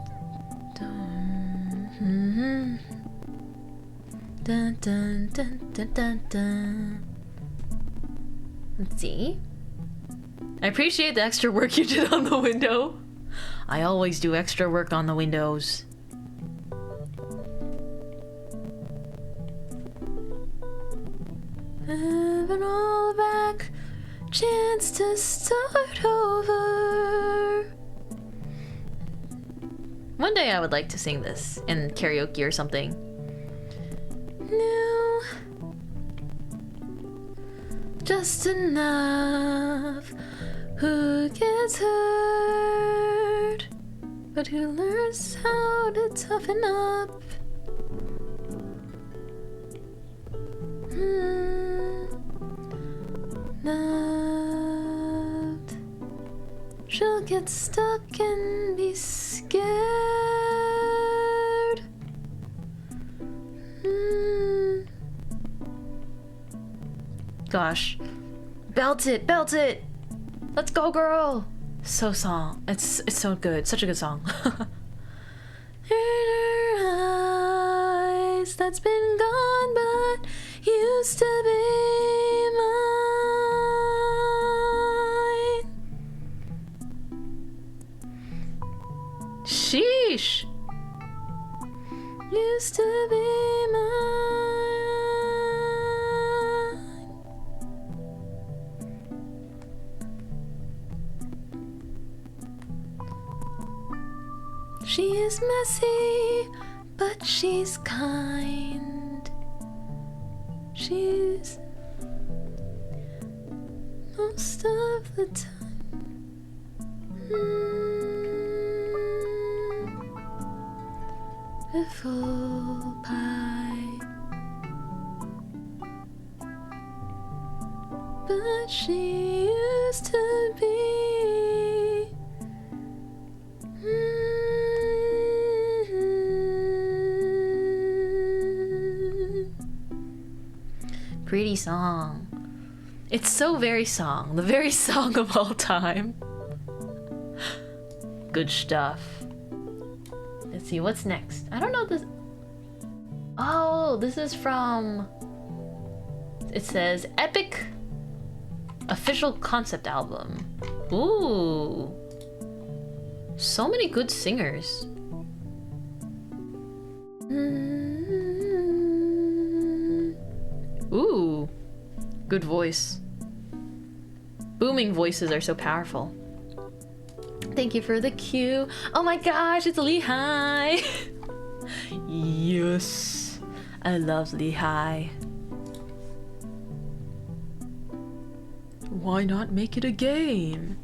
Speaker 2: door. Dun, dun, dun, dun, dun, dun. Let's see. I appreciate the extra work you did on the window. I always do extra work on the windows. Having all back chance to start over. One day I would like to sing this in karaoke or something. No, just enough. Who gets hurt, but who learns how to toughen up? Not. She'll get stuck and be scared. Gosh. Belt it, belt it! Let's go, girl! So song. It's so good. Such a good song. In her eyes, that's been gone, but used to be mine. Sheesh! Used to be mine. She is messy, but she's kind. She's most of the time. Beautiful pie, but she used to be. Pretty song. It's so very song. The very song of all time. Good stuff. Let's see, what's next? I don't know this. Oh, this is from. It says Epic Official Concept Album. Ooh. So many good singers. Ooh, good voice. Booming voices are so powerful. Thank you for the cue. Oh my gosh, it's Lehigh. Yes, I love Lehigh. Why not make it a game?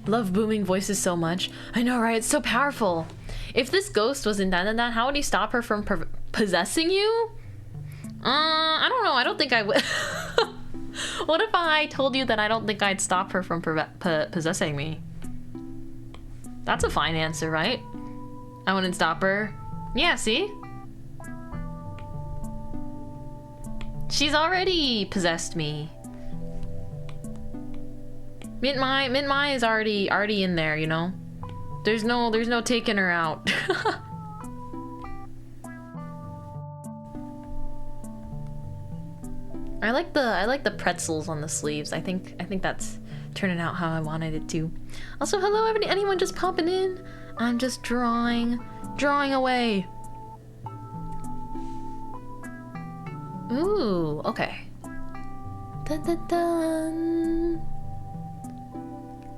Speaker 2: Love booming voices so much. I know, right? It's so powerful. If this ghost was in that, how would he stop her from possessing you? I don't know. I don't think I would. What if I told you that I don't think I'd stop her from possessing me? That's a fine answer, right? I wouldn't stop her. Yeah, see? She's already possessed me. Mintmai is already in there, you know? There's no taking her out. I like the pretzels on the sleeves. I think that's turning out how I wanted it to. Also, hello anyone just popping in? I'm just drawing away. Ooh, okay. Dun, dun, dun.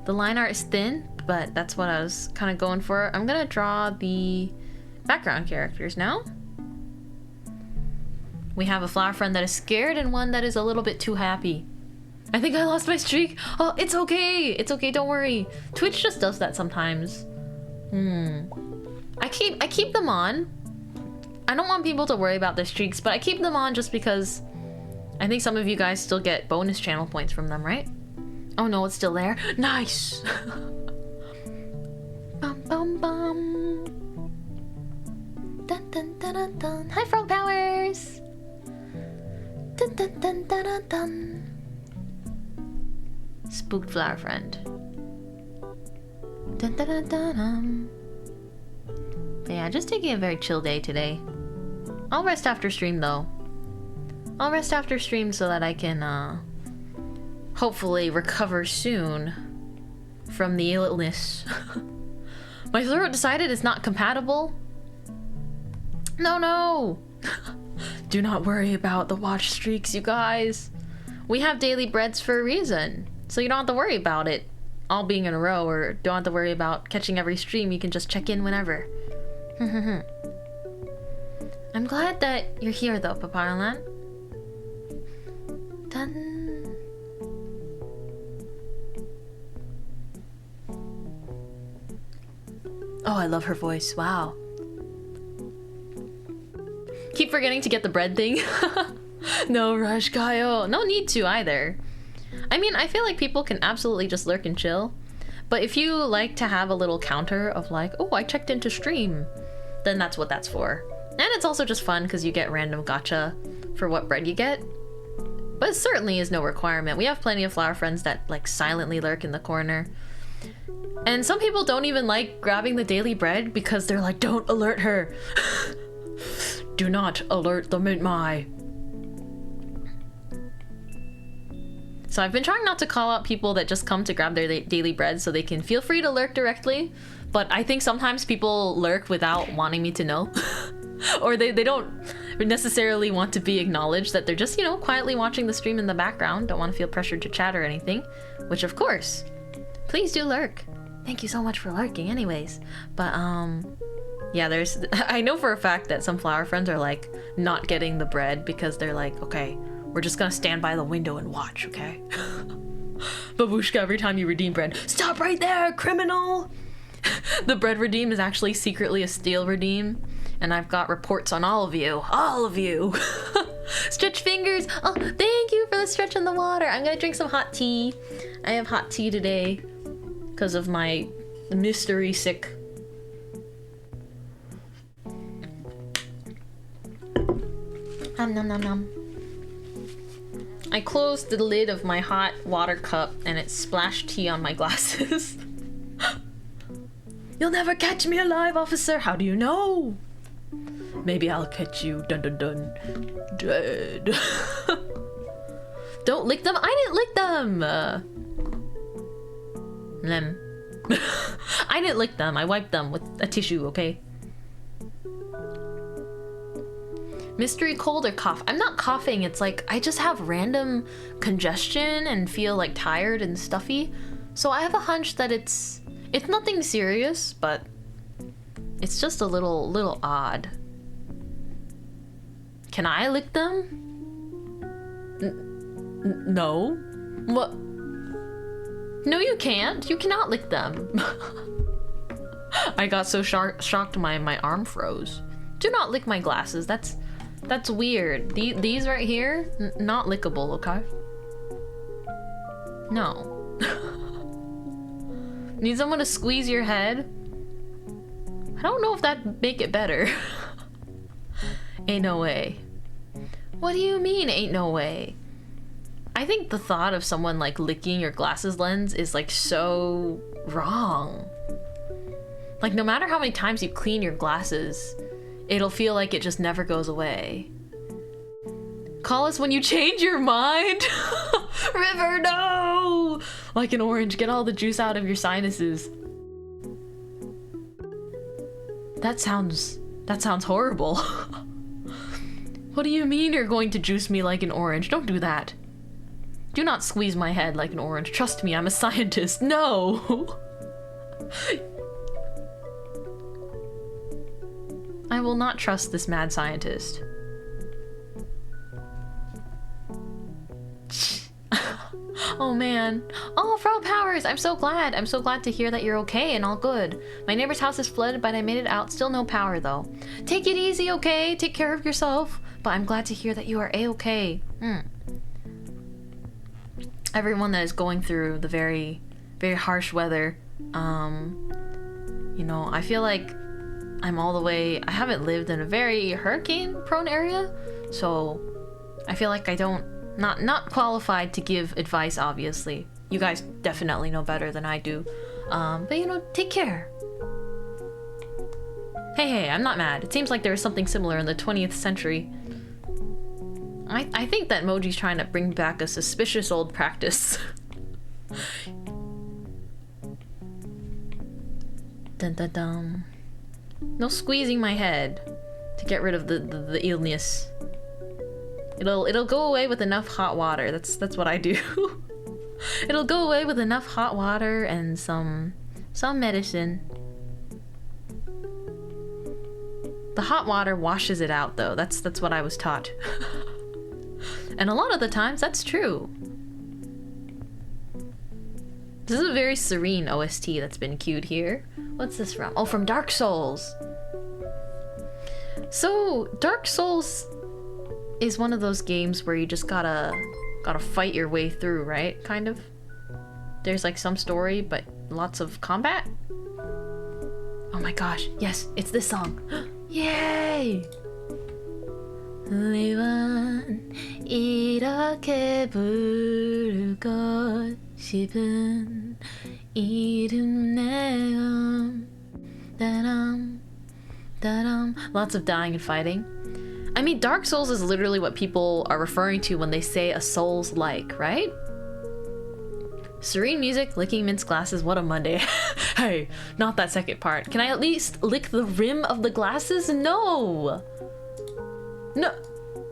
Speaker 2: The line art is thin, but that's what I was kind of going for. I'm gonna draw the background characters now. We have a flower friend that is scared and one that is a little bit too happy. I think I lost my streak. Oh, it's okay. It's okay, don't worry. Twitch just does that sometimes. I keep them on. I don't want people to worry about their streaks, but I keep them on just because I think some of you guys still get bonus channel points from them, right? Oh no, it's still there. Nice. Bum bum bum. Dun dun dun dun dun. Hi, Frog Powers. Dun dun dun dun dun dun. Spooked flower friend. Dun dun dun dun dun. But yeah, just taking a very chill day today. I'll rest after stream though. I'll rest after stream so that I can hopefully recover soon from the illness. My throat decided it's not compatible. No. Do not worry about the watch streaks, you guys. We have daily breads for a reason, so you don't have to worry about it all being in a row, or don't have to worry about catching every stream. You can just check in whenever. I'm glad that you're here though, Papayalan. Dun. Oh, I love her voice. Wow. Keep forgetting to get the bread thing. No rush, Kyle. No need to either. I mean, I feel like people can absolutely just lurk and chill. But if you like to have a little counter of like, oh, I checked into stream, then that's what that's for. And it's also just fun because you get random gacha for what bread you get. But it certainly is no requirement. We have plenty of flower friends that like silently lurk in the corner. And some people don't even like grabbing the daily bread because they're like, don't alert her. Do not alert the Mintmai. So I've been trying not to call out people that just come to grab their daily bread so they can feel free to lurk directly. But I think sometimes people lurk without wanting me to know. Or they don't necessarily want to be acknowledged, that they're just, you know, quietly watching the stream in the background, don't want to feel pressured to chat or anything. Which of course, please do lurk. Thank you so much for lurking anyways. But yeah, I know for a fact that some flower friends are like not getting the bread because they're like, okay, we're just gonna stand by the window and watch, okay? Babushka, every time you redeem bread, stop right there, criminal! The bread redeem is actually secretly a steal redeem, and I've got reports on all of you. All of you! Stretch fingers! Oh, thank you for the stretch in the water. I'm gonna drink some hot tea. I have hot tea today because of my mystery sick. Nom nom nom. I closed the lid of my hot water cup and it splashed tea on my glasses. You'll never catch me alive, officer. How do you know? Maybe I'll catch you, dun dun dun, dead. Don't lick them. I didn't lick them. Lem. I didn't lick them. I wiped them with a tissue, okay? Mystery cold or cough? I'm not coughing, it's like I just have random congestion and feel like tired and stuffy. So I have a hunch that it's nothing serious, but it's just a little odd. Can I lick them? No. What? No, you can't. You cannot lick them. I got so shocked my arm froze. Do not lick my glasses. That's weird. These right here, not lickable, okay? No. Need someone to squeeze your head? I don't know if that'd make it better. Ain't no way. What do you mean, ain't no way? I think the thought of someone like licking your glasses lens is like so wrong. Like no matter how many times you clean your glasses, it'll feel like it just never goes away. Call us when you change your mind. River, no! Like an orange, get all the juice out of your sinuses. That sounds horrible. What do you mean you're going to juice me like an orange? Don't do that. Do not squeeze my head like an orange. Trust me, I'm a scientist. No! I will not trust this mad scientist. Oh man. Oh, Frau Powers, I'm so glad. I'm so glad to hear that you're okay and all good. My neighbor's house is flooded, but I made it out. Still no power though. Take it easy, okay? Take care of yourself. But I'm glad to hear that you are a-okay. Everyone that is going through the very, very harsh weather, you know, I feel like I'm all the way, I haven't lived in a very hurricane prone area, so I feel like I don't, not qualified to give advice, obviously. You guys definitely know better than I do. But you know, take care. Hey, I'm not mad. It seems like there was something similar in the 20th century. I think that Moji's trying to bring back a suspicious old practice. Dun dun dun. No squeezing my head to get rid of the illness. It'll go away with enough hot water. That's what I do. It'll go away with enough hot water and some medicine. The hot water washes it out though. That's what I was taught. And a lot of the times that's true. This is a very serene OST that's been queued here. What's this from? Oh, from Dark Souls. So, Dark Souls is one of those games where you just gotta fight your way through, right? Kind of. There's like some story, but lots of combat. Oh my gosh, yes, it's this song. Yay! 이번 이렇게 부르고 싶은 이름 내음 따람 따람. Lots of dying and fighting. I mean, Dark Souls is literally what people are referring to when they say a Souls-like, right? Serene music, licking Mint's glasses, what a Monday. Hey, not that second part. Can I at least lick the rim of the glasses? No! No!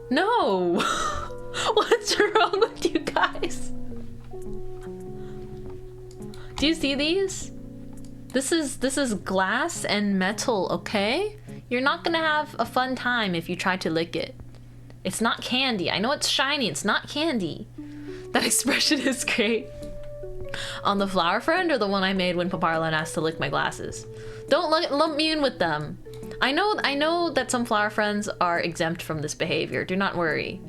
Speaker 2: No! What's wrong with you guys? Do you see these? This is glass and metal, okay? You're not gonna have a fun time if you try to lick it. It's not candy. I know it's shiny, it's not candy. That expression is great. On the flower friend or the one I made when Paparlan asked to lick my glasses? Don't lump me in with them. I know that some flower friends are exempt from this behavior. Do not worry.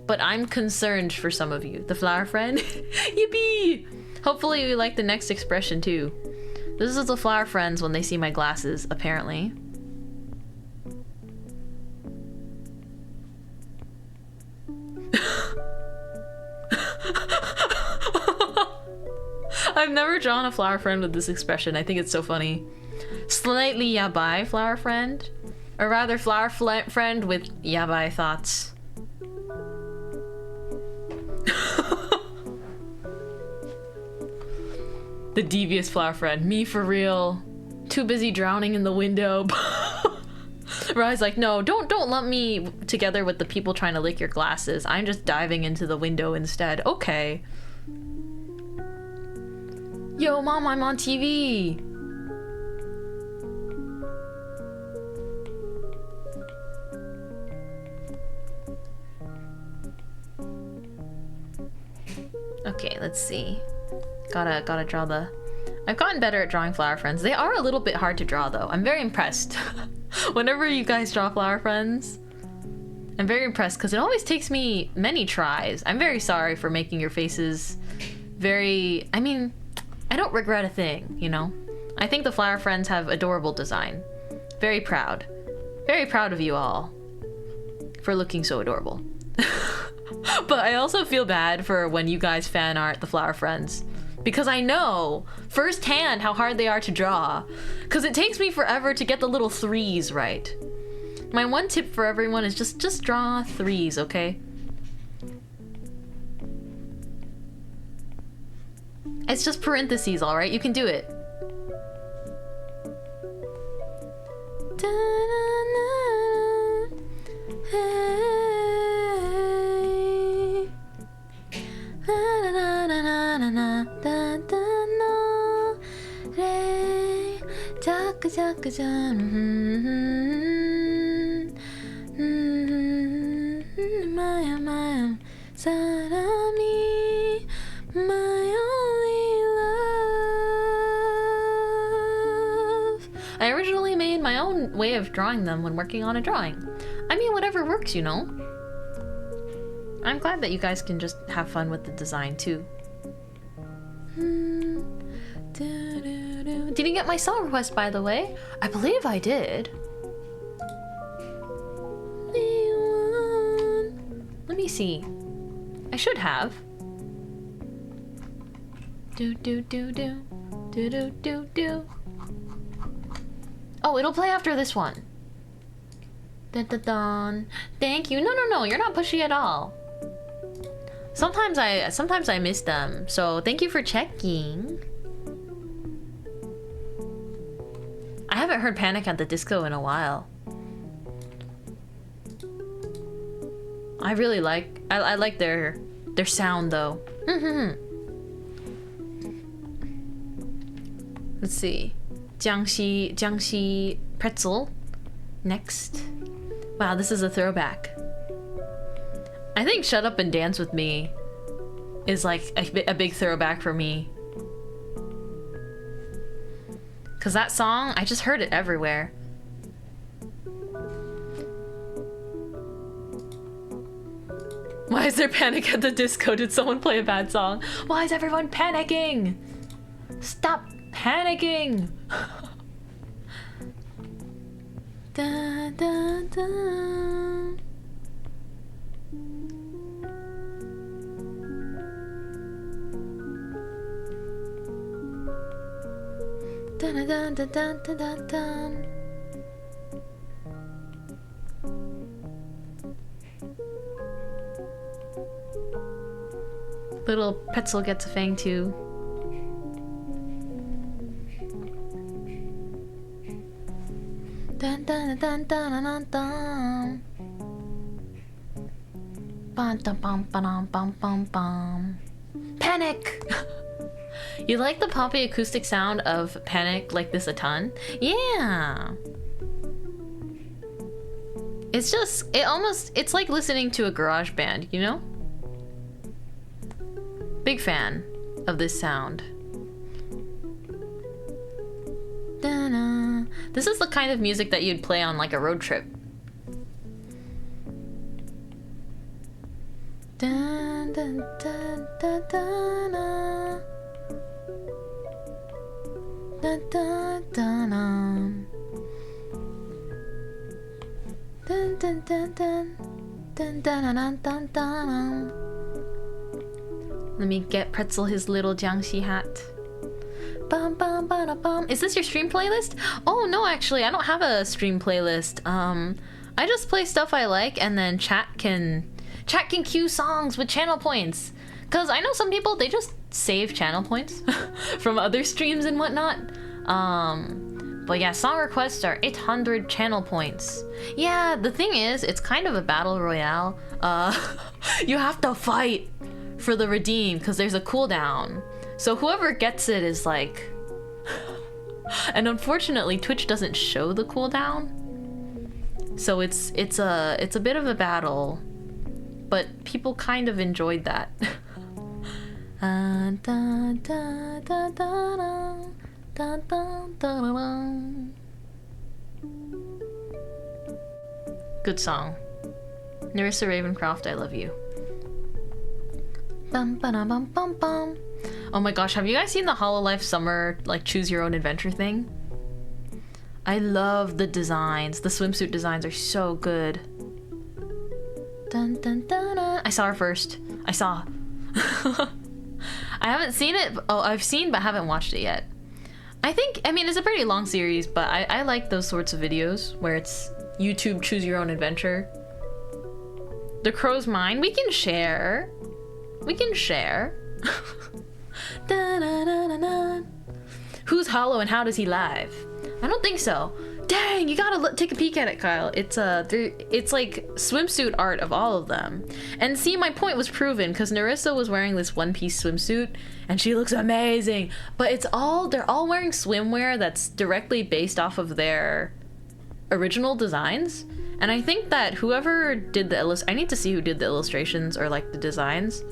Speaker 2: But I'm concerned for some of you. The flower friend? Yippee! Hopefully you like the next expression too. This is the flower friends when they see my glasses, apparently. I've never drawn a flower friend with this expression. I think it's so funny. Slightly yabai flower friend, or rather flower friend with yabai thoughts. The devious flower friend. Me for real. Too busy drowning in the window. Rai's like, no, don't lump me together with the people trying to lick your glasses. I'm just diving into the window instead. Okay. Yo, Mom, I'm on TV. Okay, let's see. Gotta draw the... I've gotten better at drawing flower friends. They are a little bit hard to draw though. I'm very impressed. Whenever you guys draw flower friends, I'm very impressed because it always takes me many tries. I'm very sorry for making your faces very... I mean, I don't regret a thing, you know? I think the flower friends have adorable design. Very proud. Very proud of you all for looking so adorable. But I also feel bad for when you guys fan art the flower friends. Because I know firsthand how hard they are to draw. Because it takes me forever to get the little threes right. My one tip for everyone is just draw threes, okay? It's just parentheses, alright? You can do it. 사람이 my only love. I originally made my own way of drawing them when working on a drawing. I mean, whatever works, you know. I'm glad that you guys can just have fun with the design too. Did you get my song request, by the way? I believe I did. Let me see. I should have. Do do do do do do do do. Oh, it'll play after this one. Dun dun dun. Thank you. No, you're not pushy at all. Sometimes I miss them, so thank you for checking. haven't heard Panic at the Disco in a while. I really like I like their sound though. Let's see. Jiangxi pretzel. Next. Wow, this is a throwback. I think Shut Up and Dance With Me is like a big throwback for me. Cause that song, I just heard it everywhere. Why is there panic at the disco? Did someone play a bad song? Why is everyone panicking? Stop panicking! Da, da, da. Dun, dun, dun, dun, dun, dun, dun. Little pretzel gets a fang too. Dun, dun, dun, dun, dun, dun, dun. Bum, dum, bum, bum, bum, bum, bum. Panic! You like the poppy acoustic sound of Panic like this a ton? Yeah! It's just, it's like listening to a garage band, you know? Big fan of this sound. Da-na. This is the kind of music that you'd play on like a road trip. Dun, dun, dun, dun, dun, dun, dun, dun, dun, dun, dun, dun, dun, dun, dun, dun. Let me get Pretzel his little Jiangxi hat. Bum, bum, ba, bum. Is this your stream playlist? Oh no, actually, I don't have a stream playlist. I just play stuff I like, and then chat can queue songs with channel points. Cause I know some people, they just save channel points from other streams and whatnot. But yeah, song requests are 800 channel points. Yeah, the thing is, it's kind of a battle royale. You have to fight for the redeem because there's a cooldown. So whoever gets it is like... And unfortunately, Twitch doesn't show the cooldown. So it's a bit of a battle. But people kind of enjoyed that. Good song. Nerissa Ravencroft, I love you. Bum, ba-dum, bum, bum. Oh my gosh, have you guys seen the Hololive Summer like choose your own adventure thing? I love the designs. The swimsuit designs are so good. Dun, dun, dun, dun. I saw her first. I saw. I haven't seen it. Oh, I've seen but haven't watched it yet. I mean, it's a pretty long series, but I like those sorts of videos where it's YouTube choose your own adventure. The Crow's Mine, we can share. We can share. Da, da, da, da, da. Who's Hollow and how does he live? I don't think so. Dang, you gotta take a peek at it, Kyle. It's like swimsuit art of all of them. And see, my point was proven because Nerissa was wearing this one-piece swimsuit and she looks amazing. But they're all wearing swimwear that's directly based off of their original designs. And I think that whoever did I need to see who did the illustrations or like the designs.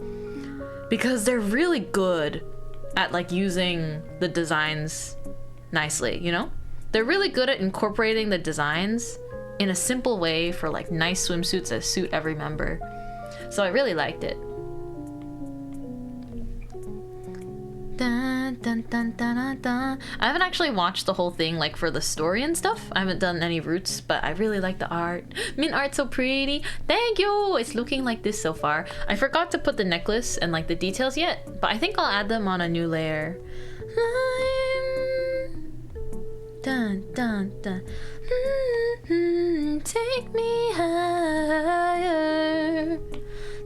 Speaker 2: Because they're really good at like using the designs nicely, you know? They're really good at incorporating the designs in a simple way for like nice swimsuits that suit every member. So I really liked it. Dun, dun, dun, dun, dun, dun. I haven't actually watched the whole thing like for the story and stuff. I haven't done any roots, but I really like the art. Mint art's so pretty. Thank you! It's looking like this so far. I forgot to put the necklace and like the details yet, but I think I'll add them on a new layer. Dun, dun, dun. Take me higher.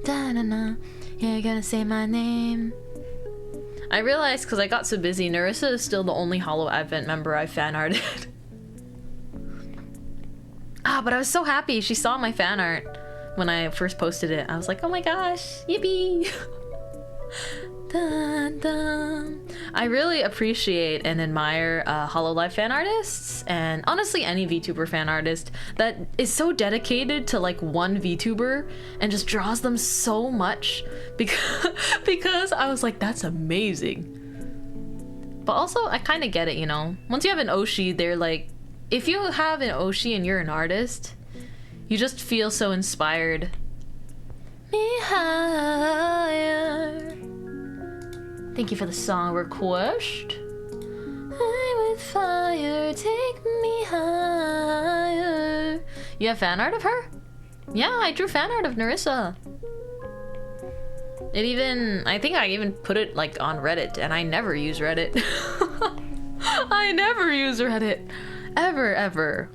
Speaker 2: Dun, dun, dun. You're gonna say my name. I realized because I got so busy, Nerissa is still the only Hollow Advent member I fan-arted. But I was so happy she saw my fan art when I first posted it. I was like, oh my gosh, yippee! Dun, dun. I really appreciate and admire Hololive fan artists, and honestly any VTuber fan artist that is so dedicated to like one VTuber and just draws them so much, because I was like, that's amazing. But also I kind of get it, you know, once you have an Oshi, they're like, if you have an Oshi and you're an artist, you just feel so inspired. Me higher. Thank you for the song request. I'm with fire, take me higher. You have fan art of her? Yeah, I drew fan art of Nerissa. I think I even put it like on Reddit, and I never use Reddit. I never use Reddit. Ever.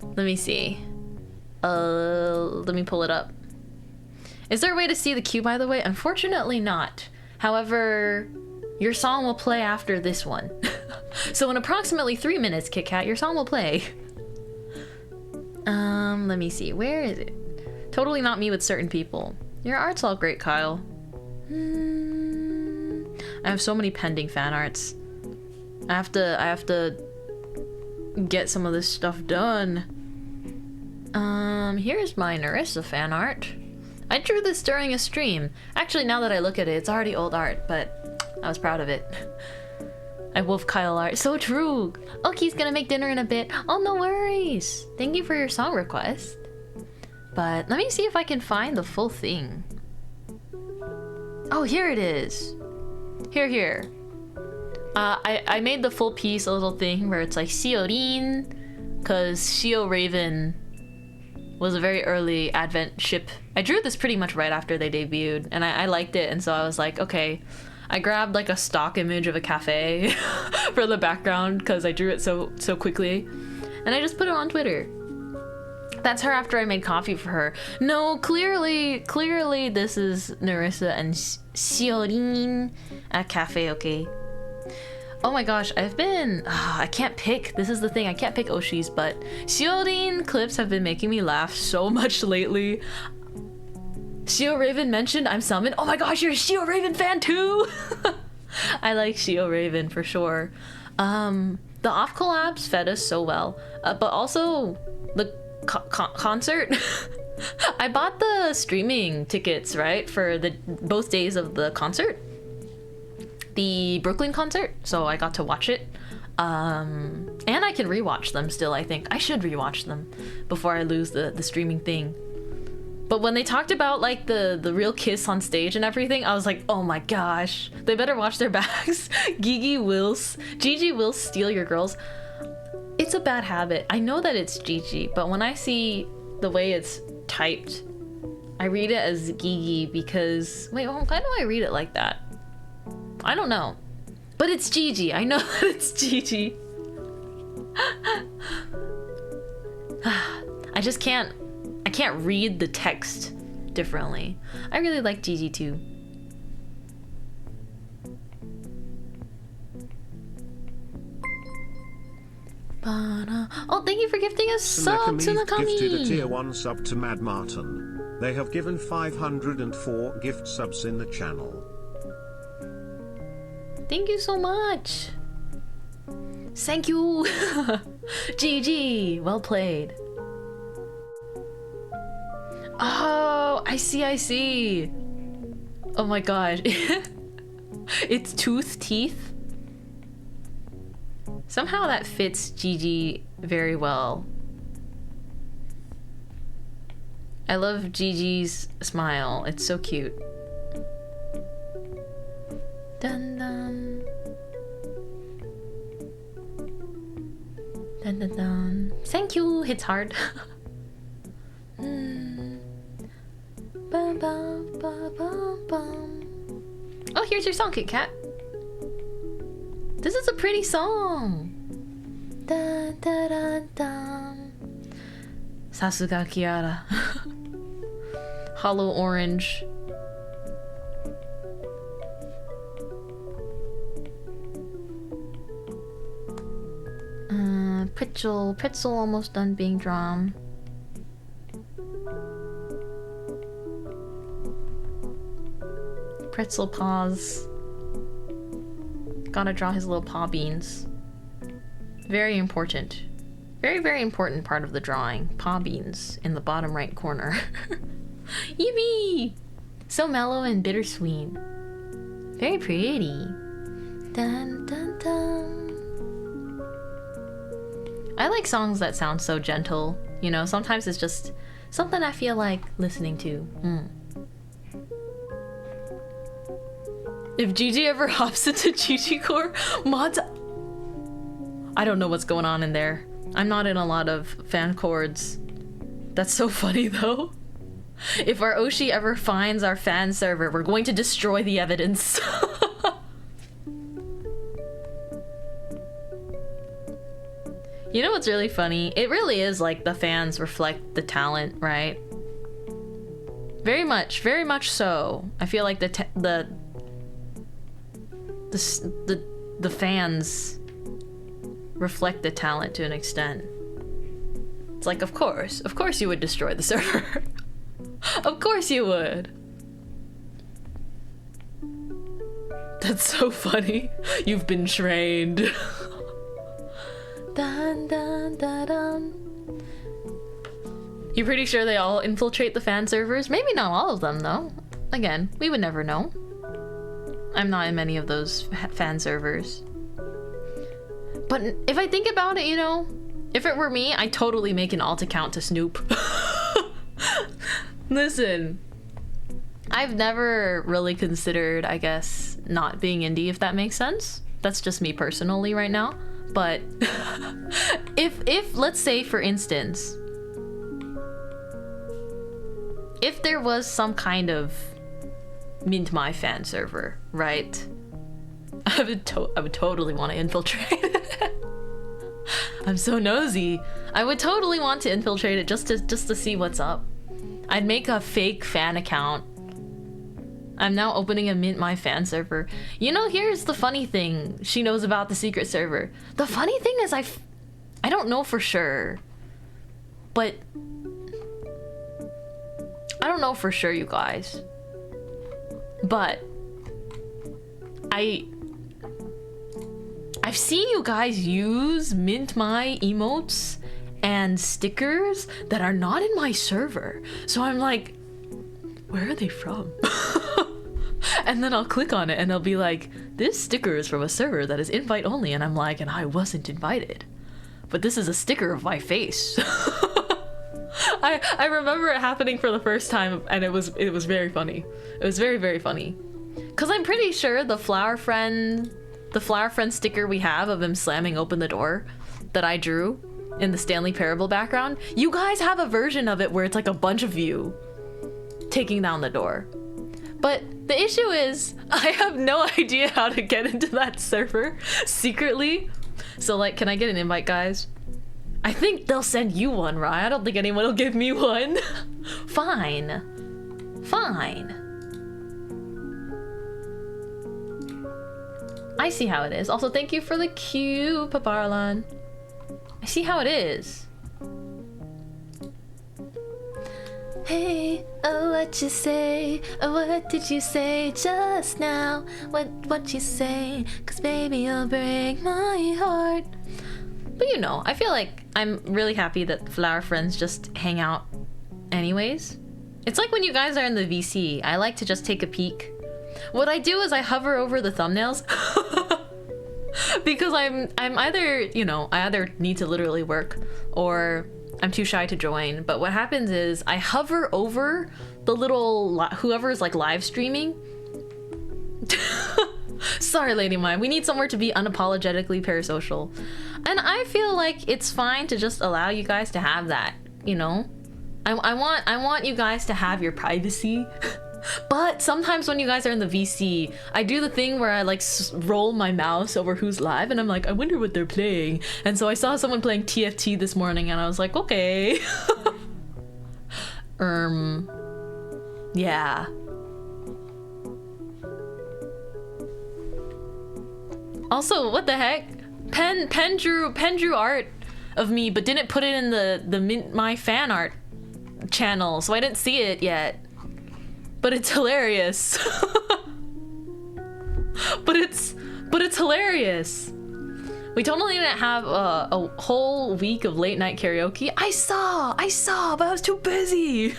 Speaker 2: Let me see. Let me pull it up. Is there a way to see the queue, by the way? Unfortunately not. However, your song will play after this one. So in approximately 3 minutes, Kit Kat, your song will play. Let me see. Where is it? Totally not me with certain people. Your art's all great, Kyle. I have so many pending fan arts. I have to get some of this stuff done. Here's my Nerissa fan art. I drew this during a stream. Actually, now that I look at it, it's already old art, but I was proud of it. I wolf Kyle art. So true. Oki's gonna make dinner in a bit. Oh, no worries. Thank you for your song request. But let me see if I can find the full thing. Oh, here it is. Here. I made the full piece, a little thing where it's like Shiorin, because Shio Raven was a very early advent ship. I drew this pretty much right after they debuted, and I liked it, and so I was like, okay. I grabbed like a stock image of a cafe for the background because I drew it so quickly, and I just put it on Twitter. That's her after I made coffee for her. No, clearly this is Nerissa and Shiorin at cafe, okay? Oh my gosh, I can't pick. This is the thing, I can't pick Oshis, but Shiorin clips have been making me laugh so much lately. Shio Raven mentioned I'm summoned. Oh my gosh, you're a Shio Raven fan too! I like Shio Raven for sure. The off collabs fed us so well, but also the concert. I bought the streaming tickets, right, for both days of the concert, the Brooklyn concert, so I got to watch it. And I can rewatch them still. I think I should rewatch them before I lose the streaming thing. But when they talked about like the real kiss on stage and everything, I was like, oh my gosh, they better watch their backs. Gigi will steal your girls. It's a bad habit. I know that it's Gigi, but when I see the way it's typed, I read it as Gigi because, wait, why do I read it like that? I don't know. But it's Gigi. I know that it's Gigi. I can't read the text differently. I really like Gigi too. Oh, thank you for gifting a sub to Nakami.
Speaker 1: Gifted a tier 1 sub to Mad Martin. They have given 504 gift subs in the channel.
Speaker 2: Thank you so much. Thank you. GG. Well played. Oh, I see. Oh my god. It's teeth. Somehow that fits Gigi very well. I love Gigi's smile. It's so cute. Dun dun. Dun dun dun. Thank you. Hits hard. Bum, bum, bum, bum, bum. Oh, here's your song, Kit Kat. This is a pretty song. Dun, dun, dun, dun. Sasuga Kiara. Hollow orange. Pretzel almost done being drawn. Pretzel paws. Gotta draw his little paw beans. Very important. Very, very important part of the drawing. Paw beans in the bottom right corner. Yippee! So mellow and bittersweet. Very pretty. Dun dun dun. I like songs that sound so gentle. You know, sometimes it's just something I feel like listening to. If Gigi ever hops into Gigi Core, mods... I don't know what's going on in there. I'm not in a lot of fan chords. That's so funny though. If our Oshi ever finds our fan server, we're going to destroy the evidence. You know what's really funny? It really is like the fans reflect the talent, right? Very much so. I feel like the fans reflect the talent to an extent. It's like, of course you would destroy the server. Of course you would. That's so funny. You've been trained. Dun, dun, dun, dun. You're pretty sure they all infiltrate the fan servers? Maybe not all of them, though. Again, we would never know. I'm not in many of those fan servers. But if I think about it, you know, if it were me, I'd totally make an alt account to snoop. Listen, I've never really considered, I guess, not being indie, if that makes sense. That's just me personally right now. But if let's say, for instance, if there was some kind of Mintmai fan server, right? I would totally want to infiltrate it. I'm so nosy. I would totally want to infiltrate it just to see what's up. I'd make a fake fan account. I'm now opening a Mintmai fan server. You know, here's the funny thing. She knows about the secret server. The funny thing is I don't know for sure. But I don't know for sure, you guys. But I've seen you guys use Mintmai emotes and stickers that are not in my server. So I'm like, where are they from? And then I'll click on it and they'll be like, this sticker is from a server that is invite only. And I'm like, and I wasn't invited. But this is a sticker of my face. I remember it happening for the first time and it was very funny. It was very, very funny. Cause I'm pretty sure the flower friend sticker we have of him slamming open the door that I drew in the Stanley Parable background, you guys have a version of it where it's like a bunch of you taking down the door. But the issue is, I have no idea how to get into that server secretly. So like, can I get an invite, guys? I think they'll send you one, right? I don't think anyone will give me one. Fine. Fine. I see how it is. Also, thank you for the cue, Paparlan. I see how it is. Hey, oh, what you say? Oh, what did you say just now? What you say? 'Cause baby, you'll break my heart. But you know, I feel like I'm really happy that flower friends just hang out anyways. It's like when you guys are in the VC, I like to just take a peek. What I do is I hover over the thumbnails. Because I'm either, you know, I either need to literally work or I'm too shy to join. But what happens is I hover over the little whoever's like live streaming. Sorry, Lady Mine. We need somewhere to be unapologetically parasocial. And I feel like it's fine to just allow you guys to have that, you know? I want you guys to have your privacy. But sometimes when you guys are in the VC, I do the thing where I like roll my mouse over who's live and I'm like, I wonder what they're playing. And so I saw someone playing TFT this morning and I was like, okay. Yeah. Also, what the heck? Pen drew art of me, but didn't put it in the Mintmai fan art channel, so I didn't see it yet. But it's hilarious. but it's hilarious. We totally didn't have a whole week of late night karaoke. I saw, but I was too busy.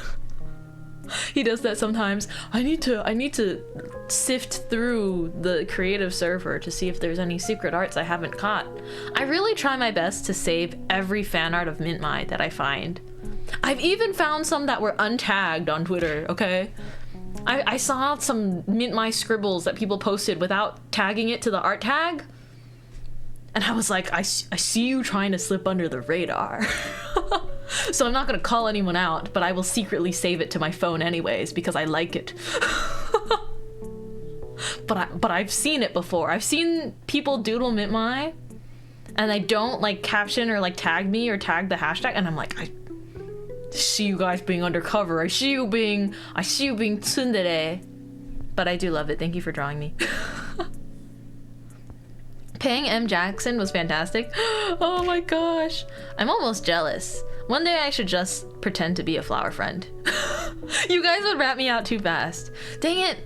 Speaker 2: He does that sometimes. I need to sift through the creative server to see if there's any secret arts I haven't caught. I really try my best to save every fan art of Mintmai that I find. I've even found some that were untagged on Twitter, okay? I saw some Mintmai scribbles that people posted without tagging it to the art tag. And I was like, I see you trying to slip under the radar. So I'm not gonna call anyone out, but I will secretly save it to my phone anyways because I like it. But I've seen it before. I've seen people doodle Mintmai and they don't like caption or like tag me or tag the hashtag, and I'm like, I see you guys being undercover. I see you being tsundere. But I do love it. Thank you for drawing me. Paying M. Jackson was fantastic. Oh my gosh. I'm almost jealous. One day I should just pretend to be a flower friend. You guys would rat me out too fast. Dang it.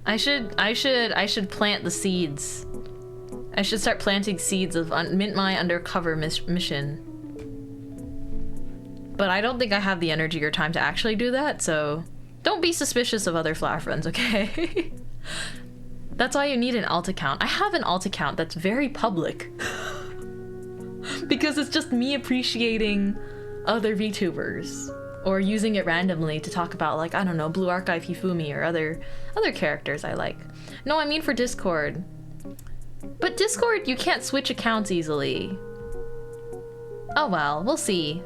Speaker 2: I should plant the seeds. I should start planting seeds of Mintmai undercover mission. But I don't think I have the energy or time to actually do that, so don't be suspicious of other flower friends, okay? That's why you need an alt account. I have an alt account that's very public. Because it's just me appreciating other VTubers. Or using it randomly to talk about, like, I don't know, Blue Archive Hifumi or other characters I like. No, I mean for Discord. But Discord, you can't switch accounts easily. Oh well, we'll see.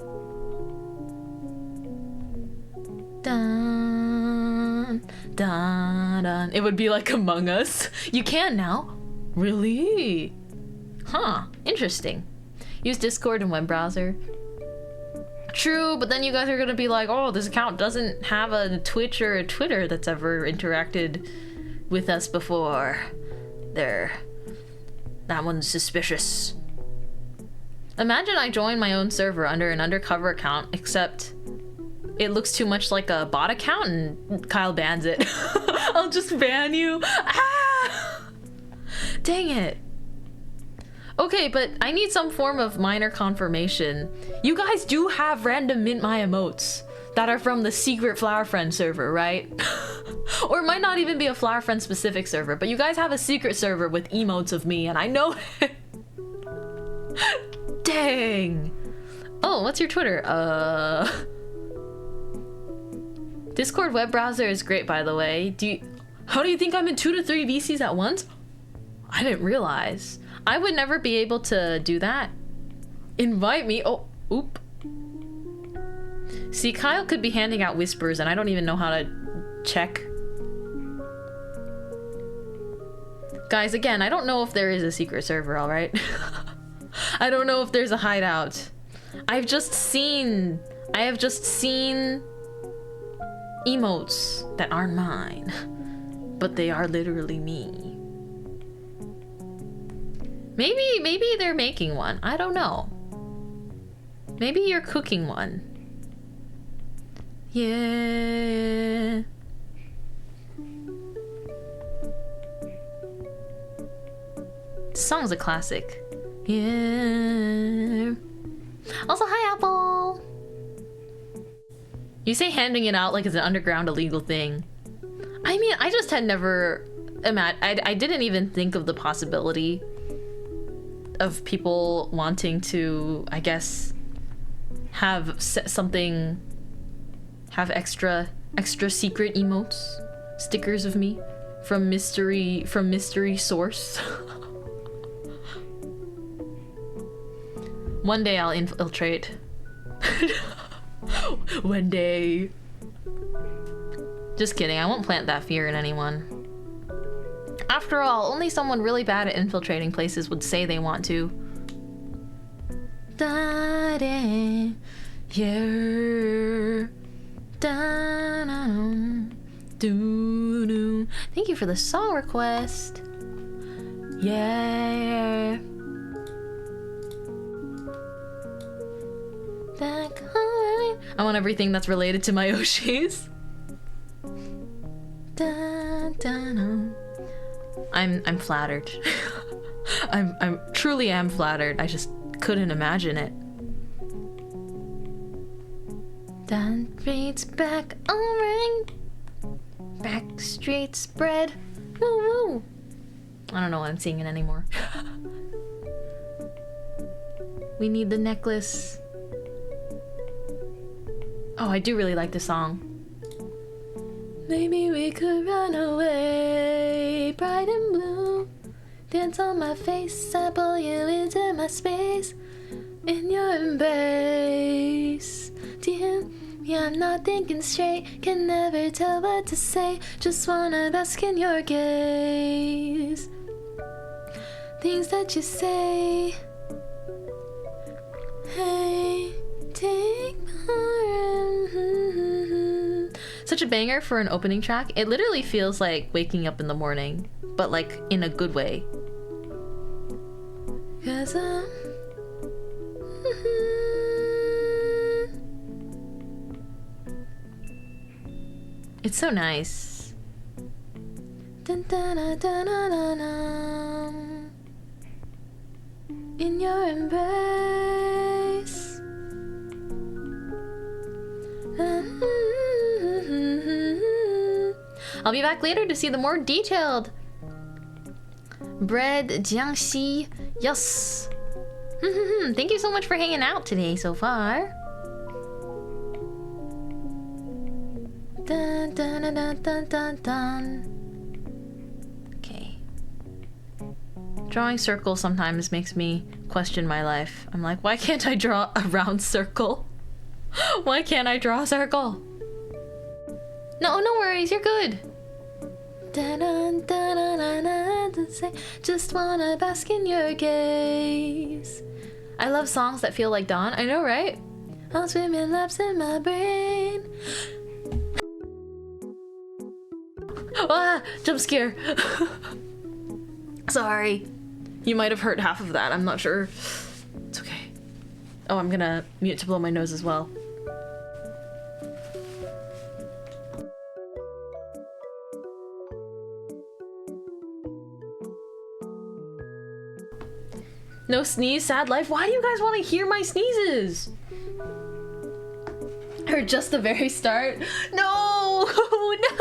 Speaker 2: Dun, dun, dun. It would be like Among Us. You can now. Really? Huh, interesting. Use Discord and web browser. True, but then you guys are gonna be like, oh, this account doesn't have a Twitch or a Twitter that's ever interacted with us before. That one's suspicious. Imagine I join my own server under an undercover account, except it looks too much like a bot account and Kyle bans it. I'll just ban you. Ah! Dang it. Okay, but I need some form of minor confirmation. You guys do have random Mintmai emotes that are from the secret Flower Friend server, right? Or it might not even be a Flower Friend specific server, but you guys have a secret server with emotes of me, and I know it. Dang. Oh, what's your Twitter? Discord web browser is great, by the way. How do you think I'm in 2 to 3 VCs at once? I didn't realize. I would never be able to do that. Invite me. Oh, oop. See, Kyle could be handing out whispers and I don't even know how to check. Guys, again, I don't know if there is a secret server, all right? I don't know if there's a hideout. I have just seen emotes that aren't mine, but they are literally me. Maybe they're making one. I don't know. Maybe you're cooking one. Yeah. This song's a classic. Yeah. Also, hi, Apple. You say handing it out like it's an underground illegal thing. I mean, I just had never I didn't even think of the possibility of people wanting to, I guess, have extra secret emotes, stickers of me from mystery source. One day I'll infiltrate. One day. Just kidding, I won't plant that fear in anyone. After all, only someone really bad at infiltrating places would say they want to. Da-da, yeah. Da-da-dum, doo-doo. Thank you for the song request. Yeah. Back home. I want everything that's related to my Oshis. I'm flattered. I'm truly am flattered. I just couldn't imagine it. Dan reads back alright. Back street spread. Woo woo. I don't know why I'm singing anymore. We need the necklace. Oh, I do really like this song. Maybe we could run away, bright and blue. Dance on my face, I pull you into my space. In your embrace. Dear, yeah, I'm not thinking straight. Can never tell what to say. Just wanna bask in your gaze. Things that you say. Hey, take my hand. Such a banger for an opening track. It literally feels like waking up in the morning, but like in a good way. 'Cause it's so nice. Dun, dun, dun, dun, dun, dun, dun. In your embrace. I'll be back later to see the more detailed bread jiangxi. Yes. Thank you so much for hanging out today so far. Dun, dun, dun, dun, dun, dun, dun. Okay. Drawing circles sometimes makes me question my life. I'm like, why can't I draw a round circle? Why can't I draw a circle? No, no worries, you're good. Dun, dun, dun, dun, dun, dun, dun, say, just wanna bask in your gaze. I love songs that feel like dawn. I know, right? I'll swim in laps in my brain. Ah, jump scare. Sorry. You might have heard half of that. I'm not sure. It's okay. Oh, I'm gonna mute to blow my nose as well. No sneeze, sad life. Why do you guys want to hear my sneezes? Or just the very start? No! No!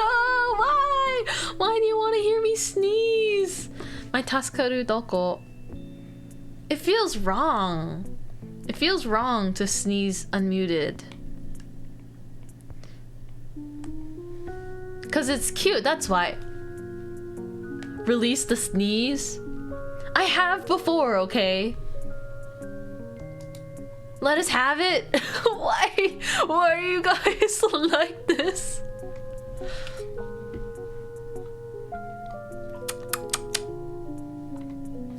Speaker 2: Why? Why do you want to hear me sneeze? My taskaru doko. It feels wrong. It feels wrong to sneeze unmuted. Cause it's cute, that's why. Release the sneeze. I have before, okay? Let us have it. Why are you guys like this?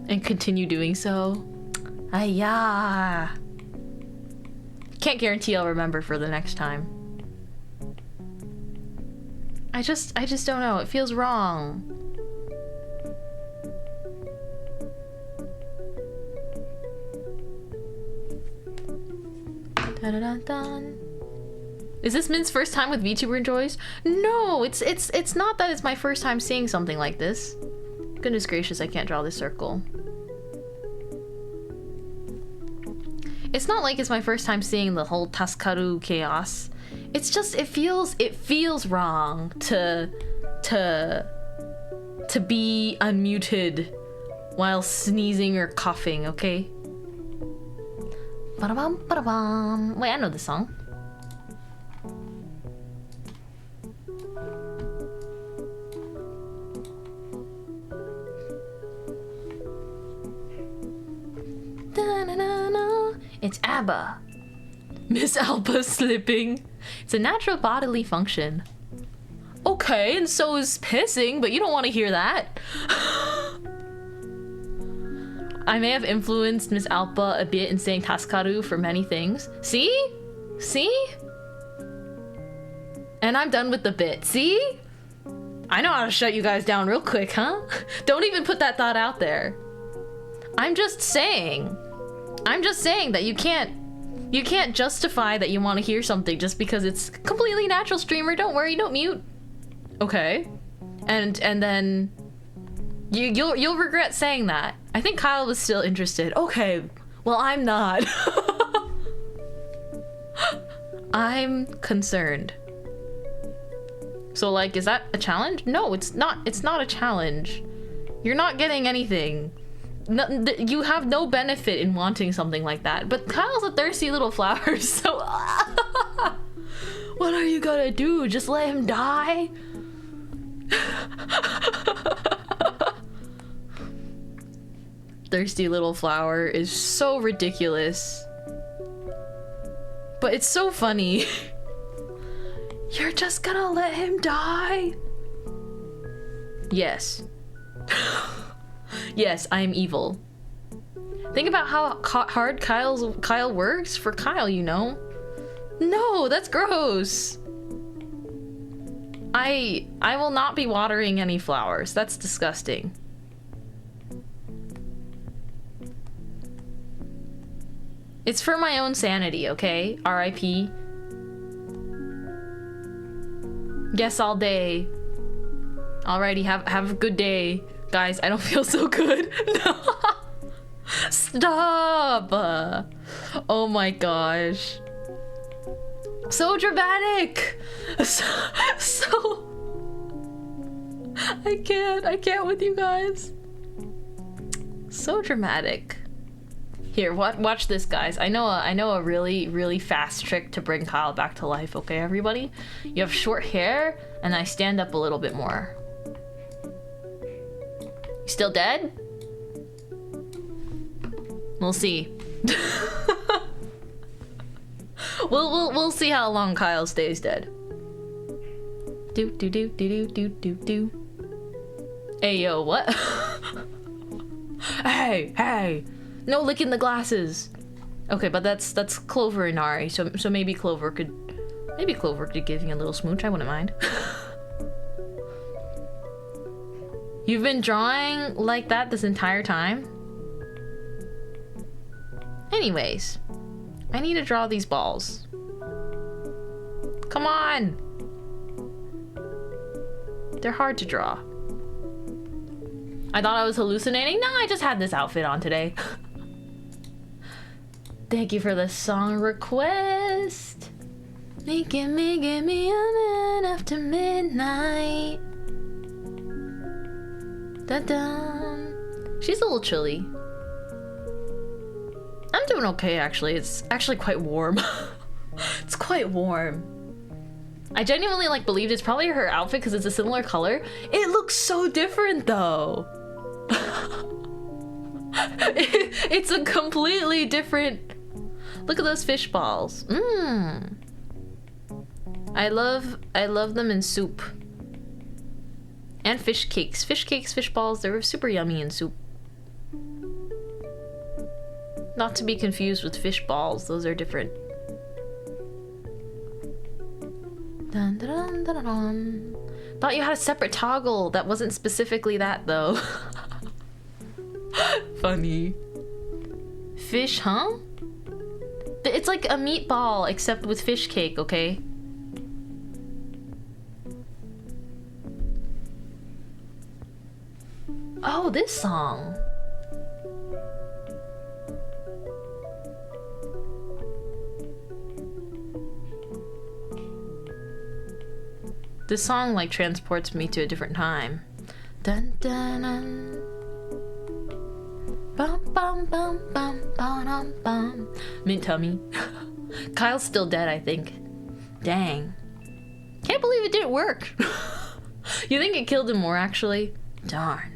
Speaker 2: And continue doing so. Ayah. Can't guarantee I'll remember for the next time. I just don't know. It feels wrong. Dun-dun-dun-dun. Is this Min's first time with VTuber Enjoys? No, it's not that it's my first time seeing something like this. Goodness gracious, I can't draw this circle. It's not like it's my first time seeing the whole Taskaru chaos. It's just it feels wrong to be unmuted while sneezing or coughing, okay? Ba-da-bum, ba-da-bum. Wait, I know this song. Da-na-na-na. It's ABBA. Miss Alba slipping. It's a natural bodily function. Okay, and so is pissing, but you don't want to hear that. I may have influenced Miss Alpa a bit in saying Taskaru for many things. See? See? And I'm done with the bit. See? I know how to shut you guys down real quick, huh? Don't even put that thought out there. I'm just saying that you can't justify that you want to hear something just because it's completely natural, streamer. Don't worry, don't mute. Okay. And then you'll regret saying that. I think Kyle was still interested. Okay. Well, I'm not. I'm concerned. So like, is that a challenge? No, it's not. It's not a challenge. You're not getting anything. No, you have no benefit in wanting something like that. But Kyle's a thirsty little flower, so what are you gonna do? Just let him die? Thirsty little flower is so ridiculous. But it's so funny. You're just gonna let him die? Yes. Yes, I am evil. Think about how hard Kyle works for Kyle, you know? No, that's gross. I will not be watering any flowers. That's disgusting. It's for my own sanity, okay? R.I.P. Guess all day. Alrighty, have a good day. Guys, I don't feel so good. No. Stop! Oh my gosh. So dramatic! So... I can't with you guys. So dramatic. Here, watch this, guys. I know a really, really fast trick to bring Kyle back to life, okay, everybody? You have short hair, and I stand up a little bit more. You still dead? We'll see. We'll see how long Kyle stays dead. Do do do do do do do. Hey yo, what? Hey! No licking the glasses. Okay, but that's Clover and Ari. So maybe Clover could give you a little smooch. I wouldn't mind. You've been drawing like that this entire time? Anyways, I need to draw these balls. Come on! They're hard to draw. I thought I was hallucinating. No, I just had this outfit on today. Thank you for the song request. Give me a man after midnight. Da-dum. She's a little chilly. I'm doing okay, actually. It's actually quite warm. It's quite warm. I genuinely believed it's probably her outfit because it's a similar color. It looks so different though. It's a completely different... Look at those fish balls. Mmm. I love them in soup. And fish cakes. Fish cakes, fish balls, they're super yummy in soup. Not to be confused with fish balls, those are different. Dun, dun, dun, dun, dun. Thought you had a separate toggle. That wasn't specifically that though. Funny. Fish, huh? It's like a meatball except with fish cake, okay? Oh, this song. This song transports me to a different time. Dun dun dun. Bum bum bum bum bum bum. Mint tummy. Kyle's still dead, I think. Dang. Can't believe it didn't work. You think it killed him more, actually? Darn.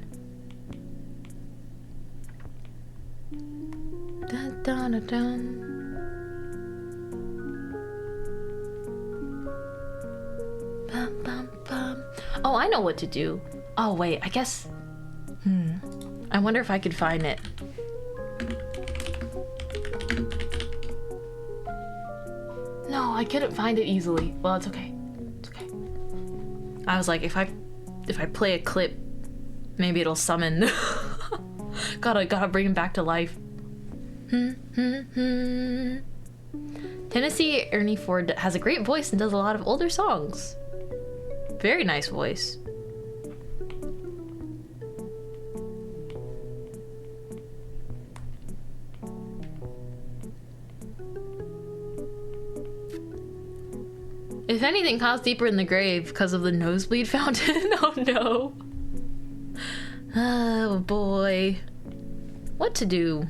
Speaker 2: Dun dun dun dun. Bum, bum, bum. Oh, I know what to do. Oh, wait, I guess... I wonder if I could find it. No, I couldn't find it easily. Well, it's okay. It's okay. I was like, if I if I play a clip, maybe it'll summon. gotta bring him back to life. Tennessee Ernie Ford has a great voice and does a lot of older songs. Very nice voice. If anything, Kyle's deeper in the grave because of the nosebleed fountain. Oh no. Oh boy. What to do?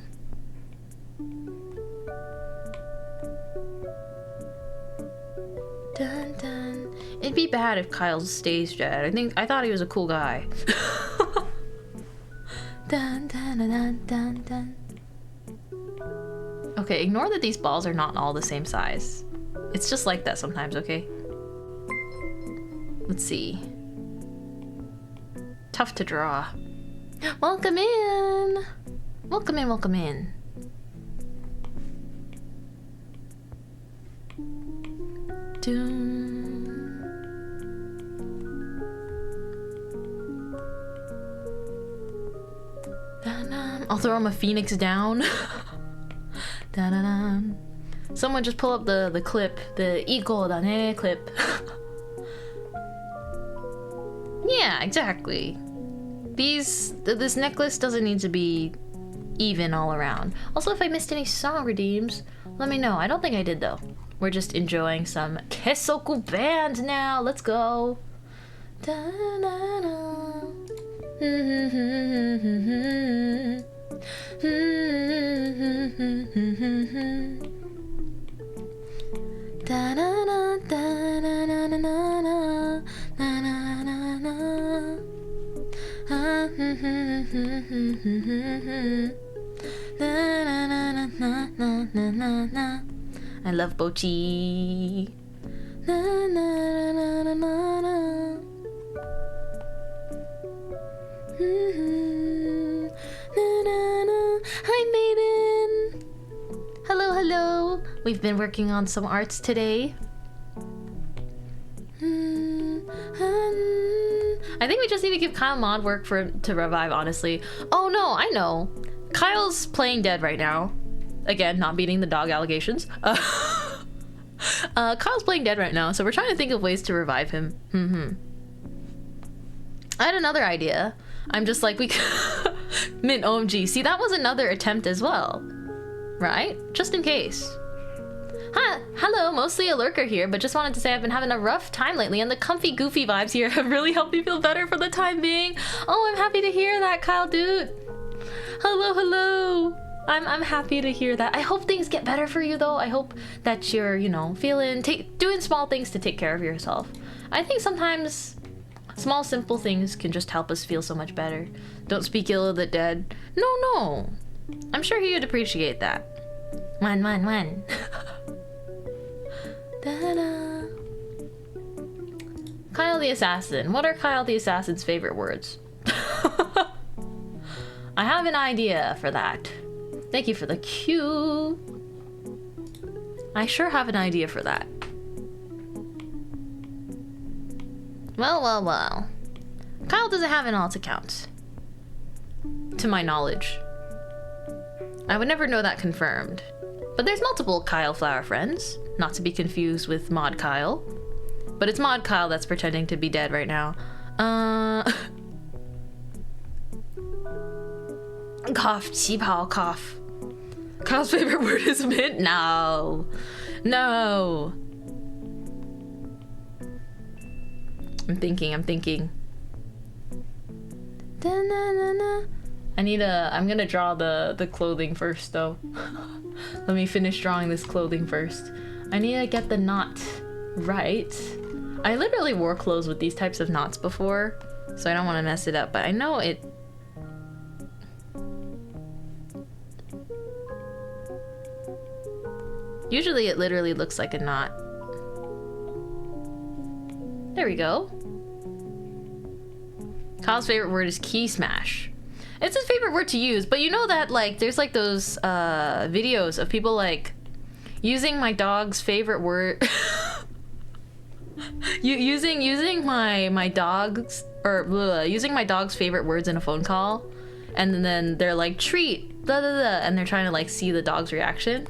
Speaker 2: Dun dun. It'd be bad if Kyle stays dead. I thought he was a cool guy. Dun dun dun dun dun. Okay, ignore that these balls are not all the same size. It's just like that sometimes, okay? Let's see. Tough to draw. Welcome in! Welcome in, welcome in. Doom. I'll throw him a phoenix down. Da-da-dum. Someone just pull up the clip, the Iko dane clip. Yeah, exactly. This necklace doesn't need to be even all around. Also, if I missed any song redeems, let me know. I don't think I did though. We're just enjoying some Kesoku band now. Let's go. I love Bochi. Hi, Maiden. Hello, hello. We've been working on some arts today. I think we just need to give Kyle mod work to revive, honestly. Oh no, I know. Kyle's playing dead right now. Again, not beating the dog allegations. Kyle's playing dead right now, so we're trying to think of ways to revive him. I had another idea. I'm just like, we Mint OMG. See, that was another attempt as well. Right? Just in case. Hi, hello, mostly a lurker here, but just wanted to say I've been having a rough time lately, and the comfy, goofy vibes here have really helped me feel better for the time being. Oh, I'm happy to hear that, Kyle dude. Hello, hello. I'm happy to hear that. I hope things get better for you, though. I hope that you're, you know, doing small things to take care of yourself. I think sometimes small, simple things can just help us feel so much better. Don't speak ill of the dead. No. I'm sure he would appreciate that. One. Da-da. Kyle the Assassin. What are Kyle the Assassin's favorite words? I have an idea for that. Thank you for the cue. I sure have an idea for that. Well. Kyle doesn't have an alt account. To my knowledge. I would never know that confirmed. But there's multiple Kyle Flower friends. Not to be confused with Mod Kyle. But it's Mod Kyle that's pretending to be dead right now. Cough, qipao, cough. Kyle's favorite word is mint? No. I'm thinking. I'm gonna draw the clothing first though. Let me finish drawing this clothing first. I need to get the knot right. I literally wore clothes with these types of knots before, so I don't want to mess it up, but I know it... Usually it literally looks like a knot. There we go. Kyle's favorite word is key smash. It's his favorite word to use, but you know that like there's like those videos of people like using my dog's favorite word. Using my dog's using my dog's favorite words in a phone call, and then they're like treat, da da da, and they're trying to like see the dog's reaction.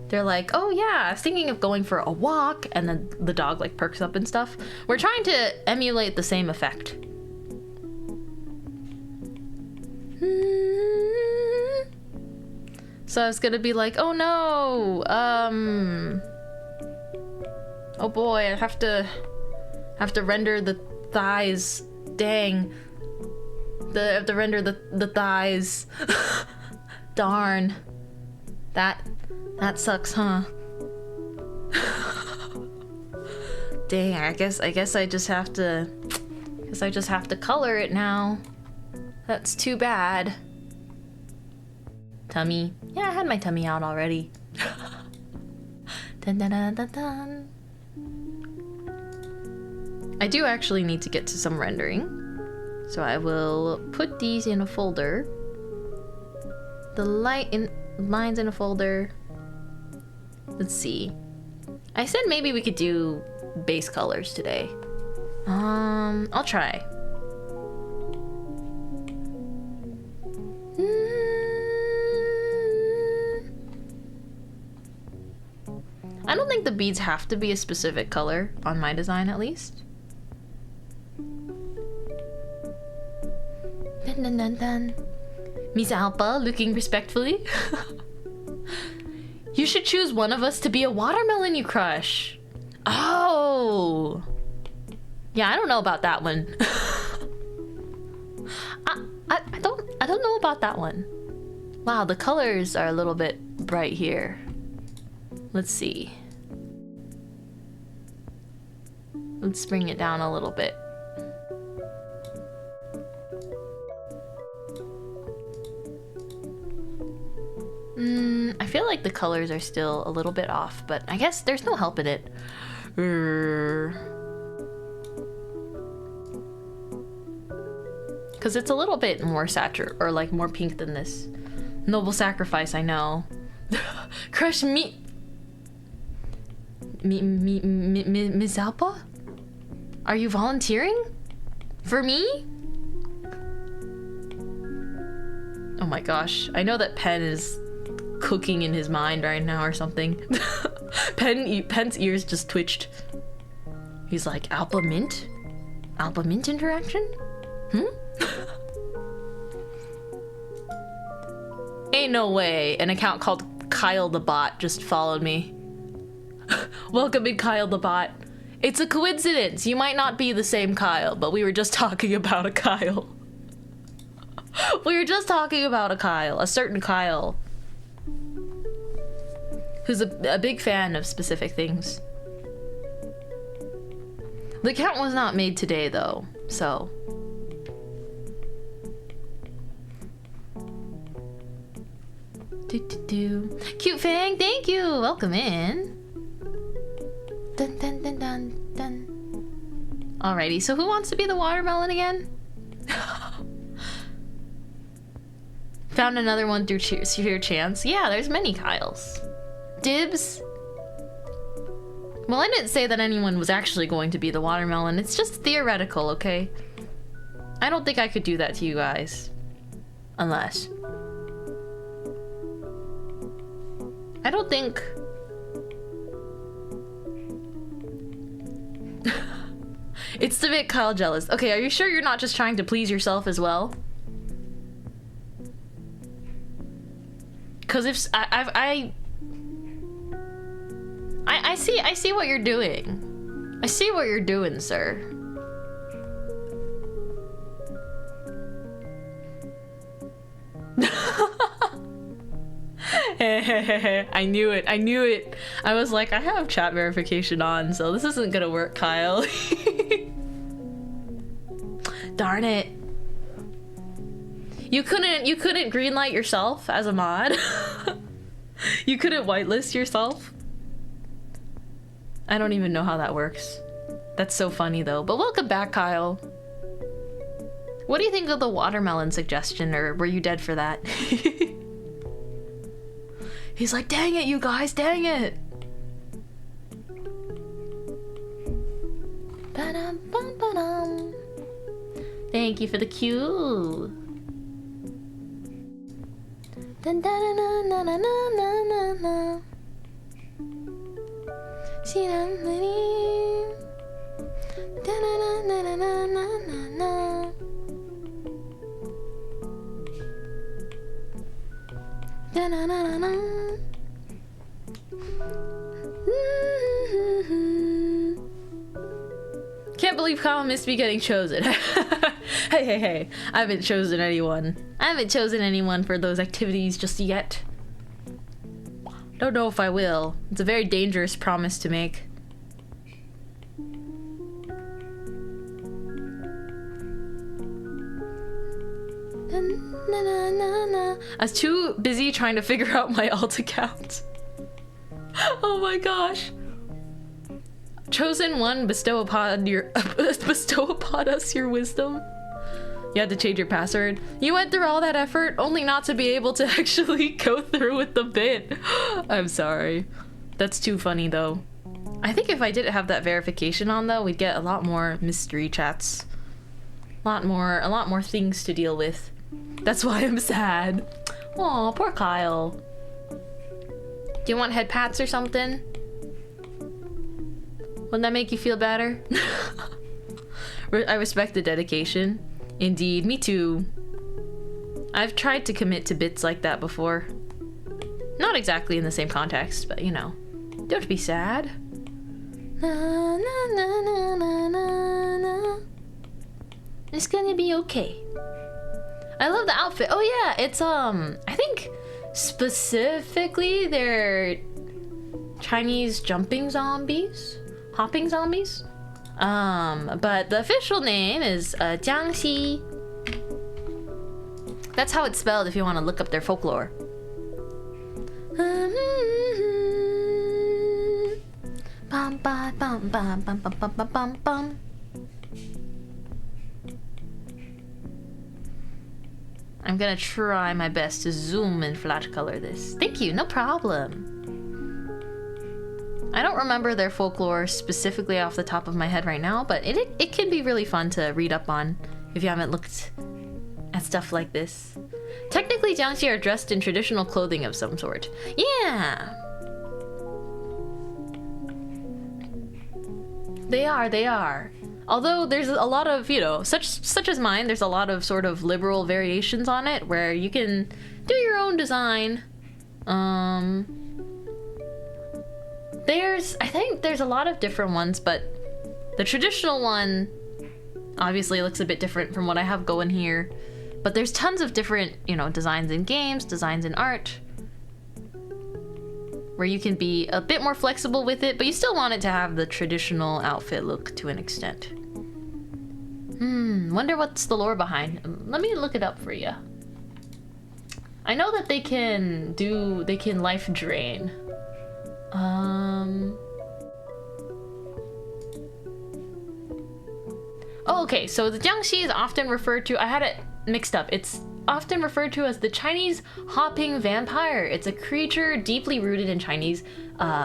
Speaker 2: They're like, oh yeah, I was thinking of going for a walk, and then the dog like perks up and stuff. We're trying to emulate the same effect. So it's gonna be like, oh no, oh boy, I have to render the thighs. Dang, I have to render the thighs. Darn, that sucks, huh? Dang, I guess I just have to. I just have to color it now. That's too bad. Tummy. Yeah, I had my tummy out already. Dun, dun, dun, dun, dun. I do actually need to get to some rendering. So I will put these in a folder. The lines in a folder. Let's see. I said maybe we could do base colors today. I'll try. I don't think the beads have to be a specific color on my design, at least. Dun dun dun dun. Miss Alpa looking respectfully. You should choose one of us to be a watermelon you crush. Oh. Yeah, I don't know about that one. I don't know about that one. Wow, the colors are a little bit bright here. Let's see. Let's bring it down a little bit. I feel like the colors are still a little bit off, but I guess there's no help in it. Because it's a little bit more saturated, or like more pink than this. Noble sacrifice, I know. Crush me. Miss Alpa? Are you volunteering? For me? Oh my gosh. I know that Pen is cooking in his mind right now or something. Pen's ears just twitched. He's like, Alpa Mint? Alpa Mint interaction? Ain't no way an account called Kyle the Bot just followed me. Welcome in, Kyle the Bot. It's a coincidence. You might not be the same Kyle, but we were just talking about a Kyle. We were just talking about a Kyle, a certain Kyle, who's a big fan of specific things. The account was not made today, though, so. Cute Fang, thank you. Welcome in. Dun dun dun dun dun. Alrighty, so who wants to be the watermelon again? Found another one through sheer chance. Yeah, there's many Kyles. Dibs. Well, I didn't say that anyone was actually going to be the watermelon. It's just theoretical, okay? I don't think I could do that to you guys. Unless. I don't think... It's to make Kyle jealous. Okay, are you sure you're not just trying to please yourself as well? Because if I see what you're doing. I see what you're doing, sir. I knew it. I knew it. I was like, I have chat verification on, so this isn't gonna work, Kyle. Darn it. You couldn't greenlight yourself as a mod? You couldn't whitelist yourself? I don't even know how that works. That's so funny though. But welcome back, Kyle. What do you think of the watermelon suggestion, or were you dead for that? He's like, dang it, you guys, dang it. Ba-dum, bum, ba-dum. Thank you for the cue. Dun, dun, dun, dun, dun, dun, dun, dun, dun. See that lady? Dun, dun, dun, dun, dun, dun, dun, dun. Dun, dun, dun, dun, dun. Can't believe Kyle missed me getting chosen. Hey. I haven't chosen anyone. I haven't chosen anyone for those activities just yet. Don't know if I will. It's a very dangerous promise to make. I was too busy trying to figure out my alt account. Oh my gosh. Chosen one, bestow upon us your wisdom. You had to change your password. You went through all that effort only not to be able to actually go through with the bit. I'm sorry. That's too funny though. I think if I didn't have that verification on though, we'd get a lot more mystery chats. A lot more things to deal with. That's why I'm sad. Aw, poor Kyle. Do you want head pats or something? Wouldn't that make you feel better? I respect the dedication. Indeed, me too. I've tried to commit to bits like that before. Not exactly in the same context, but you know. Don't be sad. Na, na, na, na, na, na, na. It's gonna be okay. I love the outfit. Oh yeah, it's I think specifically they're Chinese jumping zombies, hopping zombies. But the official name is Jiangxi. That's how it's spelled if you want to look up their folklore. Bum, bum, bum, bum, bum, bum, bum, bum, bum. I'm gonna try my best to zoom and flat color this. Thank you, no problem. I don't remember their folklore specifically off the top of my head right now, but it can be really fun to read up on if you haven't looked at stuff like this. Technically, Jiangxi are dressed in traditional clothing of some sort. Yeah! They are. Although there's a lot of, you know, such as mine, there's a lot of sort of liberal variations on it where you can do your own design. I think there's a lot of different ones, but the traditional one obviously looks a bit different from what I have going here. But there's tons of different, you know, designs in games, designs in art, where you can be a bit more flexible with it, but you still want it to have the traditional outfit look to an extent. Wonder what's the lore behind. Let me look it up for you. I know that they can life drain. Oh, okay, so the Jiangxi is often referred to, I had it mixed up. It's often referred to as the Chinese hopping vampire. It's a creature deeply rooted in Chinese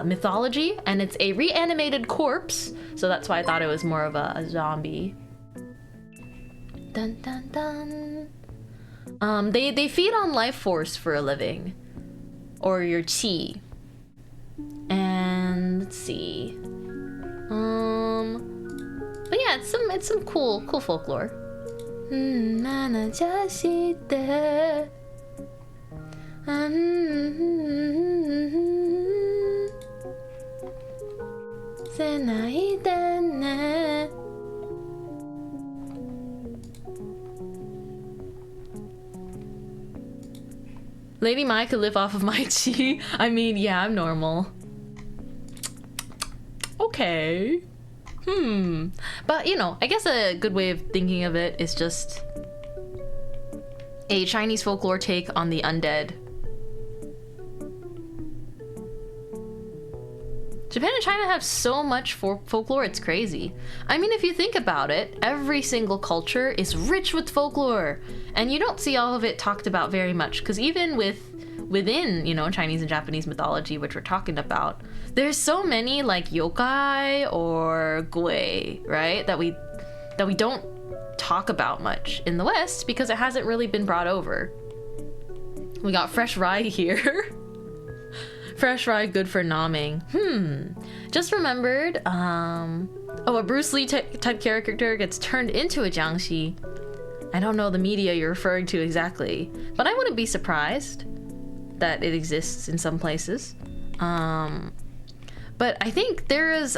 Speaker 2: mythology, and it's a reanimated corpse, so that's why I thought it was more of a zombie. Dun dun dun. They feed on life force for a living, or your qi. And let's see. But yeah, it's some cool folklore. Lady Mai could live off of my chi. I mean, yeah, I'm normal. Okay. But, you know, I guess a good way of thinking of it is just a Chinese folklore take on the undead. Japan and China have so much folklore, it's crazy. I mean, if you think about it, every single culture is rich with folklore, and you don't see all of it talked about very much, because even within, you know, Chinese and Japanese mythology, which we're talking about, there's so many like yokai or gui, right, that we don't talk about much in the West because it hasn't really been brought over. We got fresh rye here. Fresh rye, good for nomming. Just remembered, a Bruce Lee type character gets turned into a jiangxi. I don't know the media you're referring to exactly, but I wouldn't be surprised that it exists in some places. But I think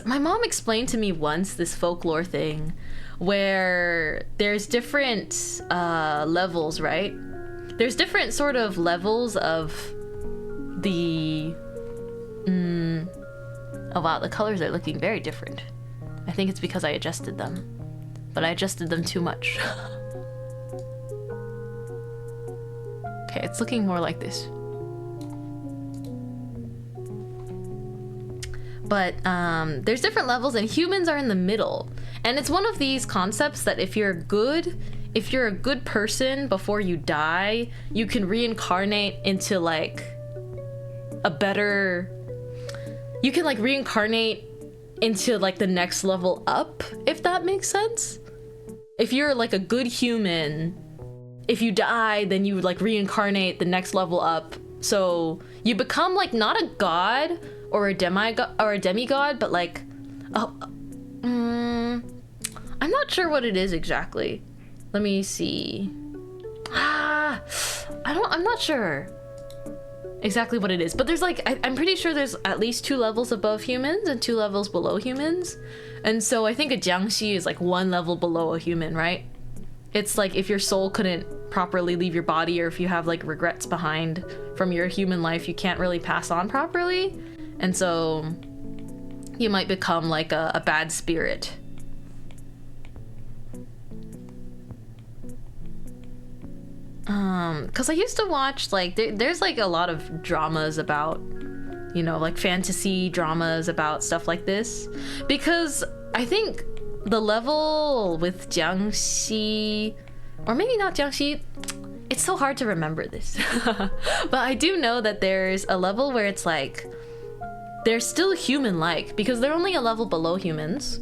Speaker 2: my mom explained to me once this folklore thing where there's different levels, right? There's different sort of levels of the... Oh wow, the colors are looking very different. I think it's because I adjusted them. But I adjusted them too much. Okay, it's looking more like this. But there's different levels and humans are in the middle. And it's one of these concepts that if you're a good person before you die, you can reincarnate into like a better... You can like reincarnate into like the next level up, if that makes sense. If you're like a good human, if you die, then you like reincarnate the next level up. So you become like not a god or a demigod, but like, I'm not sure what it is exactly. Let me see. I'm not sure exactly what it is, but there's like, I'm pretty sure there's at least 2 levels above humans and 2 levels below humans. And so I think a jiangxi is like 1 level below a human, right? It's like if your soul couldn't properly leave your body, or if you have like regrets behind from your human life you can't really pass on properly. And so you might become like a bad spirit. Cause I used to watch like there's like a lot of dramas about, you know, like fantasy dramas about stuff like this, because I think the level with jiangxi, or maybe not jiangxi, it's so hard to remember this. But I do know that there's a level where it's like they're still human-like because they're only a level below humans.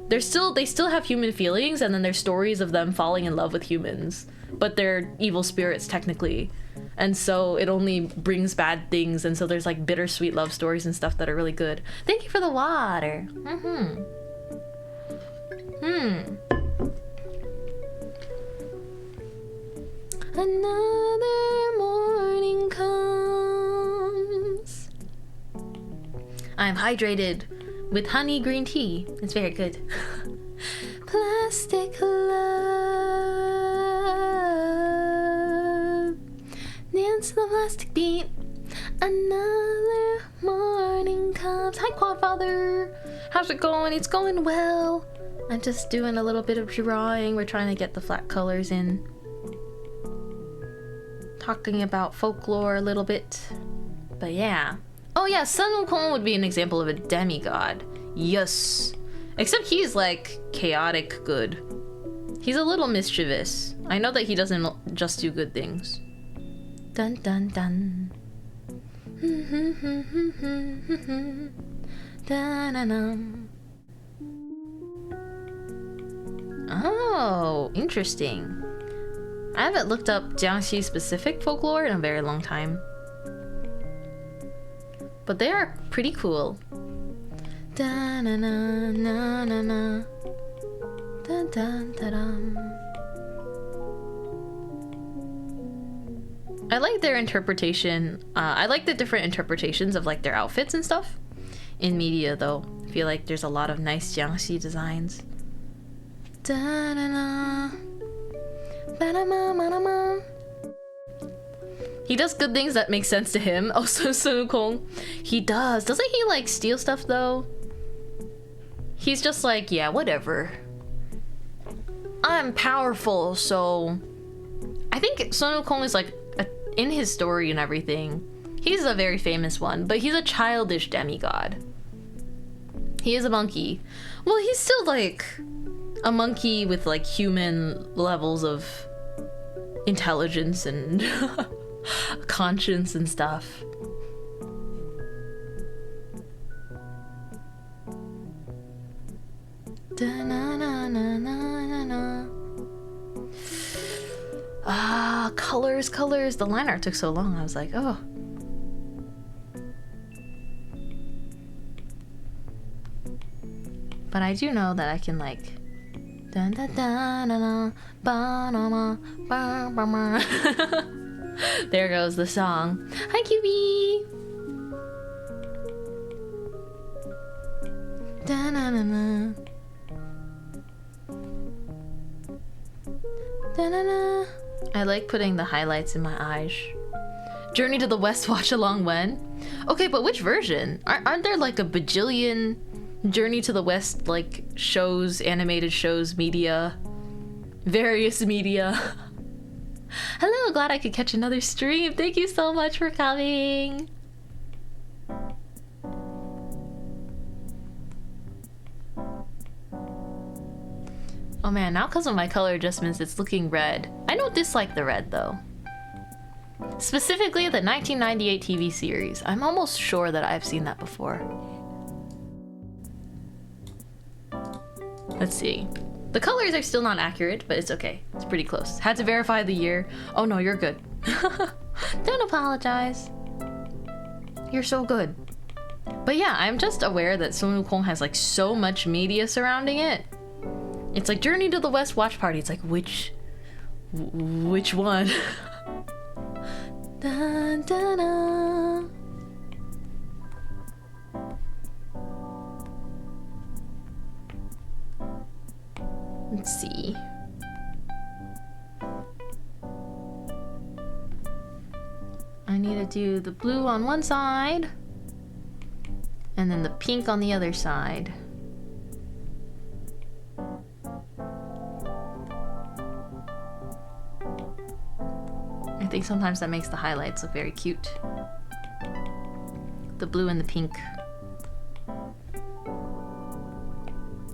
Speaker 2: They still have human feelings, and then there's stories of them falling in love with humans, but they're evil spirits technically, and so it only brings bad things. And so there's like bittersweet love stories and stuff that are really good. Thank you for the water. Another morning comes. I'm hydrated with honey green tea. It's very good. Plastic love, dance to the plastic beat. Another morning comes. Hi, Quadfather. How's it going? It's going well. I'm just doing a little bit of drawing. We're trying to get the flat colors in. Talking about folklore a little bit. But yeah. Oh yeah, Sun Wukong would be an example of a demigod. Yes. Except he's like chaotic good. He's a little mischievous. I know that he doesn't just do good things. Dun dun dun. Dun-dun-dun. Oh, interesting. I haven't looked up Jiangxi specific folklore in a very long time. But they are pretty cool. Da-na-na-na-na-na. Dun-dun-da-dum. I like their interpretation. I like the different interpretations of like their outfits and stuff in media, though. I feel like there's a lot of nice Jiangxi designs. Da-na-na. Ba-da-ma-ma-da-ma. He does good things that make sense to him. Also, Sun Wukong. He does. Doesn't he like steal stuff though? He's just like, yeah, whatever. I'm powerful, so... I think Sun Wukong is like, in his story and everything, he's a very famous one, but he's a childish demigod. He is a monkey. Well, he's still like a monkey with like human levels of intelligence and conscience and stuff. Ah, colors. The line art took so long. I was like, oh. But I do know that I can like dun dun dun dun ba ba ba. There goes the song. Hi, QB. Da na na na. Da na na. I like putting the highlights in my eyes. Journey to the West watch along when? Okay, but which version? Aren't there like a bajillion Journey to the West like shows, animated shows, media, various media? Hello, glad I could catch another stream. Thank you so much for coming. Oh man, now because of my color adjustments, it's looking red. I don't dislike the red though. Specifically the 1998 TV series. I'm almost sure that I've seen that before. Let's see. The colors are still not accurate, but it's okay. It's pretty close. Had to verify the year. Oh no, you're good. Don't apologize. You're so good. But yeah, I'm just aware that Sun Wukong has like so much media surrounding it. It's like Journey to the West watch party. It's like which one? Dun, dun, dun. Let's see. I need to do the blue on one side and then the pink on the other side. I think sometimes that makes the highlights look very cute. The blue and the pink.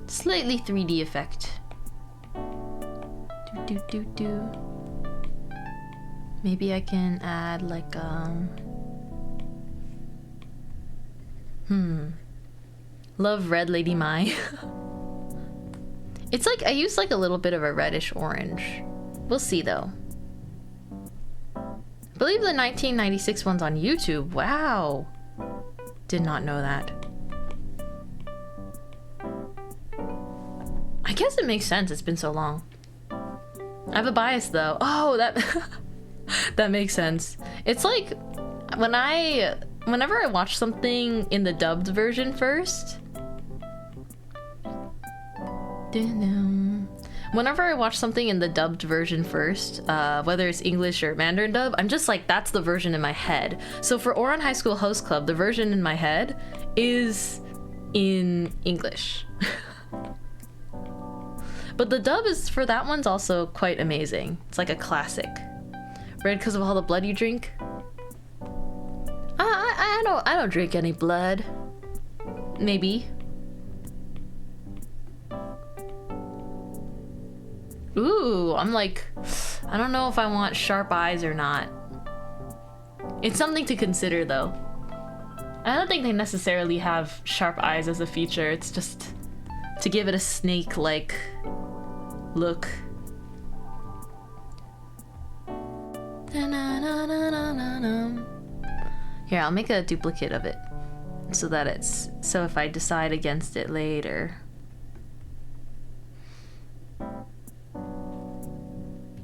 Speaker 2: Slightly 3D effect. Do. Maybe I can add like Love Red Lady Mai. It's like I use like a little bit of a reddish orange. We'll see though. I believe the 1996 one's on YouTube. Wow. Did not know that. I guess it makes sense. It's been so long. I have a bias though. Oh, that that makes sense. It's like whenever I watch something in the dubbed version first. Whenever I watch something in the dubbed version first, whether it's English or Mandarin dub, I'm just like, that's the version in my head. So for Ouran High School Host Club, the version in my head is in English. But the dub is for that one's also quite amazing. It's like a classic. Red because of all the blood you drink? I don't drink any blood. Maybe. Ooh, I'm like, I don't know if I want sharp eyes or not. It's something to consider though. I don't think they necessarily have sharp eyes as a feature. It's just to give it a snake-like look. Here, I'll make a duplicate of it so that it's so if I decide against it later.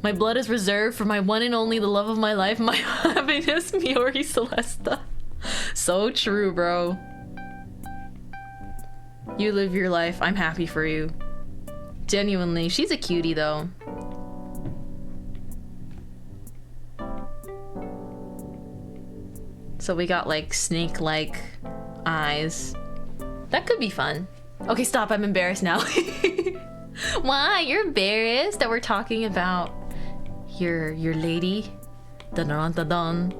Speaker 2: My blood is reserved for my one and only, the love of my life, my happiness, Miori Celesta. So true, bro. You live your life. I'm happy for you. Genuinely. She's a cutie, though. So we got, like, snake-like eyes. That could be fun. Okay, stop. I'm embarrassed now. Why? You're embarrassed that we're talking about your lady? Dun-dun-dun-dun.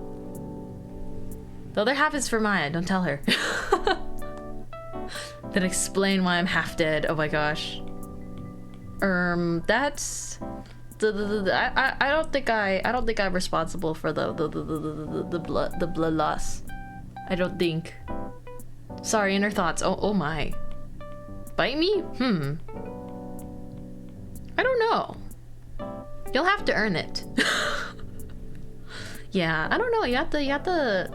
Speaker 2: The other half is for Maya. Don't tell her. that explain why I'm half dead. Oh my gosh. That's I don't think I'm responsible for the blood loss. I don't think. Sorry, inner thoughts. Oh my. Bite me? I don't know. You'll have to earn it. Yeah, I don't know. You have to.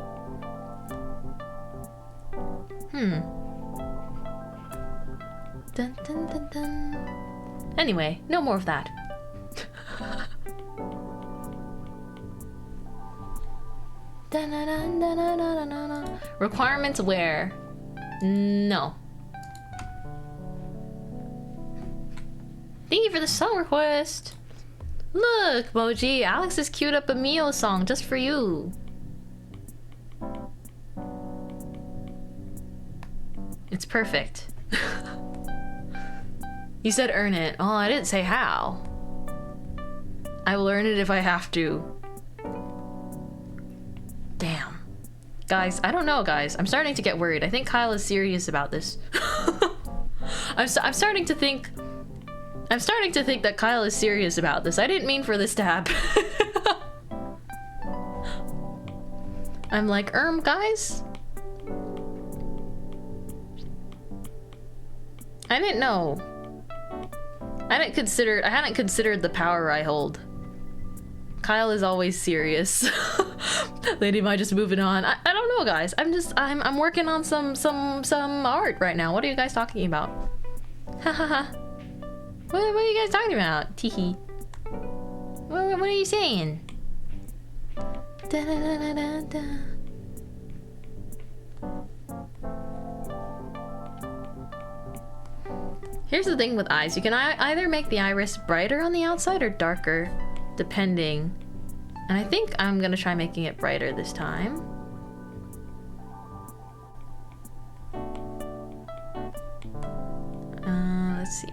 Speaker 2: Dun, dun, dun, dun. Anyway, no more of that. Dun, dun, dun, dun, dun, dun, dun, dun. Requirements where? No. Thank you for the song request. Look, Moji, Alex has queued up a Mio song just for you. It's perfect. You said earn it. Oh, I didn't say how. I will earn it if I have to. Damn. Guys, I don't know, guys. I'm starting to get worried. I think Kyle is serious about this. I'm starting to think that Kyle is serious about this. I didn't mean for this to happen. I'm like, guys? I didn't know. I hadn't considered the power I hold. Kyle is always serious. Lady Mai just moving on. I don't know, guys. I'm working on some art right now. What are you guys talking about? Ha ha ha. What are you guys talking about? Teehee. What are you saying? Da, da, da, da, da. Here's the thing with eyes. You can either make the iris brighter on the outside or darker, depending. And I think I'm gonna try making it brighter this time. Let's see.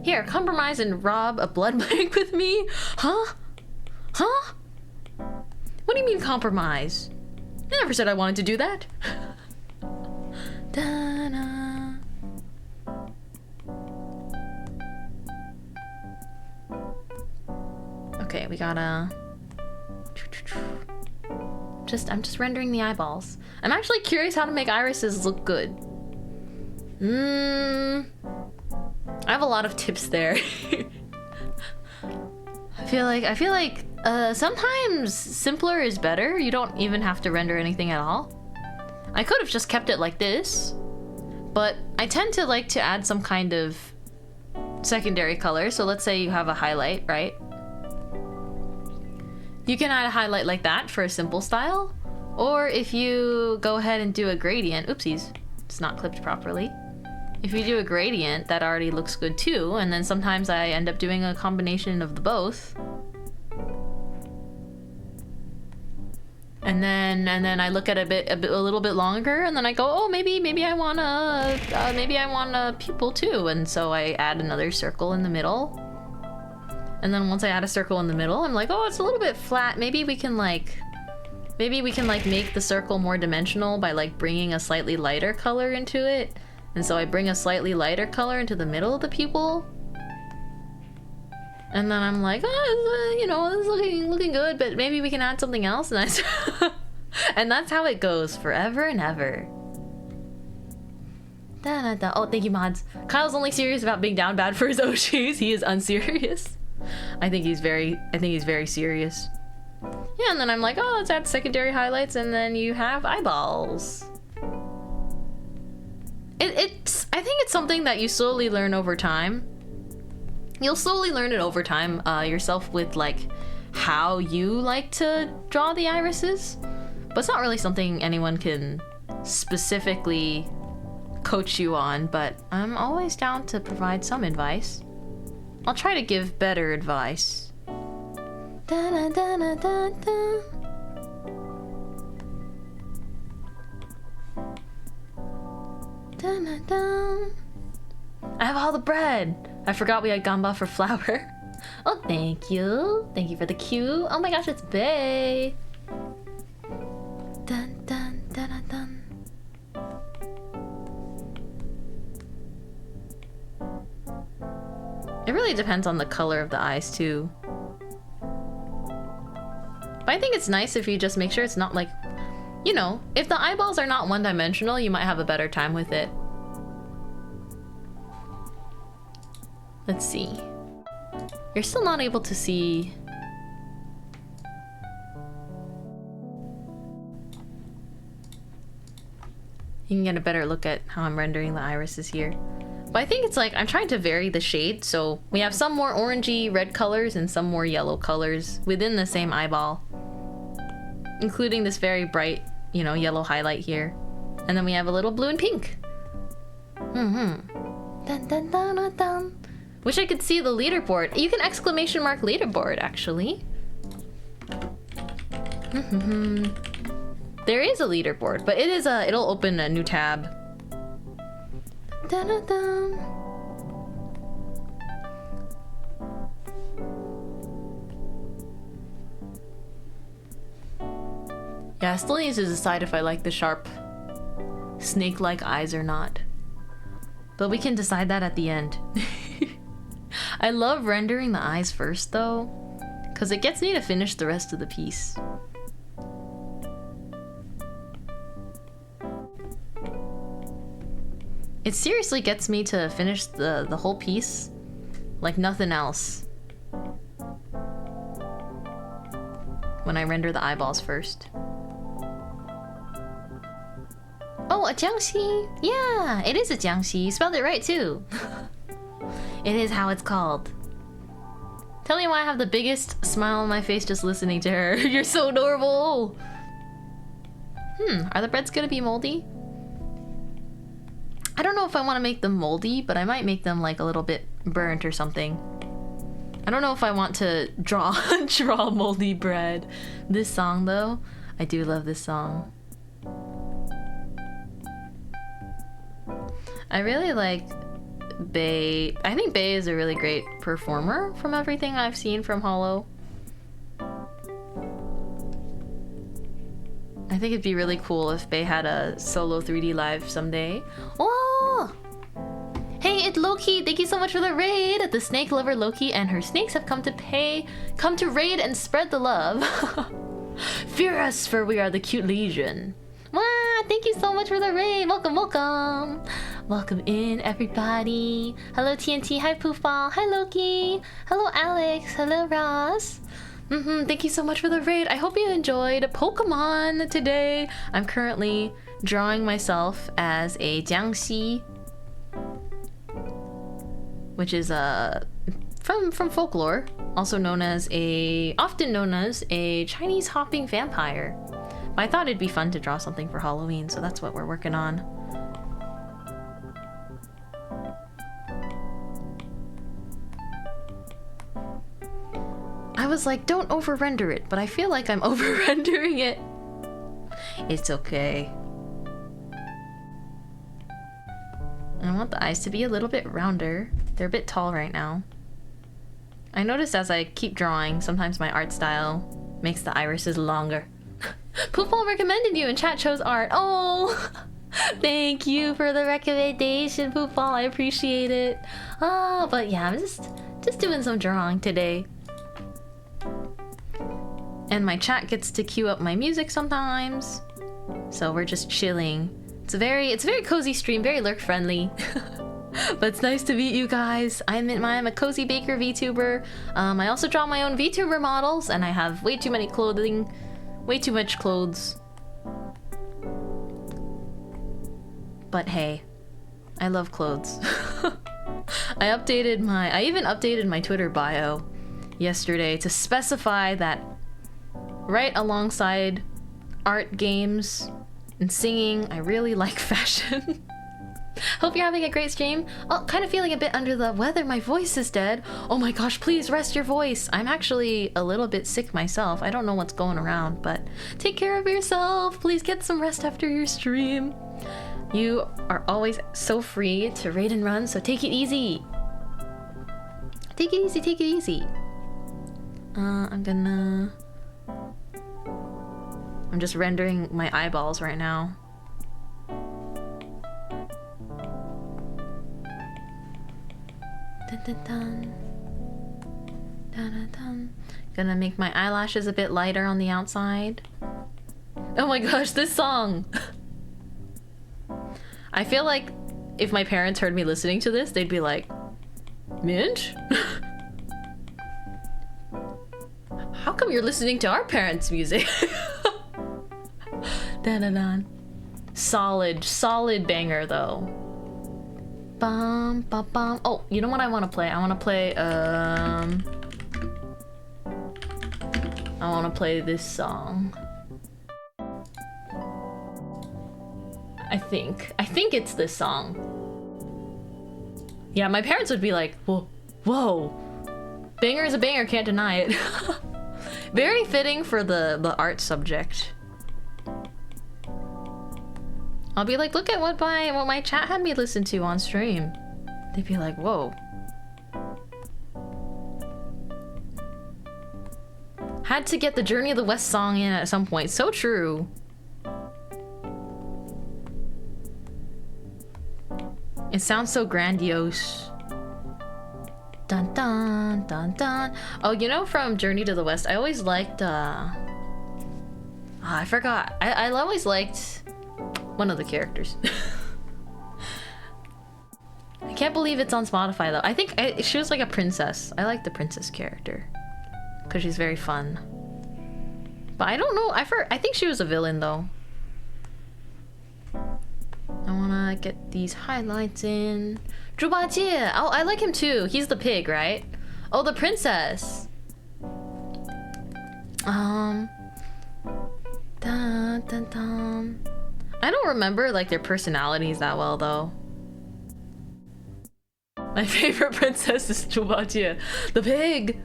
Speaker 2: Here, compromise and rob a blood bank with me? Huh? Huh? What do you mean compromise? I never said I wanted to do that. Okay, we gotta... I'm just rendering the eyeballs. I'm actually curious how to make irises look good. I have a lot of tips there. I feel like sometimes simpler is better. You don't even have to render anything at all. I could have just kept it like this, but I tend to like to add some kind of secondary color. So let's say you have a highlight, right? You can add a highlight like that for a simple style, or if you go ahead and do a gradient, oopsies, it's not clipped properly. If you do a gradient, that already looks good too, and then sometimes I end up doing a combination of the both. And then I look at a little bit longer, and then I go, oh, maybe I want a pupil too, and so I add another circle in the middle. And then once I add a circle in the middle, I'm like, oh, it's a little bit flat. Maybe we can make the circle more dimensional by like bringing a slightly lighter color into it. And so I bring a slightly lighter color into the middle of the pupil. And then I'm like, oh, you know, this is looking good, but maybe we can add something else. And and that's how it goes forever and ever. Da, da, da. Oh, thank you, mods. Kyle's only serious about being down bad for his Oshis. He is unserious. I think he's very serious. Yeah, and then I'm like, oh, let's add secondary highlights, and then you have eyeballs. I think it's something that you slowly learn over time. You'll slowly learn it over time yourself with like how you like to draw the irises, but it's not really something anyone can specifically coach you on, but I'm always down to provide some advice. I'll try to give better advice. Da, da, da, da, da, da. Da, da, da. I have all the bread. I forgot we had gamba for flour. Oh, thank you. Thank you for the cue. Oh my gosh, it's Bae. Dun, dun, dun, dun, dun. really depends on the color of the eyes too. But I think it's nice if you just make sure it's not like, you know, if the eyeballs are not one-dimensional, you might have a better time with it. Let's see. You're still not able to see... You can get a better look at how I'm rendering the irises here. But I think it's like, I'm trying to vary the shade, so we have some more orangey red colors and some more yellow colors within the same eyeball. Including this very bright, you know, yellow highlight here. And then we have a little blue and pink. Dun, dun, dun, dun, dun. Wish I could see the leaderboard. You can exclamation mark leaderboard, actually. There is a leaderboard, but it is it'll open a new tab. Dun, dun, dun. Yeah, I still need to decide if I like the sharp snake-like eyes or not. But we can decide that at the end. I love rendering the eyes first though, because it gets me to finish the rest of the piece. It seriously gets me to finish the whole piece like nothing else when I render the eyeballs first. Oh, a jiangxi! Yeah, it is a jiangxi. You spelled it right too. It is how it's called. Tell me why I have the biggest smile on my face just listening to her. You're so adorable! Are the breads gonna be moldy? I don't know if I want to make them moldy, but I might make them like a little bit burnt or something. I don't know if I want to draw moldy bread. This song though, I do love this song. I really like Bae. I think Bae is a really great performer from everything I've seen from Hollow. I think it'd be really cool if Bae had a solo 3D live someday. Oh! Hey, it's Loki! Thank you so much for the raid! The snake lover Loki and her snakes have come to raid and spread the love. Fear us, for we are the cute legion. Wow, thank you so much for the raid! Welcome, welcome! Welcome in, everybody! Hello, TNT. Hi, Poofball. Hi, Loki. Hello, Alex. Hello, Ross. Thank you so much for the raid. I hope you enjoyed Pokemon today. I'm currently drawing myself as a Jiangxi, which is from folklore, often known as a Chinese hopping vampire. But I thought it'd be fun to draw something for Halloween, so that's what we're working on. I was like, don't over-render it, but I feel like I'm over-rendering it. It's okay. I want the eyes to be a little bit rounder. They're a bit tall right now. I noticed as I keep drawing, sometimes my art style makes the irises longer. Poofball recommended you and chat chose art. Oh, thank you for the recommendation, Poofball. I appreciate it. Oh, but yeah, I'm just doing some drawing today. And my chat gets to cue up my music sometimes. So we're just chilling. It's a very cozy stream, very lurk friendly. But it's nice to meet you guys. I'm Mintmai, I'm a cozy baker VTuber. I also draw my own VTuber models, and I have way too much clothes. But hey, I love clothes. I even updated my Twitter bio yesterday to specify that right alongside art, games, and singing, I really like fashion. Hope you're having a great stream. Oh, kind of feeling a bit under the weather. My voice is dead. Oh my gosh, please rest your voice. I'm actually a little bit sick myself. I don't know what's going around, but take care of yourself. Please get some rest after your stream. You are always so free to raid and run, so take it easy. Take it easy, take it easy. I'm just rendering my eyeballs right now. Dun, dun, dun. Dun-dun-dun. Gonna make my eyelashes a bit lighter on the outside. Oh my gosh, this song! I feel like if my parents heard me listening to this, they'd be like, Mint? How come you're listening to our parents' music? Dun-dun-dun. Solid banger though. Bum, bum, bum. Oh, you know what I want to play? I want to play this song. I think it's this song. Yeah, my parents would be like, whoa. Banger is a banger, can't deny it. Very fitting for the art subject. I'll be like, look at what my chat had me listen to on stream. They'd be like, whoa. Had to get the Journey of the West song in at some point. So true. It sounds so grandiose. Dun dun dun dun. Oh, you know, from Journey to the West, I always liked I forgot. I always liked one of the characters. I can't believe it's on Spotify though. I think she was like a princess. I like the princess character because she's very fun. But I don't know. I think she was a villain though. I wanna get these highlights in. Zhu Bajie! Oh, I like him too. He's the pig, right? Oh, the princess. Dun, dun, dun. I don't remember like their personalities that well though. My favorite princess is Zhu Bajie, the pig.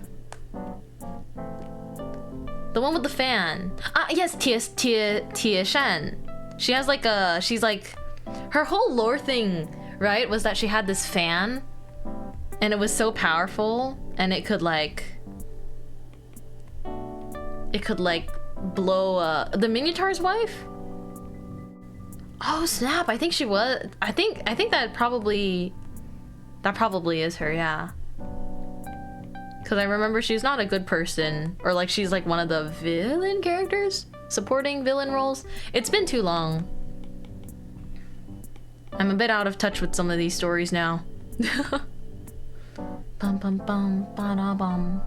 Speaker 2: The one with the fan. Ah, yes, Tie Shan. She has like she's like, her whole lore thing, right, was that she had this fan and it was so powerful and it could like blow the Minotaur's wife. Oh snap, I think she was. I think that probably is her, yeah. Cause I remember she's not a good person, or like she's like one of the villain characters, supporting villain roles. It's been too long. I'm a bit out of touch with some of these stories now. Bum bum bum ba da bum.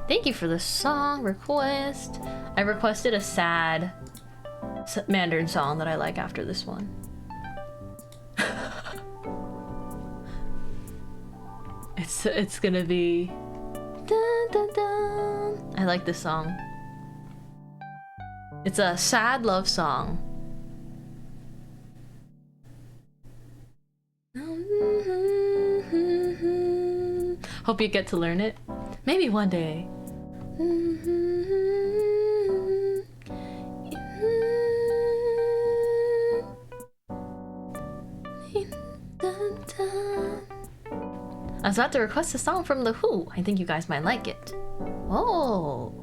Speaker 2: Thank you for the song request. I requested a sad Mandarin song that I like after this one. It's gonna be dun, dun, dun. I like this song. It's a sad love song. Hope you get to learn it. Maybe one day. I was about to request a song from The Who. I think you guys might like it. Oh.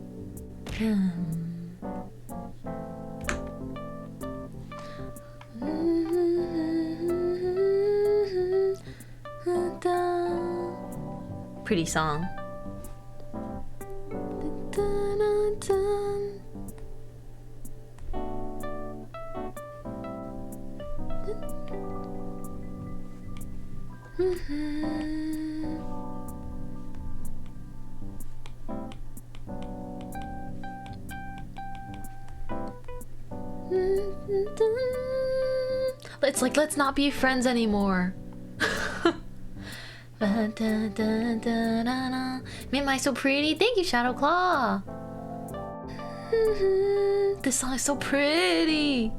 Speaker 2: Pretty song. It's like, let's not be friends anymore. Mintmai so pretty. Thank you, Shadow Claw. This song is so pretty.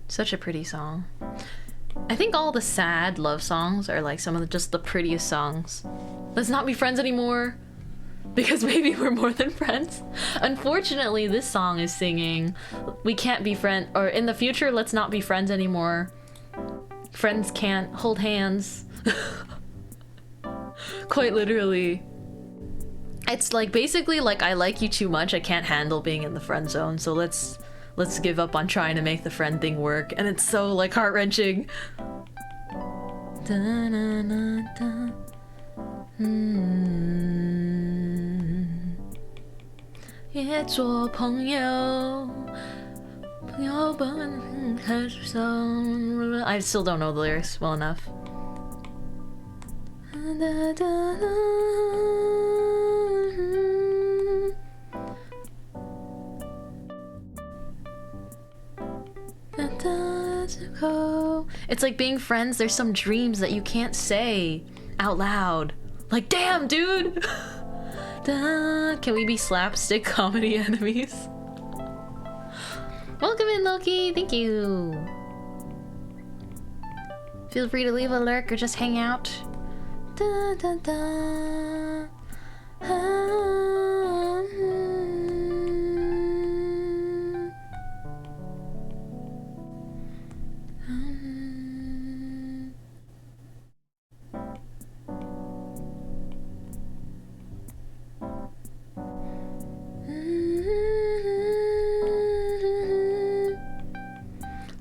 Speaker 2: Such a pretty song. I think all the sad love songs are like some of just the prettiest songs. Let's not be friends anymore, because maybe we're more than friends. Unfortunately, this song is singing we can't be friends, or in the future, let's not be friends anymore. Friends can't hold hands. Quite literally. It's like basically like I like you too much, I can't handle being in the friend zone, so let's give up on trying to make the friend thing work. And it's so like heart-wrenching. I still don't know the lyrics well enough. It's like being friends, there's some dreams that you can't say out loud. Like, damn, dude! Can we be slapstick comedy enemies? Welcome in, Loki! Thank you! Feel free to leave a lurk or just hang out.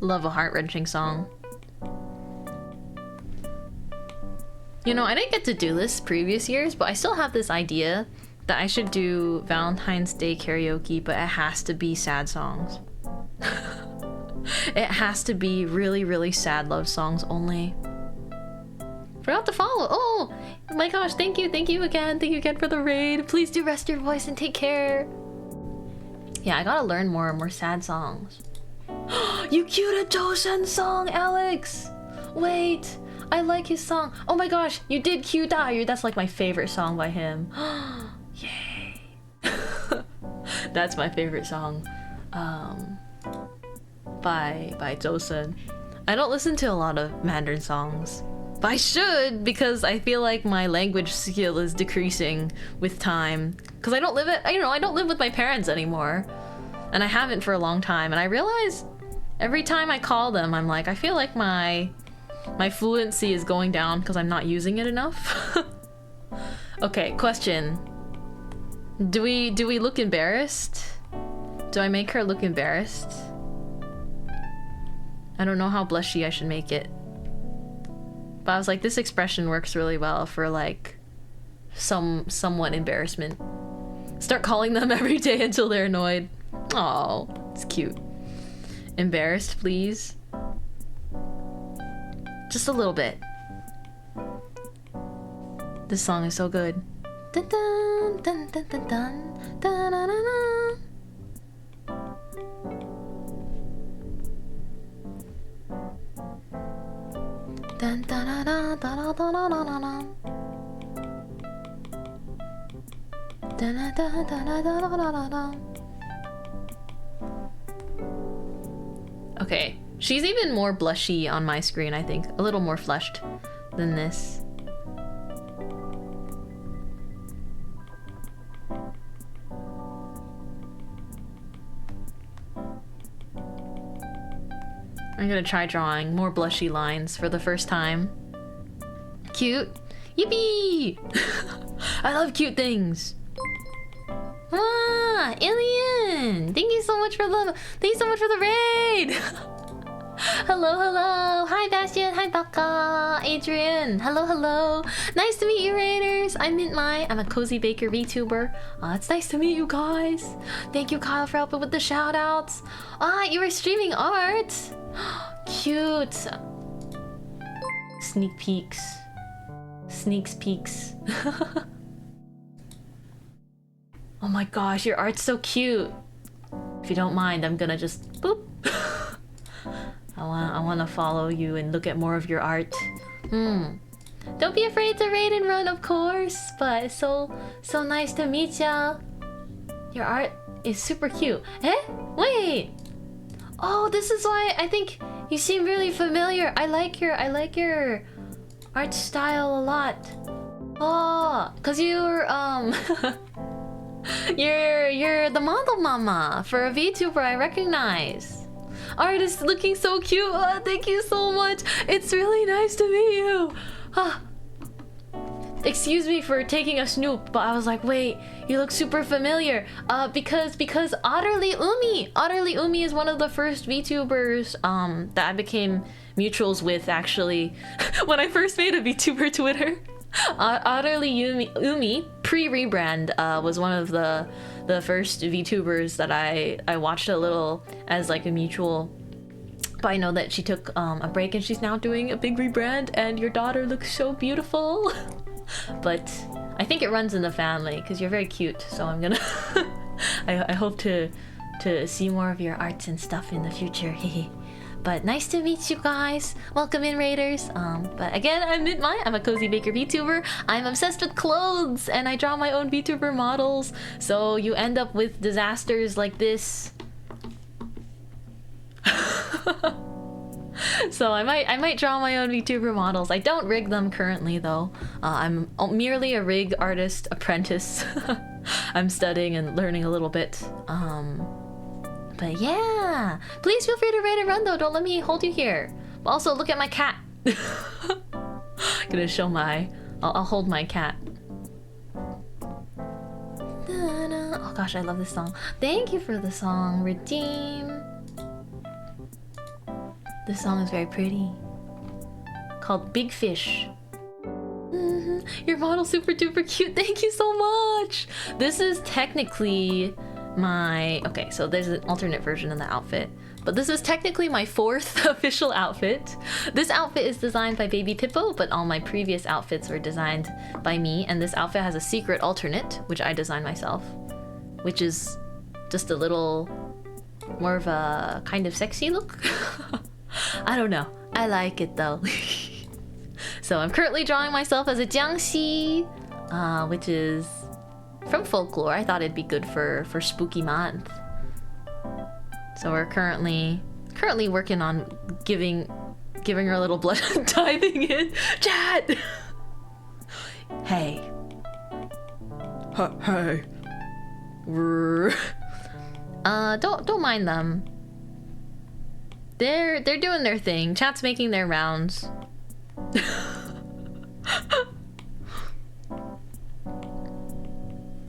Speaker 2: Love a heart-wrenching song. You know, I didn't get to do this previous years, but I still have this idea that I should do Valentine's Day karaoke, but it has to be sad songs. It has to be really, really sad love songs only. Forgot to follow. Oh my gosh, thank you again. Thank you again for the raid. Please do rest your voice and take care. Yeah, I gotta learn more sad songs. You queued a Joseon song, Alex! Wait, I like his song. Oh my gosh, you did cue Die. That's like my favorite song by him. Yay. That's my favorite song by Joseon. I don't listen to a lot of Mandarin songs, but I should, because I feel like my language skill is decreasing with time. Because I don't live with my parents anymore. And I haven't for a long time, and I realize every time I call them, I'm like, I feel like my fluency is going down because I'm not using it enough. Okay, question. Do we look embarrassed? Do I make her look embarrassed? I don't know how blushy I should make it. But I was like, this expression works really well for like somewhat embarrassment. Start calling them every day until they're annoyed. Oh, it's cute. Embarrassed, please. Just a little bit. This song is so good. Dun, dun, dun, dun, dun, dun, dun, dun, dun, dun. Dun, dun, dun, dun, dun, dun, dun, dun, dun, dun. Dun, dun, dun, dun, dun, dun, dun, dun. Okay, she's even more blushy on my screen, I think. A little more flushed than this. I'm gonna try drawing more blushy lines for the first time. Cute. Yippee! I love cute things. Ah, Alien! Thank you so much for the raid! Hello. Hi, Bastion. Hi, Baka. Adrian. Hello. Nice to meet you, Raiders. I'm Mintmai. I'm a Cozy Baker VTuber. It's nice to meet you guys. Thank you, Kyle, for helping with the shoutouts. You were streaming art. Cute. Sneak peeks. Oh my gosh, your art's so cute. If you don't mind, I'm gonna just boop. I wanna follow you and look at more of your art. Don't be afraid to raid and run, of course. But it's so nice to meet ya. Your art is super cute. Eh? Wait. Oh, this is why I think you seem really familiar. I like your art style a lot. Oh, cause you're you're the model mama for a VTuber I recognize. Artist looking so cute. Oh, thank you so much. It's really nice to meet you. Ah. Excuse me for taking a snoop, but I was like, wait, you look super familiar. Because Otterly Umi is one of the first VTubers that I became mutuals with, actually. When I first made a VTuber Twitter. Otterly Umi pre-rebrand was one of the first VTubers that I watched a little as like a mutual. But I know that she took a break and she's now doing a big rebrand, and your daughter looks so beautiful. But I think it runs in the family because you're very cute, so I'm gonna I hope to see more of your arts and stuff in the future. But nice to meet you guys. Welcome in, Raiders. But again, I'm Mintmai. I'm a Cozy Baker VTuber. I'm obsessed with clothes and I draw my own VTuber models. So you end up with disasters like this. So I might draw my own VTuber models. I don't rig them currently though. I'm merely a rig artist apprentice. I'm studying and learning a little bit. But yeah, please feel free to raid and run though. Don't let me hold you here. But also look at my cat. Gonna show I'll hold my cat. Oh gosh, I love this song. Thank you for the song, Redeem. This song is very pretty. Called Big Fish. Your model's super duper cute. Thank you so much. This is technically my... Okay, so there's an alternate version of the outfit. But this is technically my 4th official outfit. This outfit is designed by Baby Pippo, but all my previous outfits were designed by me. And this outfit has a secret alternate, which I designed myself. Which is just a little more of a kind of sexy look. I don't know. I like it though. So I'm currently drawing myself as a Jiangxi, which is from folklore. I thought it'd be good for spooky month. So we're currently working on giving her a little blood diving in. Chat. Hey. Hey. Don't mind them. They're doing their thing. Chat's making their rounds.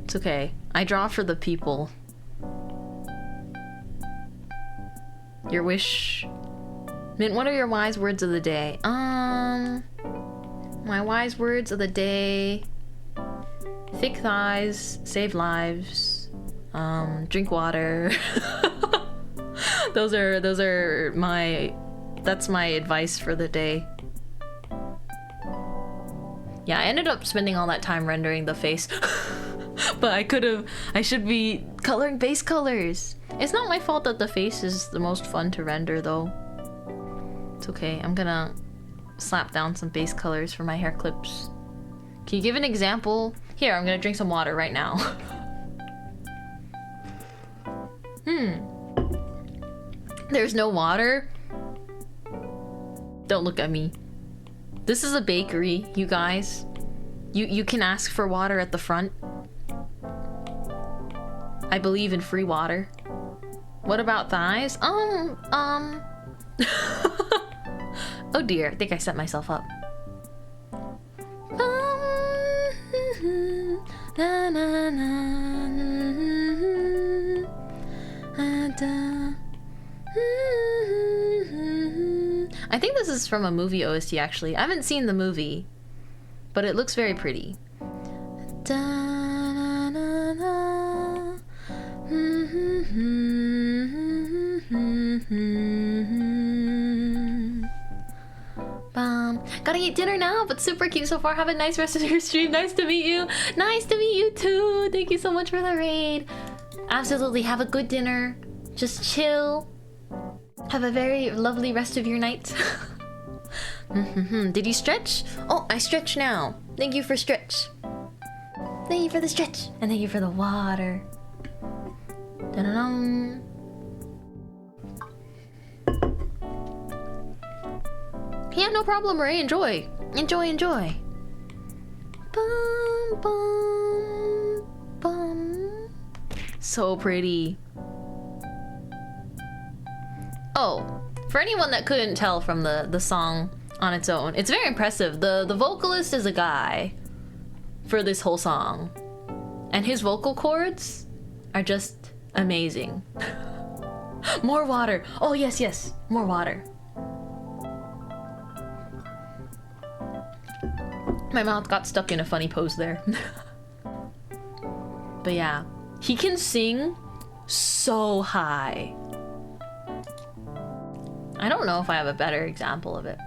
Speaker 2: It's okay. I draw for the people. Your wish. Mint, what are your wise words of the day? My wise words of the day. Thick thighs, save lives. Drink water. Those are that's my advice for the day. Yeah, I ended up spending all that time rendering the face. But I should be coloring base colors. It's not my fault that the face is the most fun to render though. It's okay, I'm gonna slap down some base colors for my hair clips. Can you give an example? Here, I'm gonna drink some water right now. There's no water? Don't look at me. This is a bakery, you guys. You can ask for water at the front. I believe in free water. What about thighs? Oh dear, I think I set myself up. I think this is from a movie OST actually. I haven't seen the movie, but it looks very pretty. Gotta eat dinner now, but super cute so far. Have a nice rest of your stream. Nice to meet you. Nice to meet you too. Thank you so much for the raid. Absolutely, have a good dinner. Just chill. Have a very lovely rest of your night. Did you stretch? Oh, I stretch now. Thank you for stretch. Thank you for the stretch. And thank you for the water. Da-da-dum. Yeah, no problem, Ray. Enjoy. Enjoy. Bum, bum, bum. So pretty. Oh, for anyone that couldn't tell from the song on its own, it's very impressive. The vocalist is a guy for this whole song, and his vocal cords are just amazing. More water. Oh yes, yes, more water. My mouth got stuck in a funny pose there. But yeah, he can sing so high. I don't know if I have a better example of it.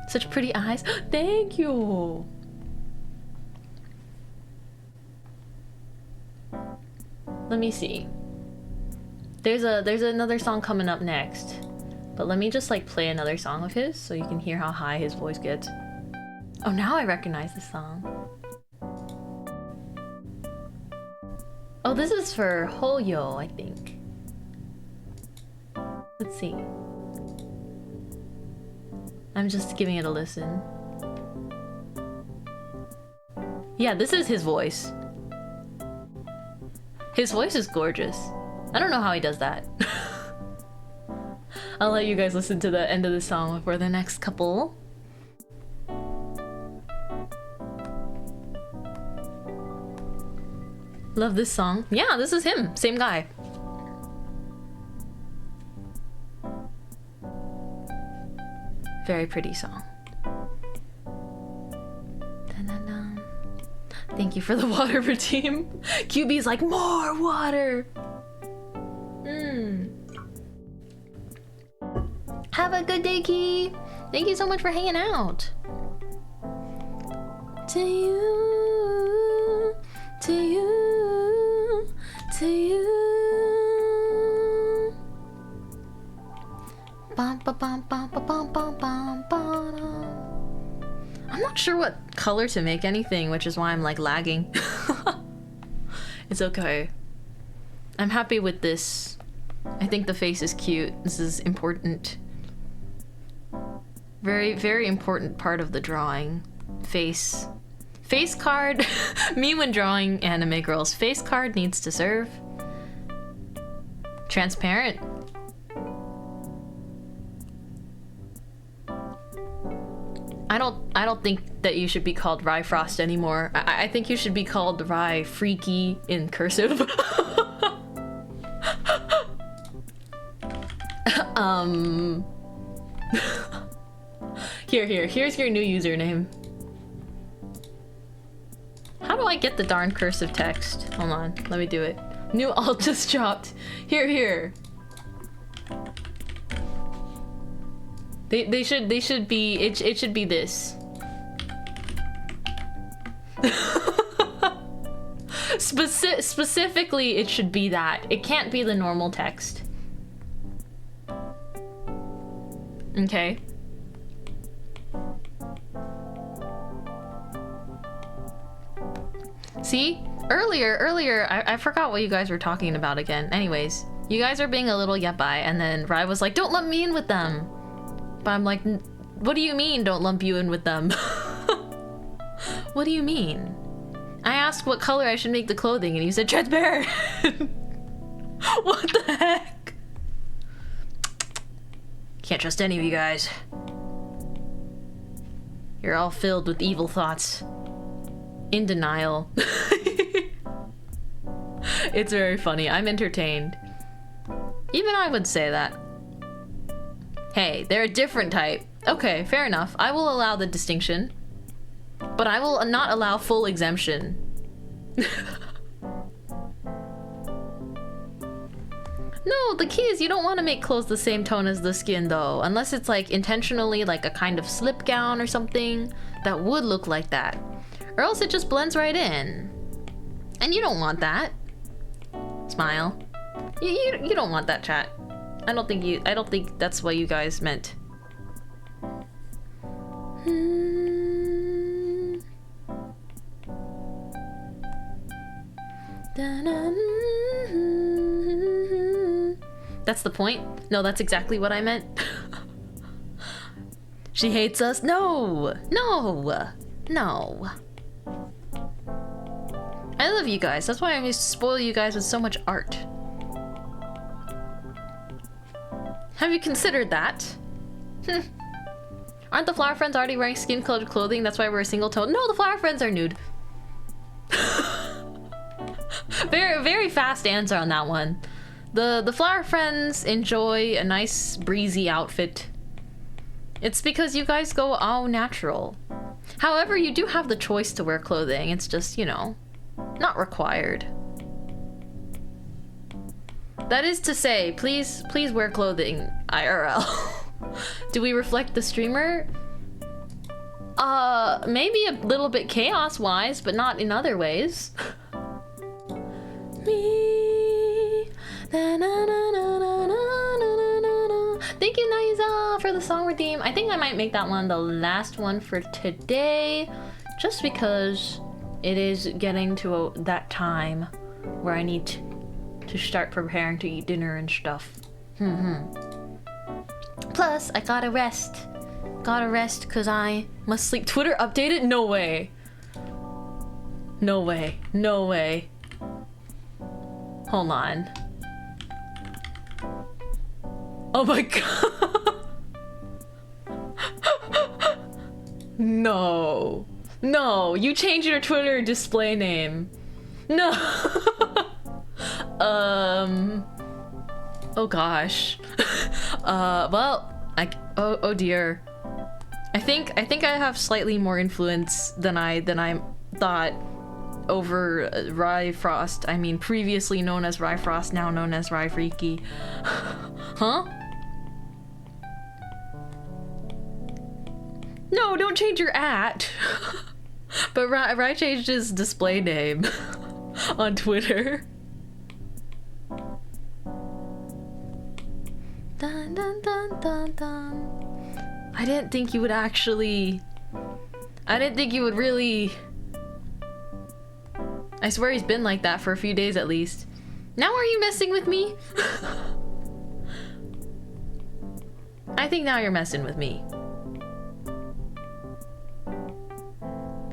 Speaker 2: Such pretty eyes. Thank you. Let me see. There's another song coming up next. But let me just like play another song of his so you can hear how high his voice gets. Oh, now I recognize this song. Oh, this is for Hoyo, I think. Let's see. I'm just giving it a listen. Yeah, this is his voice. His voice is gorgeous. I don't know how he does that. I'll let you guys listen to the end of the song for the next couple. Love this song. Yeah, this is him. Same guy. Very pretty song. Dun-dun-dun. Thank you for the water routine. QB's like, more water. Have a good day, Key. Thank you so much for hanging out. To you, to you, to you. Bum, ba, bum, bum, ba, bum, bum, bum, ba-dum. I'm not sure what color to make anything, which is why I'm like lagging. It's okay. I'm happy with this. I think the face is cute. This is important. Very, very important part of the drawing. Face. Face card. Me when drawing anime girls. Face card needs to serve. Transparent. I don't think that you should be called Rye Frost anymore. I think you should be called Rye Freaky in cursive. Here's your new username. How do I get the darn cursive text? Hold on, let me do it. New alt just dropped. Here. They should be, it should be this. Specifically, it should be that. It can't be the normal text. Okay. See? Earlier, I forgot what you guys were talking about again. Anyways, you guys are being a little yapai, and then Rai was like, don't lump me in with them. But I'm like, what do you mean don't lump you in with them? What do you mean? I asked what color I should make the clothing, and you said transparent. What the heck? Can't trust any of you guys. You're all filled with evil thoughts. In denial. It's very funny. I'm entertained. Even I would say that. Hey, they're a different type. Okay, fair enough. I will allow the distinction. But I will not allow full exemption. No, the key is you don't want to make clothes the same tone as the skin though. Unless it's like intentionally like a kind of slip gown or something that would look like that. Or else it just blends right in. And you don't want that. Smile. You don't want that, chat. I don't think that's what you guys meant. That's the point? No, that's exactly what I meant. She hates us? No! I love you guys. That's why I spoil you guys with so much art. Have you considered that? Aren't the flower friends already wearing skin-colored clothing? That's why we're a single tone. No, the flower friends are nude. Very fast answer on that one. The flower friends enjoy a nice breezy outfit. It's because you guys go all natural. However, you do have the choice to wear clothing. It's just, you know, not required. That is to say, please wear clothing IRL. Do we reflect the streamer? Maybe a little bit chaos-wise, but not in other ways. Me. Na, na, na, na, na, na, na, na, na. Thank you, Naiza, for the song redeem. I think I might make that one the last one for today, just because it is getting to that time where I need to start preparing to eat dinner and stuff. Plus, I gotta rest. Gotta rest because I must sleep. Twitter updated? No way. No way. No way. Hold on. Oh my god. No. No, you changed your Twitter display name. No. Oh gosh. Well, oh dear. I think I have slightly more influence than I thought over Rye Frost. I mean, previously known as Rye Frost, now known as Rye Freaky. Huh? No, don't change your @ But Rye changed his display name on Twitter. Dun, dun, dun, dun, dun. I didn't think you would actually... I didn't think you would really... I swear he's been like that for a few days at least. Now are you messing with me? I think now you're messing with me.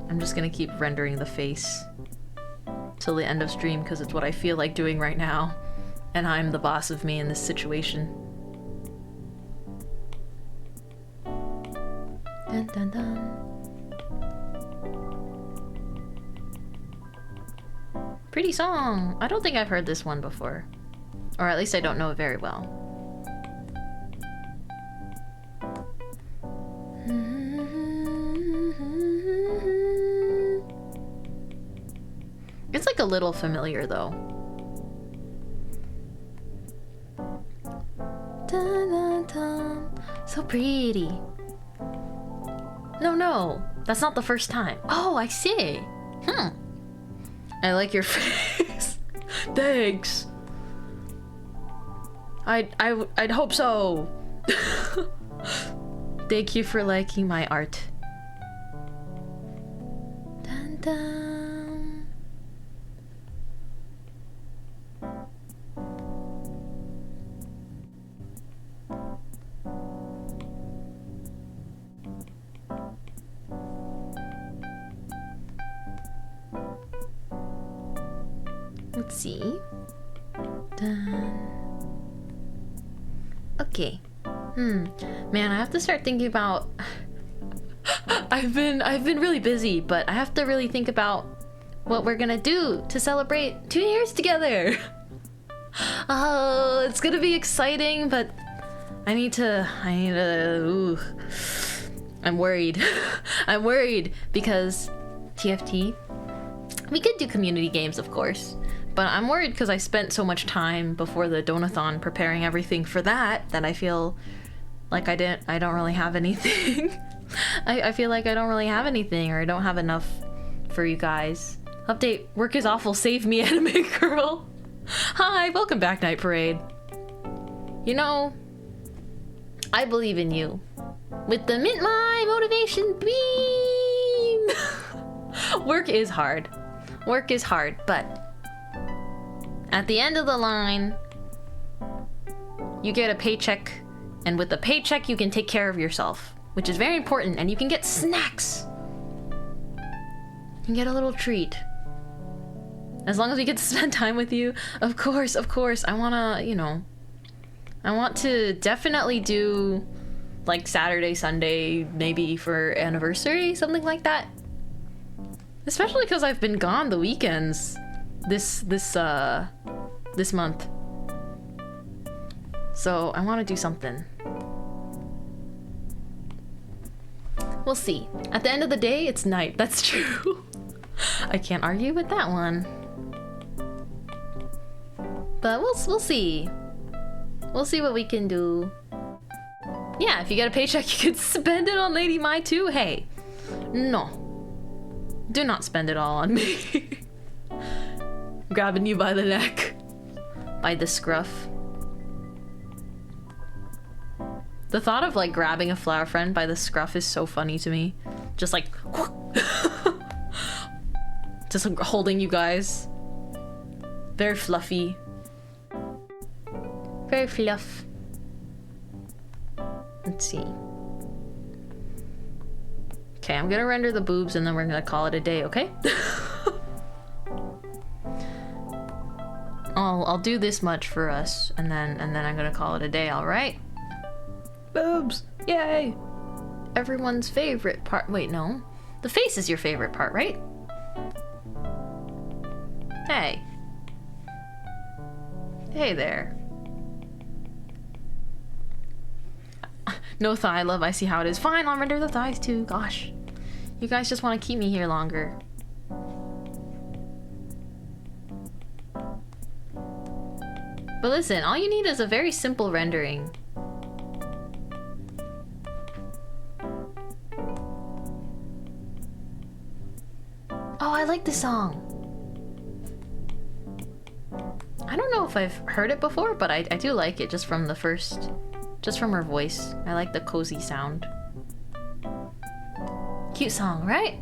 Speaker 2: I'm just gonna keep rendering the face till the end of stream because it's what I feel like doing right now. And I'm the boss of me in this situation. Dun, dun, dun. Pretty song. I don't think I've heard this one before. Or at least I don't know it very well. It's like a little familiar though. Dun, dun, dun. So pretty. No, that's not the first time. Oh, I see. I like your face. Thanks. I'd hope so. Thank you for liking my art. Dun, dun. Let's see. Done. Okay. Man, I have to start thinking about... I've been really busy, but I have to really think about what we're gonna do to celebrate 2 years together. Oh, it's gonna be exciting, but I need to, ooh. I'm worried. I'm worried because TFT, we could do community games, of course. But I'm worried because I spent so much time before the Donathon preparing everything for that I feel like I don't really have anything. I feel like I don't really have anything, or I don't have enough for you guys. Update, work is awful, save me, anime girl. Hi, welcome back, Night Parade. You know, I believe in you. With the Mintmai motivation beam! Work is hard. Work is hard, but at the end of the line, you get a paycheck, and with the paycheck you can take care of yourself, which is very important, and you can get snacks. You can get a little treat. As long as we get to spend time with you, of course, I wanna, you know, I want to definitely do like Saturday, Sunday, maybe for anniversary, something like that. Especially because I've been gone the weekends this month. So I want to do something. We'll see. At the end of the day, it's night. That's true. I can't argue with that one. But we'll see. We'll see what we can do. Yeah, if you get a paycheck, you could spend it on Lady Mai too. Hey, no. Do not spend it all on me. Grabbing you by the neck. By the scruff. The thought of like grabbing a flower friend by the scruff is so funny to me. Just like just like, holding you guys. Very fluffy. Very fluff. Let's see. Okay, I'm gonna render the boobs and then we're gonna call it a day, okay? I'll do this much for us and then I'm gonna call it a day, alright? Boobs! Yay! Everyone's favorite part. Wait, no. The face is your favorite part, right? Hey. Hey there. No thigh love, I see how it is. Fine, I'll render the thighs too. Gosh. You guys just want to keep me here longer. But listen, all you need is a very simple rendering. Oh, I like this song. I don't know if I've heard it before, but I do like it just from the first... Just from her voice. I like the cozy sound. Cute song, right?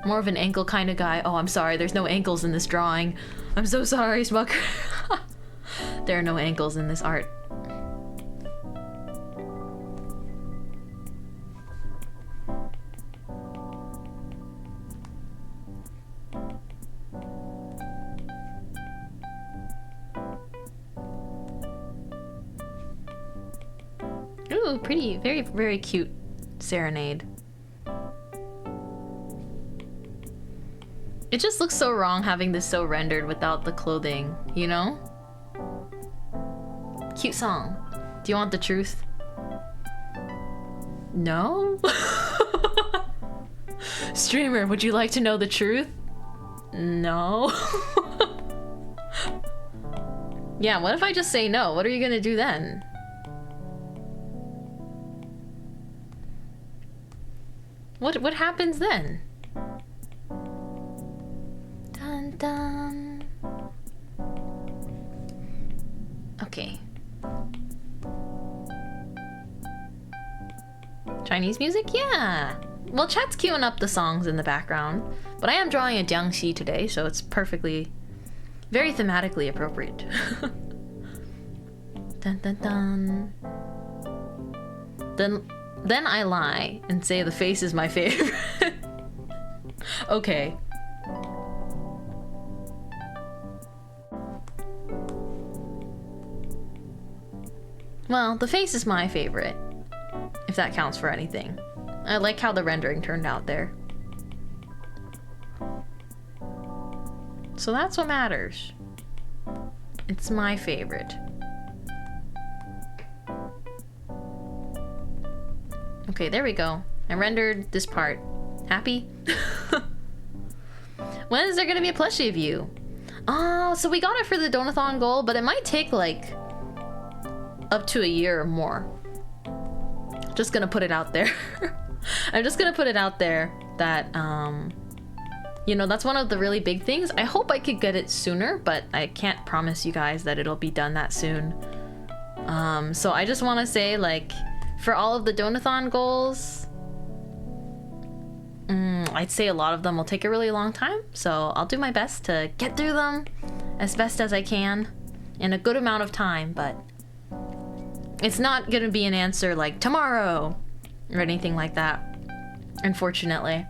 Speaker 2: More of an ankle kind of guy. Oh, I'm sorry, there's no ankles in this drawing. I'm so sorry, Smucker. There are no ankles in this art. Ooh, pretty, very, very cute serenade. It just looks so wrong having this so rendered without the clothing, you know? Cute song. Do you want the truth? No? Streamer, would you like to know the truth? No. Yeah, what if I just say no? What are you gonna do then? What happens then? Dun dun. Okay. Chinese music? Yeah. Well, chat's queuing up the songs in the background, but I am drawing a Jiangxi today, so it's perfectly, very thematically appropriate. Dun dun dun. Then I lie and say the face is my favorite. Okay. Well, the face is my favorite, if that counts for anything. I like how the rendering turned out there. So that's what matters. It's my favorite. Okay, there we go. I rendered this part. Happy? When is there gonna be a plushie of you? Oh, so we got it for the Donathon goal, but it might take like up to a year or more. Just gonna put it out there. I'm just gonna put it out there that, you know, that's one of the really big things. I hope I could get it sooner, but I can't promise you guys that it'll be done that soon. So I just want to say, like, for all of the Donathon goals, I'd say a lot of them will take a really long time, so I'll do my best to get through them as best as I can in a good amount of time, but it's not gonna be an answer like tomorrow or anything like that, unfortunately.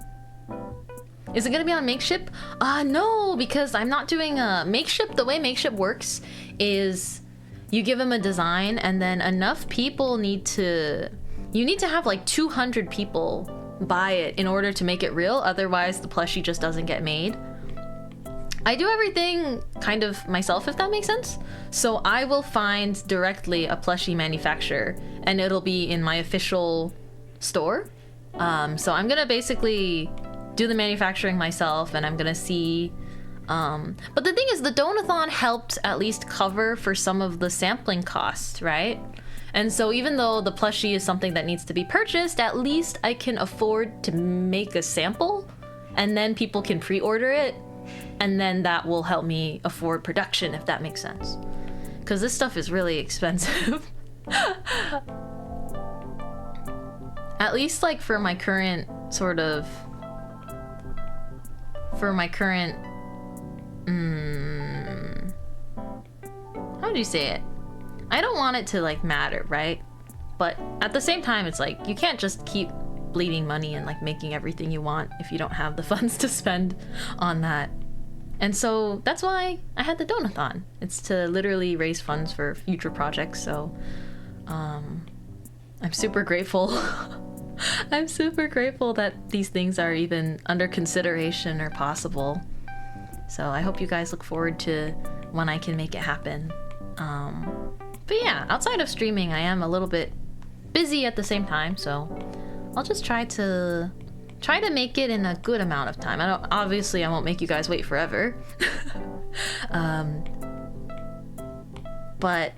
Speaker 2: Is it gonna be on Makeship? No, because I'm not doing a Makeship. The way Makeship works is you give them a design, and then enough people need to have like 200 people buy it in order to make it real. Otherwise the plushie just doesn't get made. I do everything kind of myself, if that makes sense. So I will find directly a plushie manufacturer, and it'll be in my official store. So I'm gonna basically do the manufacturing myself, and I'm gonna see. But the thing is, the donathon helped at least cover for some of the sampling costs, right? And so even though the plushie is something that needs to be purchased, at least I can afford to make a sample, and then people can pre-order it, and then that will help me afford production, if that makes sense. Because this stuff is really expensive. At least like for my current sort of... For my current... How do you say it? I don't want it to like matter, right? But at the same time, it's like you can't just keep bleeding money and like making everything you want if you don't have the funds to spend on that. And so that's why I had the donathon. It's to literally raise funds for future projects. So I'm super grateful. I'm super grateful that these things are even under consideration or possible. So I hope you guys look forward to when I can make it happen. But yeah, outside of streaming, I am a little bit busy at the same time, so I'll just try to make it in a good amount of time. Obviously I won't make you guys wait forever. But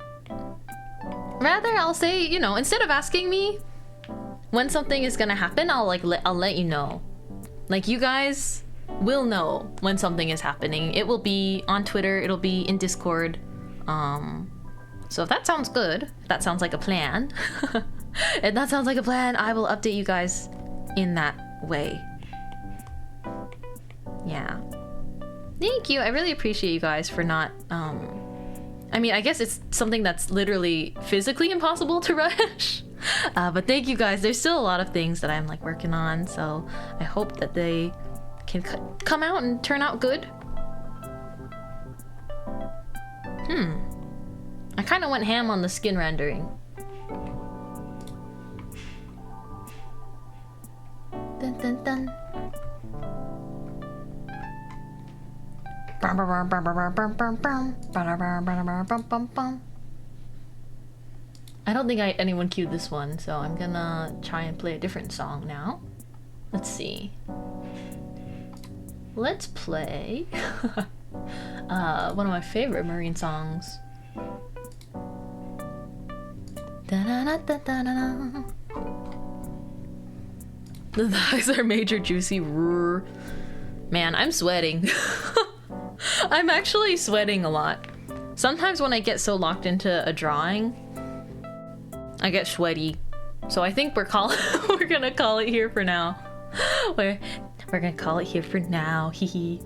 Speaker 2: rather I'll say, you know, instead of asking me when something is gonna happen, I'll let you know. Like, you guys will know when something is happening. It will be on Twitter, it'll be in Discord. So if that sounds good, if that sounds like a plan, if that sounds like a plan, I will update you guys in that way. Yeah. Thank you. I really appreciate you guys for not, I mean, I guess it's something that's literally physically impossible to rush. But thank you guys. There's still a lot of things that I'm like working on, so I hope that they can come out and turn out good. I kind of went ham on the skin rendering. Dun dun dun. I don't think anyone queued this one, so I'm gonna try and play a different song now. Let's see. Let's play one of my favorite Marine songs. Da-da-da-da-da-da. The thighs are major juicy. Roar. Man, I'm sweating. I'm actually sweating a lot. Sometimes when I get so locked into a drawing, I get sweaty. So I think we're gonna call it here for now. We're gonna call it here for now. Hee hee.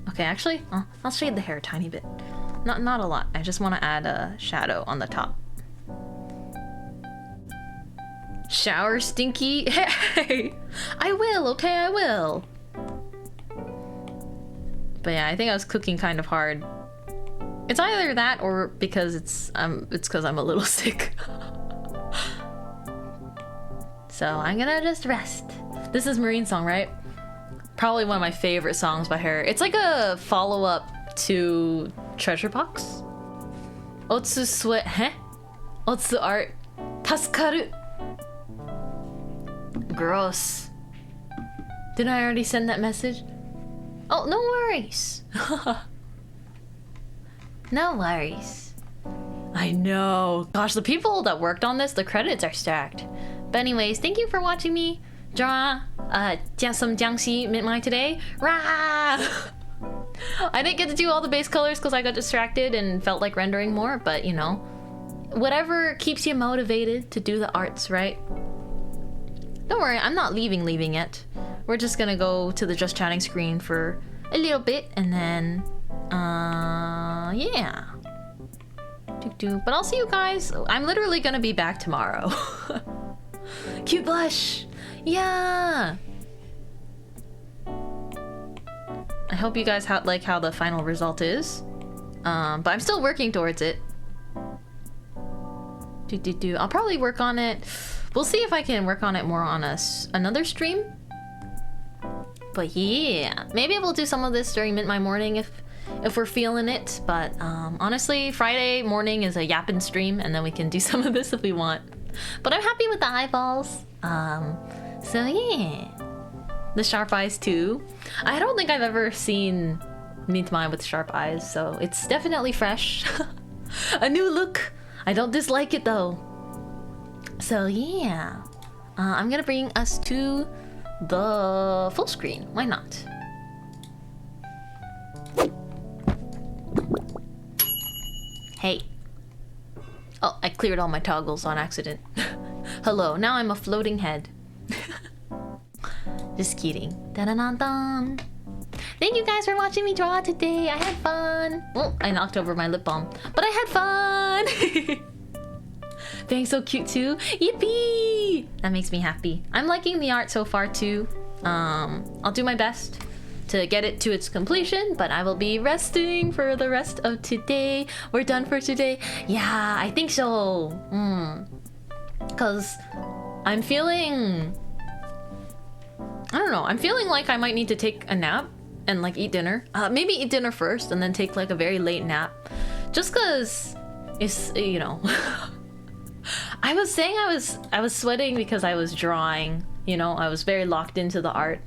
Speaker 2: Okay, actually, I'll shade the hair a tiny bit. Not a lot. I just want to add a shadow on the top. Shower stinky? Hey! I will, okay, I will. But yeah, I think I was cooking kind of hard. It's either that or because it's because I'm a little sick. So I'm gonna just rest. This is Marine Song, right? Probably one of my favorite songs by her. It's like a follow-up to Treasure Box. Otsu sweat, heh? Otsu art, tasukaru. Gross. Did I already send that message? Oh, no worries. No worries. I know. Gosh, the people that worked on this, the credits are stacked. But anyways, thank you for watching me draw some Jiangxi Mintmai today. Rah! I didn't get to do all the base colors because I got distracted and felt like rendering more, but you know, whatever keeps you motivated to do the arts, right? Don't worry, I'm not leaving yet. We're just gonna go to the just chatting screen for a little bit and then, yeah. But I'll see you guys. I'm literally gonna be back tomorrow. Cute blush! Yeah! hope you guys like how the final result is. But I'm still working towards it. I'll probably work on it. We'll see if I can work on it more on another stream. But yeah, maybe we'll do some of this during Mintmai morning if we're feeling it. But honestly, Friday morning is a yapping stream, and then we can do some of this if we want. But I'm happy with the eyeballs. So yeah, the sharp eyes too. I don't think I've ever seen Mintmai with sharp eyes, so it's definitely fresh. A new look. I don't dislike it though. So yeah, I'm gonna bring us to the full screen. Why not? Hey. Oh, I cleared all my toggles on accident. Hello, now I'm a floating head. Just kidding. Da-da-da-dum. Thank you guys for watching me draw today. I had fun. Well, I knocked over my lip balm, but I had fun. Being so cute too. Yippee! That makes me happy. I'm liking the art so far too. I'll do my best to get it to its completion, but I will be resting for the rest of today. We're done for today. Yeah, I think so. Cause I'm feeling, I don't know, I'm feeling like I might need to take a nap and like eat dinner. Maybe eat dinner first and then take like a very late nap. Just cause it's, you know. I was saying I was sweating because I was drawing, you know, I was very locked into the art.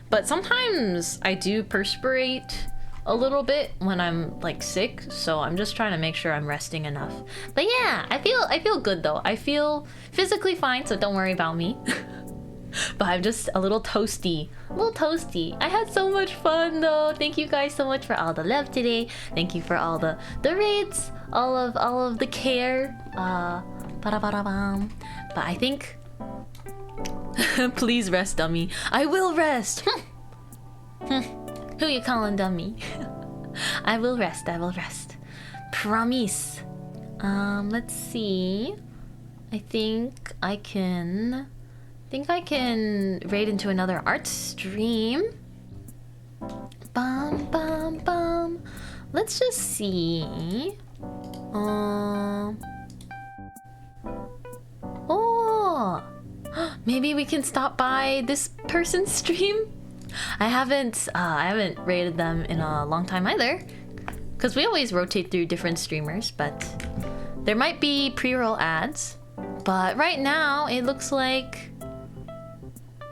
Speaker 2: But sometimes I do perspirate a little bit when I'm like sick, so I'm just trying to make sure I'm resting enough. But yeah, I feel good though. I feel physically fine, so don't worry about me. But I'm just a little toasty. I had so much fun though. Thank you guys so much for all the love today. Thank you for all the raids, all of the care. But I think please rest, dummy. I will rest. Who you calling dummy? I will rest. Promise. Let's see. I think I can raid into another art stream. Bum. Let's just see. Oh, maybe we can stop by this person's stream. I haven't rated them in a long time either, because we always rotate through different streamers. But there might be pre-roll ads. But right now it looks like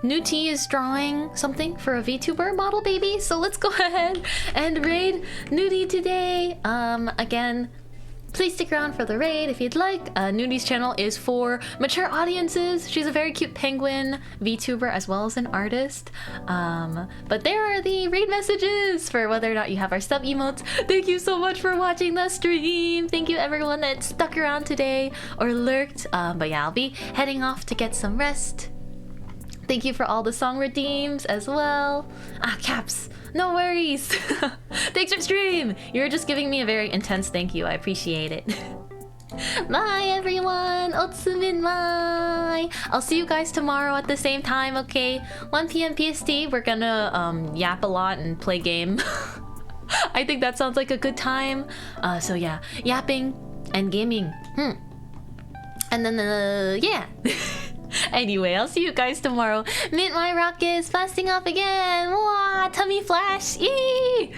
Speaker 2: Newt is drawing something for a VTuber model baby. So let's go ahead and raid Newt today. Again, please stick around for the raid if you'd like. Nudie's channel is for mature audiences. She's a very cute penguin VTuber as well as an artist. But there are the raid messages for whether or not you have our sub emotes. Thank you so much for watching the stream. Thank you everyone that stuck around today or lurked. But yeah, I'll be heading off to get some rest. Thank you for all the song redeems as well. Caps. No worries. Thanks for stream. You're just giving me a very intense thank you. I appreciate it. Bye everyone. Otsu Mintmai. I'll see you guys tomorrow at the same time, okay? 1 p.m. PST. We're gonna yap a lot and play game. I think that sounds like a good time. So yeah, yapping and gaming. And then yeah. Anyway, I'll see you guys tomorrow. Mintmai Rockets blasting off again. Wah, tummy flash. Eee!